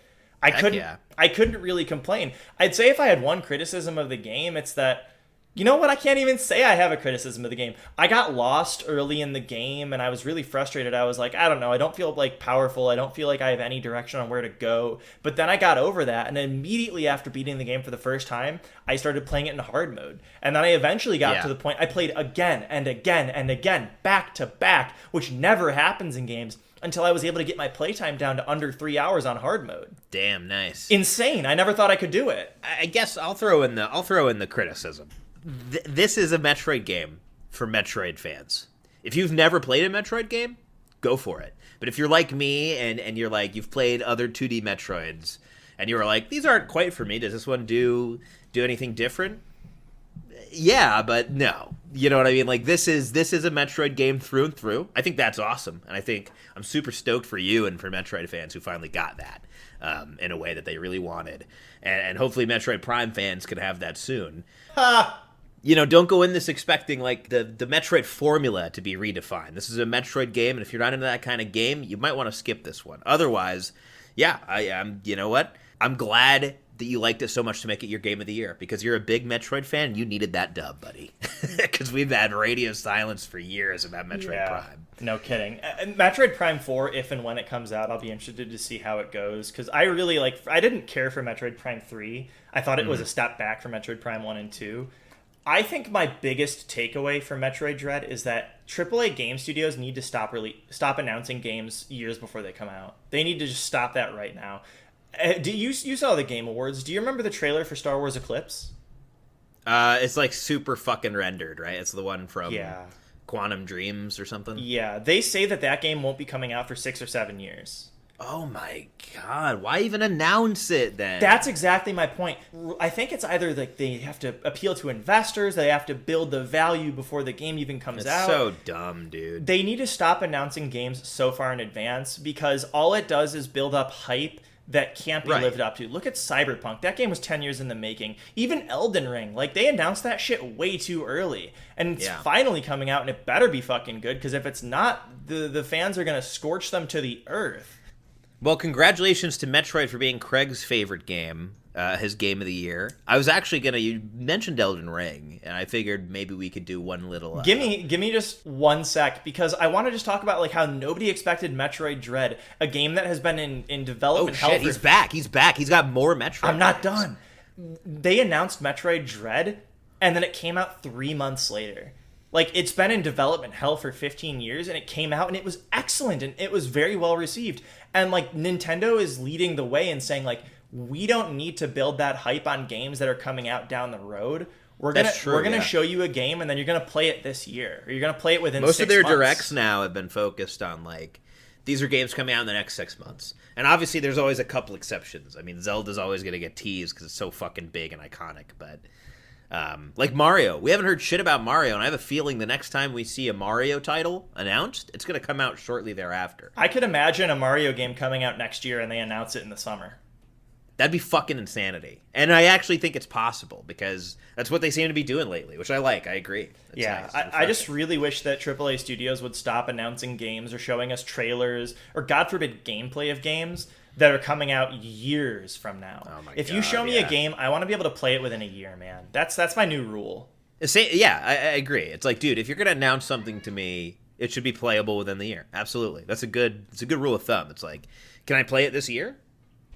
I Heck couldn't yeah. I couldn't really complain. I'd say if I had one criticism of the game, it's that, you know what? I can't even say I have a criticism of the game. I got lost early in the game and I was really frustrated. I was like, I don't know. I don't feel like powerful. I don't feel like I have any direction on where to go. But then I got over that. And immediately after beating the game for the first time, I started playing it in hard mode. And then I eventually got to the point I played again and again and again, back to back, which never happens in games, until I was able to get my playtime down to under 3 hours on hard mode. Damn, nice. Insane. I never thought I could do it. I guess I'll throw in the criticism. This is a Metroid game for Metroid fans. If you've never played a Metroid game, go for it. But if you're like me and you're like, you've played other 2D Metroids and you were like, these aren't quite for me, does this one do anything different? Yeah, but no. You know what I mean? Like, this is a Metroid game through and through. I think that's awesome. And I think I'm super stoked for you and for Metroid fans who finally got that in a way that they really wanted. And hopefully Metroid Prime fans can have that soon. You know, don't go in this expecting, like, the Metroid formula to be redefined. This is a Metroid game, and if you're not into that kind of game, you might want to skip this one. Otherwise, yeah, you know what? I'm glad that you liked it so much to make it your game of the year, because you're a big Metroid fan, and you needed that dub, buddy. Because we've had radio silence for years about Metroid Prime. No kidding. And Metroid Prime 4, if and when it comes out, I'll be interested to see how it goes, because I really, I didn't care for Metroid Prime 3. I thought it was a step back from Metroid Prime 1 and 2. I think my biggest takeaway from Metroid Dread is that AAA game studios need to stop announcing games years before they come out. They need to just stop that right now. You saw the Game Awards. Do you remember the trailer for Star Wars Eclipse? It's like super fucking rendered, right? It's the one from Quantum Dreams or something. Yeah, they say that game won't be coming out for 6 or 7 years. Oh my god, why even announce it then? That's exactly my point. I think it's either like they have to appeal to investors, they have to build the value before the game even comes out. It's so dumb, dude. They need to stop announcing games so far in advance, because all it does is build up hype that can't be lived up to. Look at Cyberpunk. That game was 10 years in the making. Even Elden Ring. Like, they announced that shit way too early. And it's finally coming out, and it better be fucking good, because if it's not, the fans are going to scorch them to the earth. Well, congratulations to Metroid for being Craig's favorite game, his game of the year. I was actually you mentioned Elden Ring, and I figured maybe we could do one little... Give me just 1 sec, because I want to just talk about like how nobody expected Metroid Dread, a game that has been in development hell. He's back. He's got more Metroid. I'm not done. They announced Metroid Dread, and then it came out 3 months later. Like, it's been in development hell for 15 years, and it came out, and it was excellent, and it was very well received. And, like, Nintendo is leading the way and saying, like, we don't need to build that hype on games that are coming out down the road. We're gonna show you a game, and then you're gonna play it this year, or you're gonna play it within 6 months. Most of their directs now have been focused on, like, these are games coming out in the next 6 months. And obviously, there's always a couple exceptions. I mean, Zelda's always gonna get teased because it's so fucking big and iconic, but... like Mario. We haven't heard shit about Mario, and I have a feeling the next time we see a Mario title announced, it's going to come out shortly thereafter. I could imagine a Mario game coming out next year and they announce it in the summer. That'd be fucking insanity. And I actually think it's possible, because that's what they seem to be doing lately, which I like. I agree. It's nice. I just really wish that AAA studios would stop announcing games or showing us trailers or, God forbid, gameplay of games that are coming out years from now. Oh my if God, you show me a game, I want to be able to play it within a year, man. That's my new rule. I agree. It's like, dude, if you're going to announce something to me, it should be playable within the year. Absolutely. It's a good rule of thumb. It's like, can I play it this year?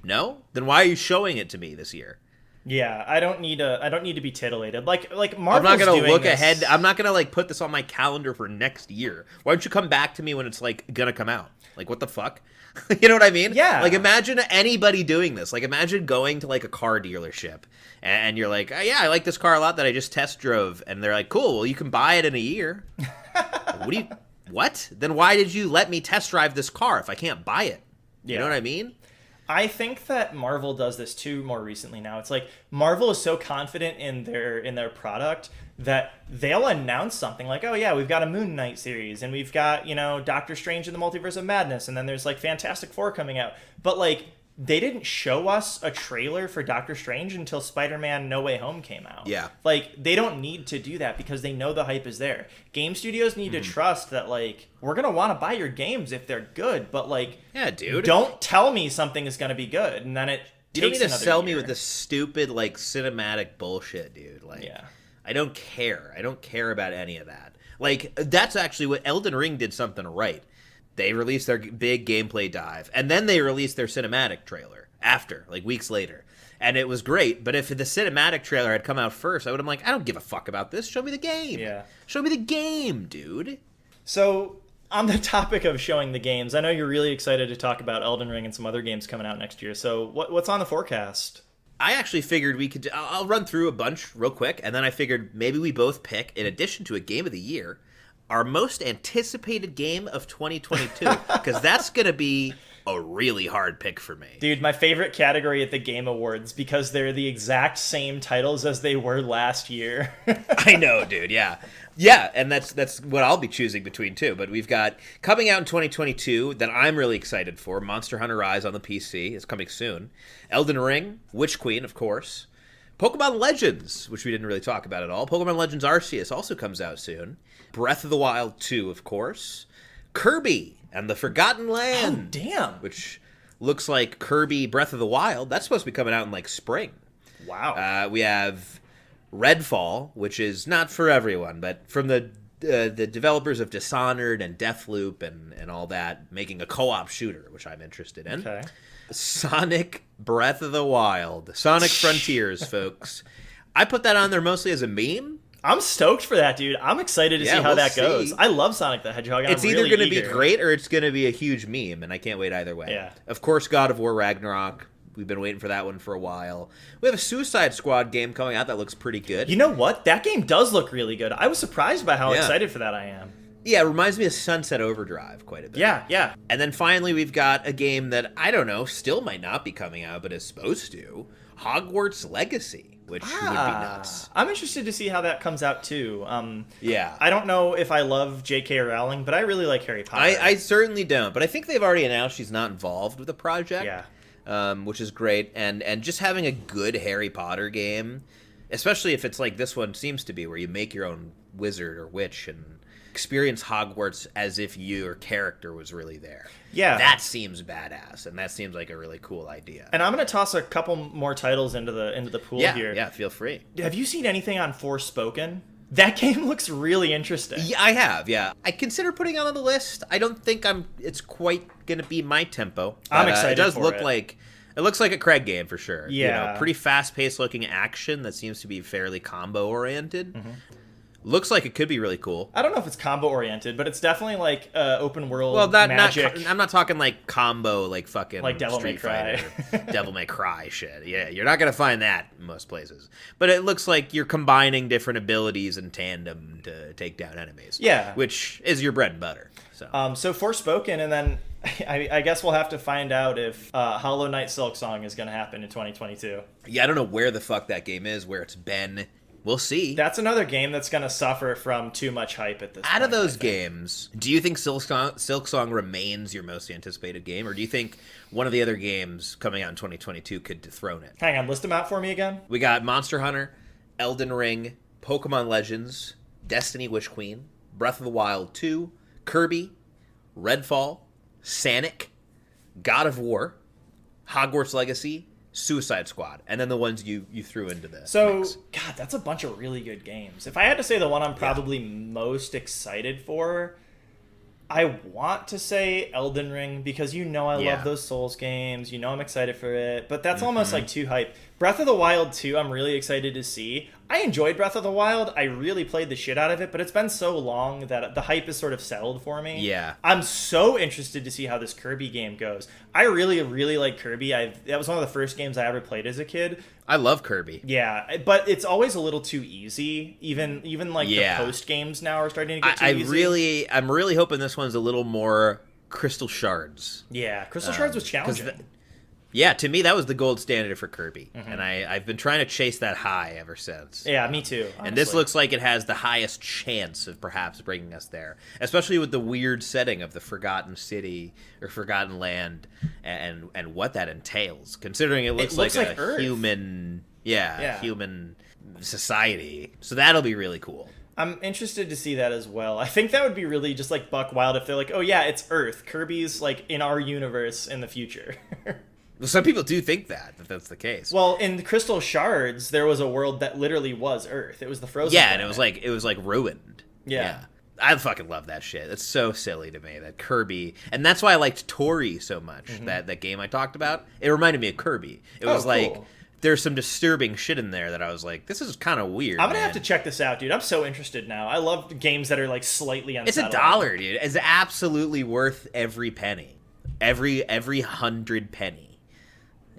No? Then why are you showing it to me this year? Yeah, I don't need to be titillated. Like Marvel's I'm not going to look this. ahead. I'm not going to like put this on my calendar for next year. Why don't you come back to me when it's like going to come out? Like, what the fuck? You know what I mean? Yeah. Like, imagine anybody doing this. Like, imagine going to like a car dealership and you're like, oh, yeah, I like this car a lot that I just test drove. And they're like, cool, well, you can buy it in a year. What? Then why did you let me test drive this car if I can't buy it? You know what I mean? I think that Marvel does this too more recently now. It's like Marvel is so confident in their product that they'll announce something like, oh yeah, we've got a Moon Knight series, and we've got, Doctor Strange in the Multiverse of Madness, and then there's like Fantastic Four coming out. But like they didn't show us a trailer for Doctor Strange until Spider-Man No Way Home came out. Yeah. Like, they don't need to do that because they know the hype is there. Game studios need to trust that, like, we're going to want to buy your games if they're good, but, like, Yeah, dude. don't tell me something is going to be good, and then it You don't takes need to another sell me year. with this stupid, like, cinematic bullshit, dude. Like, Yeah. I don't care. I don't care about any of that. Like, that's actually what Elden Ring did something right. They released their big gameplay dive, and then they released their cinematic trailer after, like, weeks later. And it was great, but if the cinematic trailer had come out first, I would have been like, I don't give a fuck about this. Show me the game. Yeah. Show me the game, dude. So, on the topic of showing the games, I know you're really excited to talk about Elden Ring and some other games coming out next year. So, what's on the forecast? I actually figured we could... I'll run through a bunch real quick, and then I figured maybe we both pick, in addition to a game of the year, our most anticipated game of 2022, because that's going to be a really hard pick for me. Dude, my favorite category at the Game Awards, because they're the exact same titles as they were last year. I know, dude, yeah. Yeah, and that's what I'll be choosing between, too. But we've got, coming out in 2022, that I'm really excited for, Monster Hunter Rise on the PC. It's coming soon. Elden Ring, Witch Queen, of course. Pokemon Legends, which we didn't really talk about at all. Pokemon Legends Arceus also comes out soon. Breath of the Wild 2, of course. Kirby and the Forgotten Land. Oh, damn. Which looks like Kirby Breath of the Wild. That's supposed to be coming out in, like, spring. Wow. We have Redfall, which is not for everyone, but from the developers of Dishonored and Deathloop and all that, making a co-op shooter, which I'm interested in. Okay. Sonic Breath of the Wild. Sonic Frontiers, folks. I put that on there mostly as a meme. I'm stoked for that, dude. I'm excited to see how we'll that see. goes. I love Sonic the Hedgehog. And It's I'm either really going to be eager. great or it's going to be a huge meme, and I can't wait either way. Yeah. Of course, God of War Ragnarok. We've been waiting for that one for a while. We have a Suicide Squad game coming out that looks pretty good. You know what? That game does look really good. I was surprised by how Yeah. excited for that I am. Yeah, it reminds me of Sunset Overdrive quite a bit. Yeah. And then finally, we've got a game that, I don't know, still might not be coming out, but is supposed to. Hogwarts Legacy, which would be nuts. I'm interested to see how that comes out, too. Yeah. I don't know if I love J.K. Rowling, but I really like Harry Potter. I certainly don't, but I think they've already announced she's not involved with the project. Yeah. Which is great. And just having a good Harry Potter game, especially if it's like this one seems to be, where you make your own wizard or witch and experience Hogwarts as if your character was really there. Yeah. That seems badass, and that seems like a really cool idea. And I'm going to toss a couple more titles into the pool here. Yeah, feel free. Have you seen anything on Forspoken? That game looks really interesting. Yeah, I have, yeah. I consider putting it on the list. I don't think it's quite going to be my tempo. I'm But, excited It does for look it. like... It looks like a Craig game for sure. Yeah. Pretty fast-paced looking action that seems to be fairly combo-oriented. Looks like it could be really cool. I don't know if it's combo oriented, but it's definitely like open world Well, magic. I'm not talking like combo, like fucking Like Devil May Street Cry. Fighter, Devil May Cry shit. Yeah, you're not gonna find that in most places. But it looks like you're combining different abilities in tandem to take down enemies. Yeah. which is your bread and butter. So So Forspoken, and then I guess we'll have to find out if Hollow Knight Silksong is going to happen in 2022. yeah, I don't know where the fuck that game is, where it's been. We'll see. That's another game that's going to suffer from too much hype at this point. Out of those I think. games, do you think Silksong remains your most anticipated game, or do you think one of the other games coming out in 2022 could dethrone it? Hang on, list them out for me again. We got Monster Hunter, Elden Ring, Pokemon Legends, Destiny Witch Queen, Breath of the Wild 2, Kirby, Redfall, Sonic, God of War, Hogwarts Legacy, Suicide Squad, and then the ones you threw into this. So, mix. God, that's a bunch of really good games. If I had to say the one I'm probably most excited for, I want to say Elden Ring, because I love those Souls games. I'm excited for it, but that's almost like too hype. Breath of the Wild 2, I'm really excited to see. I enjoyed Breath of the Wild. I really played the shit out of it, but it's been so long that the hype is sort of settled for me. Yeah. I'm so interested to see how this Kirby game goes. I really, really like Kirby. That was one of the first games I ever played as a kid. I love Kirby. Yeah, but it's always a little too easy. Even like the post games now are starting to get too easy. I'm really hoping this one's a little more Crystal Shards. Yeah, Crystal Shards was challenging. Yeah, to me that was the gold standard for Kirby, and I've been trying to chase that high ever since. Yeah, me too. Honestly. And this looks like it has the highest chance of perhaps bringing us there, especially with the weird setting of the Forgotten City or Forgotten Land, and what that entails, considering it looks looks like like a Earth. human, Yeah. human society. So that'll be really cool. I'm interested to see that as well. I think that would be really just like buck wild if they're like, oh yeah, it's Earth. Kirby's like in our universe in the future. Some people do think that that's the case. Well, in the Crystal Shards, there was a world that literally was Earth. It was the frozen. Yeah, planet. and it was like ruined. Yeah. I fucking love that shit. It's so silly to me that Kirby, and that's why I liked Tori so much. That game I talked about, it reminded me of Kirby. It was like cool. there's some disturbing shit in there that I was like, this is kind of weird. I'm gonna man. have to check this out, dude. I'm so interested now. I love games that are like slightly It's unsettling. $1, dude. It's absolutely worth every penny, every 100 penny.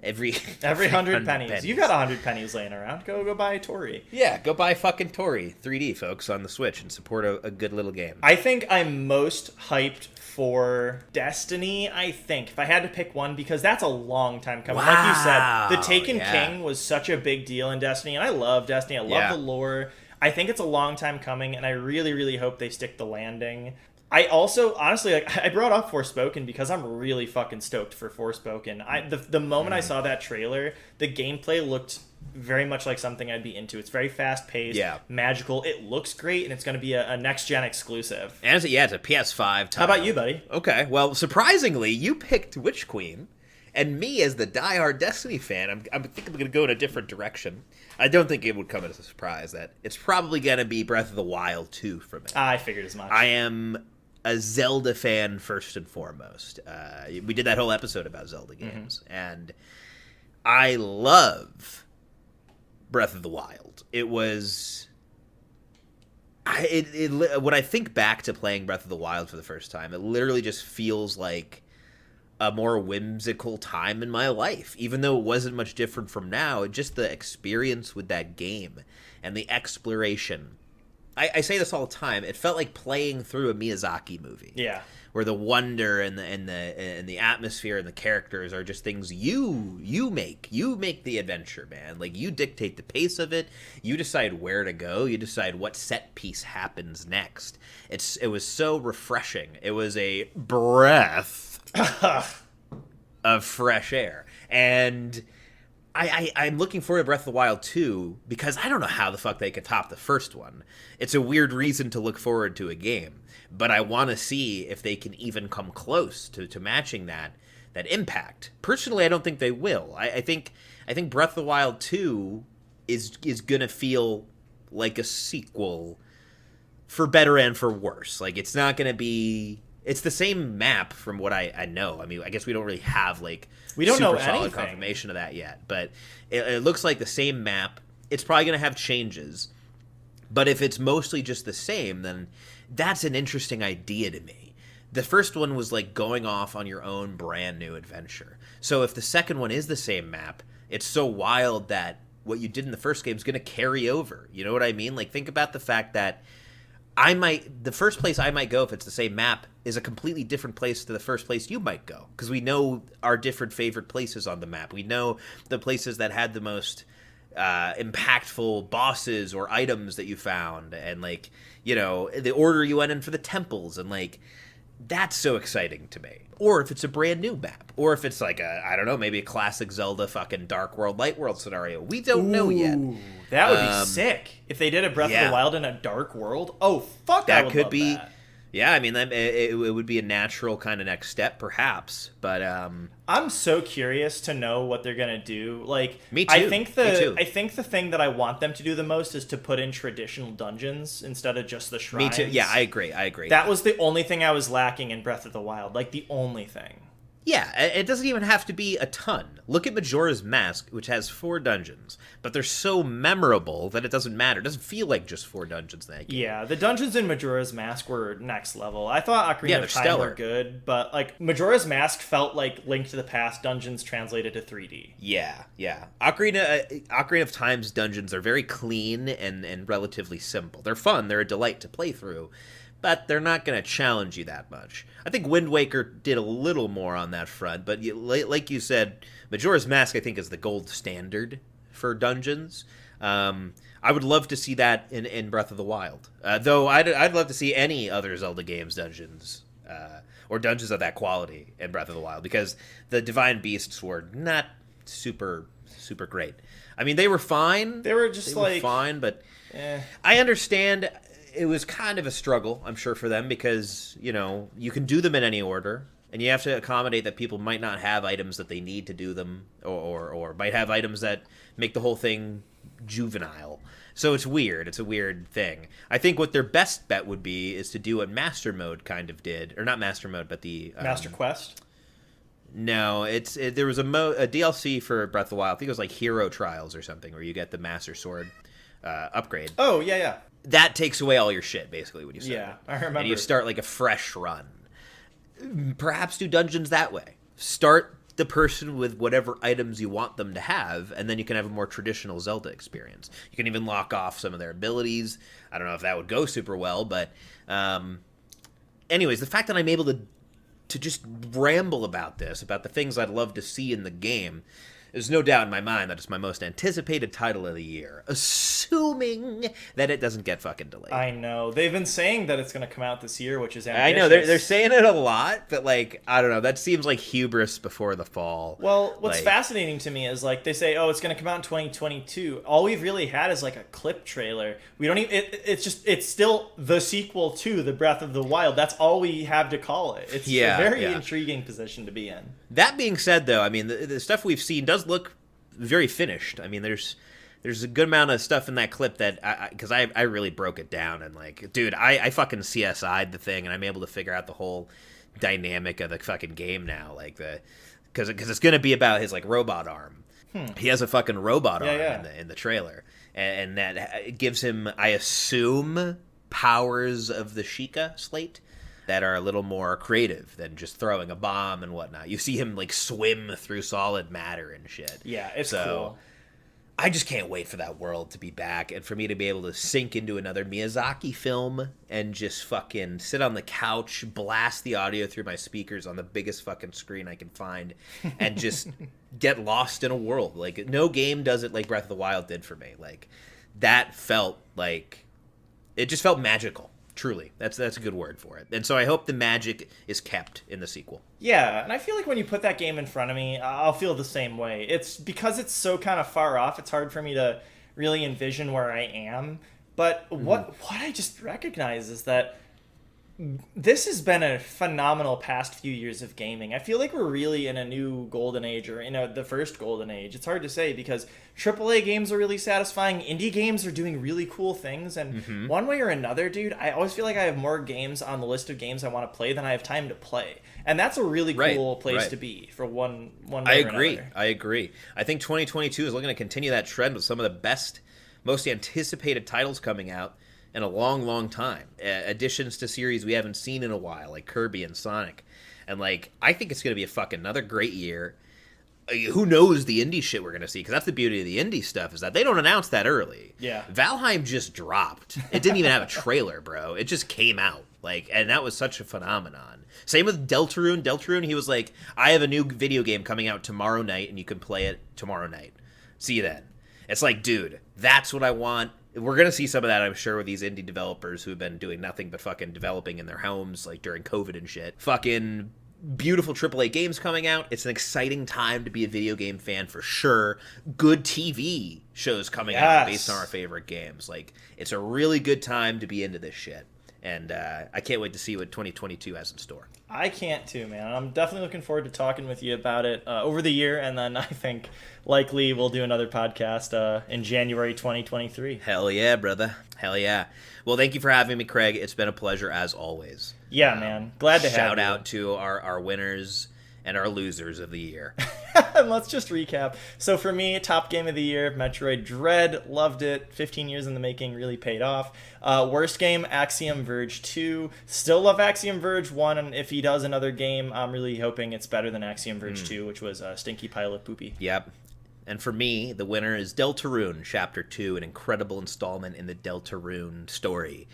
Every 100 pennies. You've got 100 pennies laying around. Go buy Tori. Yeah, go buy fucking Tori 3D, folks, on the Switch and support a good little game. I think I'm most hyped for Destiny, I think. If I had to pick one, because that's a long time coming. Like you said, the Taken King was such a big deal in Destiny, and I love Destiny. I love the lore. I think it's a long time coming, and I really, really hope they stick the landing. I also, honestly, like I brought up Forspoken because I'm really fucking stoked for Forspoken. The moment I saw that trailer, the gameplay looked very much like something I'd be into. It's very fast-paced, magical. It looks great, and it's going to be a next-gen exclusive. And it's a PS5 title. How about you, buddy? Okay, well, surprisingly, you picked Witch Queen, and me, as the diehard Destiny fan, I think I'm going to go in a different direction. I don't think it would come as a surprise that it's probably going to be Breath of the Wild 2 for me. I figured as much. I am a Zelda fan first and foremost. We did that whole episode about Zelda games, and I love Breath of the Wild. It was... when I think back to playing Breath of the Wild for the first time, it literally just feels like a more whimsical time in my life. Even though it wasn't much different from now, just the experience with that game and the exploration. I say this all the time. It felt like playing through a Miyazaki movie. Yeah. Where the wonder and the atmosphere and the characters are just things you make. You make the adventure, man. Like, you dictate the pace of it. You decide where to go. You decide what set piece happens next. It was so refreshing. It was a breath of fresh air. And I'm looking forward to Breath of the Wild 2 because I don't know how the fuck they could top the first one. It's a weird reason to look forward to a game, but I want to see if they can even come close to matching that impact. Personally, I don't think they will. I think Breath of the Wild 2 is gonna feel like a sequel, for better and for worse. Like, it's not gonna be... It's the same map from what I know. I mean, I guess we don't really have, like, we don't super know solid anything. confirmation of that yet. But it looks like the same map. It's probably going to have changes. But if it's mostly just the same, then that's an interesting idea to me. The first one was like going off on your own brand new adventure. So if the second one is the same map, it's so wild that what you did in the first game is going to carry over. You know what I mean? Like, think about the fact that the first place I might go if it's the same map is a completely different place to the first place you might go, because we know our different favorite places on the map. We know the places that had the most impactful bosses or items that you found, and, like, you know, the order you went in for the temples, and, like, that's so exciting to me. Or if it's a brand new map, or if it's like I don't know, maybe a classic Zelda fucking Dark World, Light World scenario. We don't know yet. That would be sick if they did a Breath of the Wild in a dark world. Oh fuck, I would love that. Yeah, I mean, it would be a natural kind of next step, perhaps. But I'm so curious to know what they're gonna do. Like, me too. I think the thing that I want them to do the most is to put in traditional dungeons instead of just the shrines. Me too. Yeah, I agree. That was the only thing I was lacking in Breath of the Wild. Like, the only thing. Yeah, it doesn't even have to be a ton. Look at Majora's Mask, which has 4 dungeons, but they're so memorable that it doesn't matter. It doesn't feel like just 4 dungeons in that game. Yeah, the dungeons in Majora's Mask were next level. I thought Ocarina of Time stellar. were good, but, like, Majora's Mask felt like Link to the Past dungeons translated to 3D. Yeah. Ocarina of Time's dungeons are very clean and relatively simple. They're fun. They're a delight to play through, but they're not going to challenge you that much. I think Wind Waker did a little more on that front, but like you said, Majora's Mask, I think, is the gold standard for dungeons. I would love to see that in Breath of the Wild. Though I'd love to see any other Zelda games dungeons. or dungeons of that quality in Breath of the Wild, because the Divine Beasts were not super great. I mean, they were fine. They were just fine, but I understand it was kind of a struggle, I'm sure, for them, because, you know, you can do them in any order, and you have to accommodate that people might not have items that they need to do them, or might have items that make the whole thing juvenile. So it's weird. It's a weird thing. I think what their best bet would be is to do what Master Mode kind of did, or not Master Mode, but the Master Quest. No, there was a DLC for Breath of the Wild. I think it was like Hero Trials or something, where you get the Master Sword upgrade. Oh yeah. That takes away all your shit, basically, when you start. Yeah, I remember. And you start like a fresh run. Perhaps do dungeons that way. Start the person with whatever items you want them to have, and then you can have a more traditional Zelda experience. You can even lock off some of their abilities. I don't know if that would go super well, but anyways, the fact that I'm able to just ramble about this, about the things I'd love to see in the game, there's no doubt in my mind that it's my most anticipated title of the year, assuming that it doesn't get fucking delayed. I know. They've been saying that it's going to come out this year, which is ambitious. I know. They're saying it a lot, but, like, I don't know. That seems like hubris before the fall. Well, what's fascinating to me is, like, they say, oh, it's going to come out in 2022. All we've really had is, like, a clip trailer. We don't even... It's still the sequel to The Breath of the Wild. That's all we have to call it. It's a very intriguing position to be in. That being said, though, I mean, the stuff we've seen does look very finished. I mean, there's a good amount of stuff in that clip that because I really broke it down, and, like, dude, I fucking CSI'd the thing, and I'm able to figure out the whole dynamic of the fucking game now, like because it's gonna be about his, like, robot arm. He has a fucking robot arm in the trailer, and that gives him, I assume, powers of the Sheikah slate that are a little more creative than just throwing a bomb and whatnot. You see him, like, swim through solid matter and shit. Yeah, it's cool. I just can't wait for that world to be back and for me to be able to sink into another Miyazaki film and just fucking sit on the couch, blast the audio through my speakers on the biggest fucking screen I can find, and just get lost in a world. Like, no game does it like Breath of the Wild did for me. Like, that felt like... It just felt magical. Truly. That's a good word for it. And so I hope the magic is kept in the sequel. Yeah, and I feel like when you put that game in front of me, I'll feel the same way. It's because it's so kind of far off, it's hard for me to really envision where I am. But what I just recognize is that this has been a phenomenal past few years of gaming. I feel like we're really in a new golden age, or the first golden age. It's hard to say because AAA games are really satisfying. Indie games are doing really cool things. And one way or another, dude, I always feel like I have more games on the list of games I want to play than I have time to play. And that's a really cool place to be for one way or another. I agree. I think 2022 is looking to continue that trend with some of the best, most anticipated titles coming out in a long time. Additions to series we haven't seen in a while, like Kirby and Sonic. And, like, I think it's going to be another great year. Who knows the indie shit we're going to see? Because that's the beauty of the indie stuff, is that they don't announce that early. Yeah. Valheim just dropped. It didn't even have a trailer, bro. It just came out. Like, and that was such a phenomenon. Same with Deltarune. Deltarune, he was like, I have a new video game coming out tomorrow night, and you can play it tomorrow night. See you then. It's like, dude, that's what I want. We're going to see some of that, I'm sure, with these indie developers who've been doing nothing but fucking developing in their homes, like, during COVID and shit. Fucking beautiful AAA games coming out. It's an exciting time to be a video game fan, for sure. Good TV shows coming out based on our favorite games. Like, it's a really good time to be into this shit. And I can't wait to see what 2022 has in store. I can't too, man. I'm definitely looking forward to talking with you about it over the year, and then I think likely we'll do another podcast in January 2023. Hell yeah, brother. Hell yeah. Well, thank you for having me, Craig. It's been a pleasure as always. Yeah, man. Glad to have you. Shout out to our winners and our losers of the year. And let's just recap. So for me, top game of the year, Metroid Dread. Loved it. 15 years in the making, really paid off. Worst game, Axiom Verge 2. Still love Axiom Verge 1, and if he does another game, I'm really hoping it's better than Axiom Verge 2, which was Stinky Pile of Poopy. Yep. And for me, the winner is Deltarune Chapter 2, an incredible installment in the Deltarune story.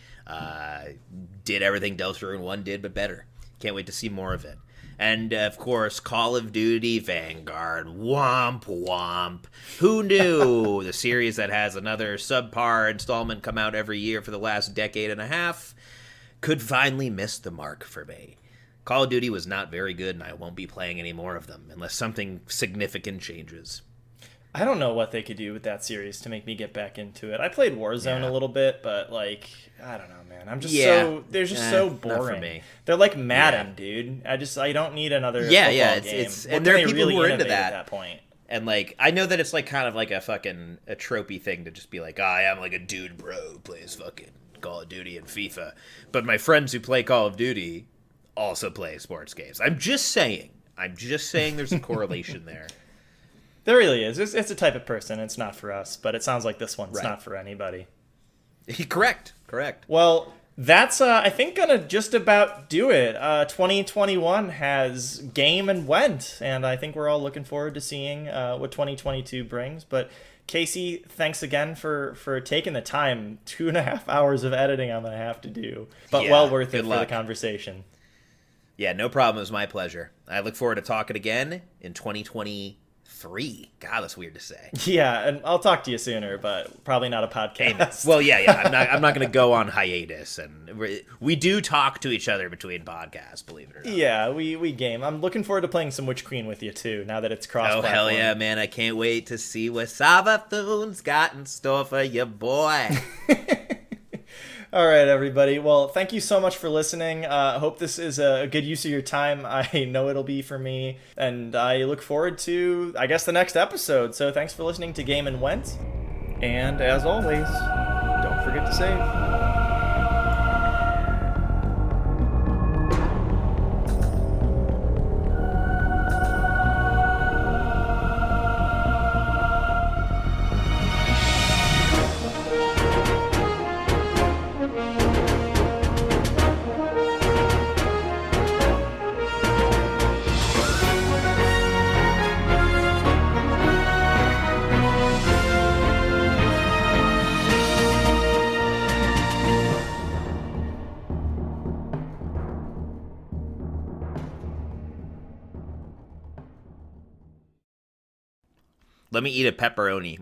Did everything Deltarune 1 did, but better. Can't wait to see more of it. And, of course, Call of Duty Vanguard. Womp womp. Who knew? The series that has another subpar installment come out every year for the last decade and a half could finally miss the mark for me. Call of Duty was not very good, and I won't be playing any more of them unless something significant changes. I don't know what they could do with that series to make me get back into it. I played Warzone a little bit, but like, I don't know, man. I'm just they're just so boring. Not for me. They're like Madden, dude. I don't need another football game. It's what and there are can they people really who are into innovate that. At that point. And like, I know that it's like kind of like a tropey thing to just be like, I am like a dude bro who plays fucking Call of Duty and FIFA. But my friends who play Call of Duty also play sports games. I'm just saying there's a correlation there. There really is. It's a type of person. It's not for us, but it sounds like this one's not for anybody. Correct. Well, that's, I think, going to just about do it. 2021 has game and went, and I think we're all looking forward to seeing what 2022 brings. But Casey, thanks again for taking the time. 2.5 hours of editing I'm going to have to do, but well worth it for the conversation. Yeah, no problem. It was my pleasure. I look forward to talking again in 2023. God, that's weird to say. Yeah, and I'll talk to you sooner, but probably not a podcast. Well, yeah. I'm not going to go on hiatus, and we do talk to each other between podcasts. Believe it or not. Yeah, we game. I'm looking forward to playing some Witch Queen with you too. Now that it's cross-platform. Oh hell yeah, man! I can't wait to see what Savathun's got in store for you, boy. All right, everybody. Well, thank you so much for listening. I hope this is a good use of your time. I know it'll be for me. And I look forward to, I guess, the next episode. So thanks for listening to Game and Went. And as always, don't forget to save. Let me eat a pepperoni.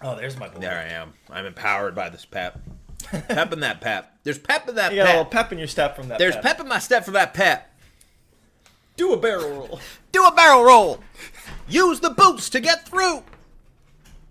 Oh, there's my boy. There I am. I'm empowered by this pep. Pep in that pep. There's pep in that You got a little pep. pep in your step from that There's pep in my step from that pep. Do a barrel roll. Do a barrel roll. Use the boots to get through.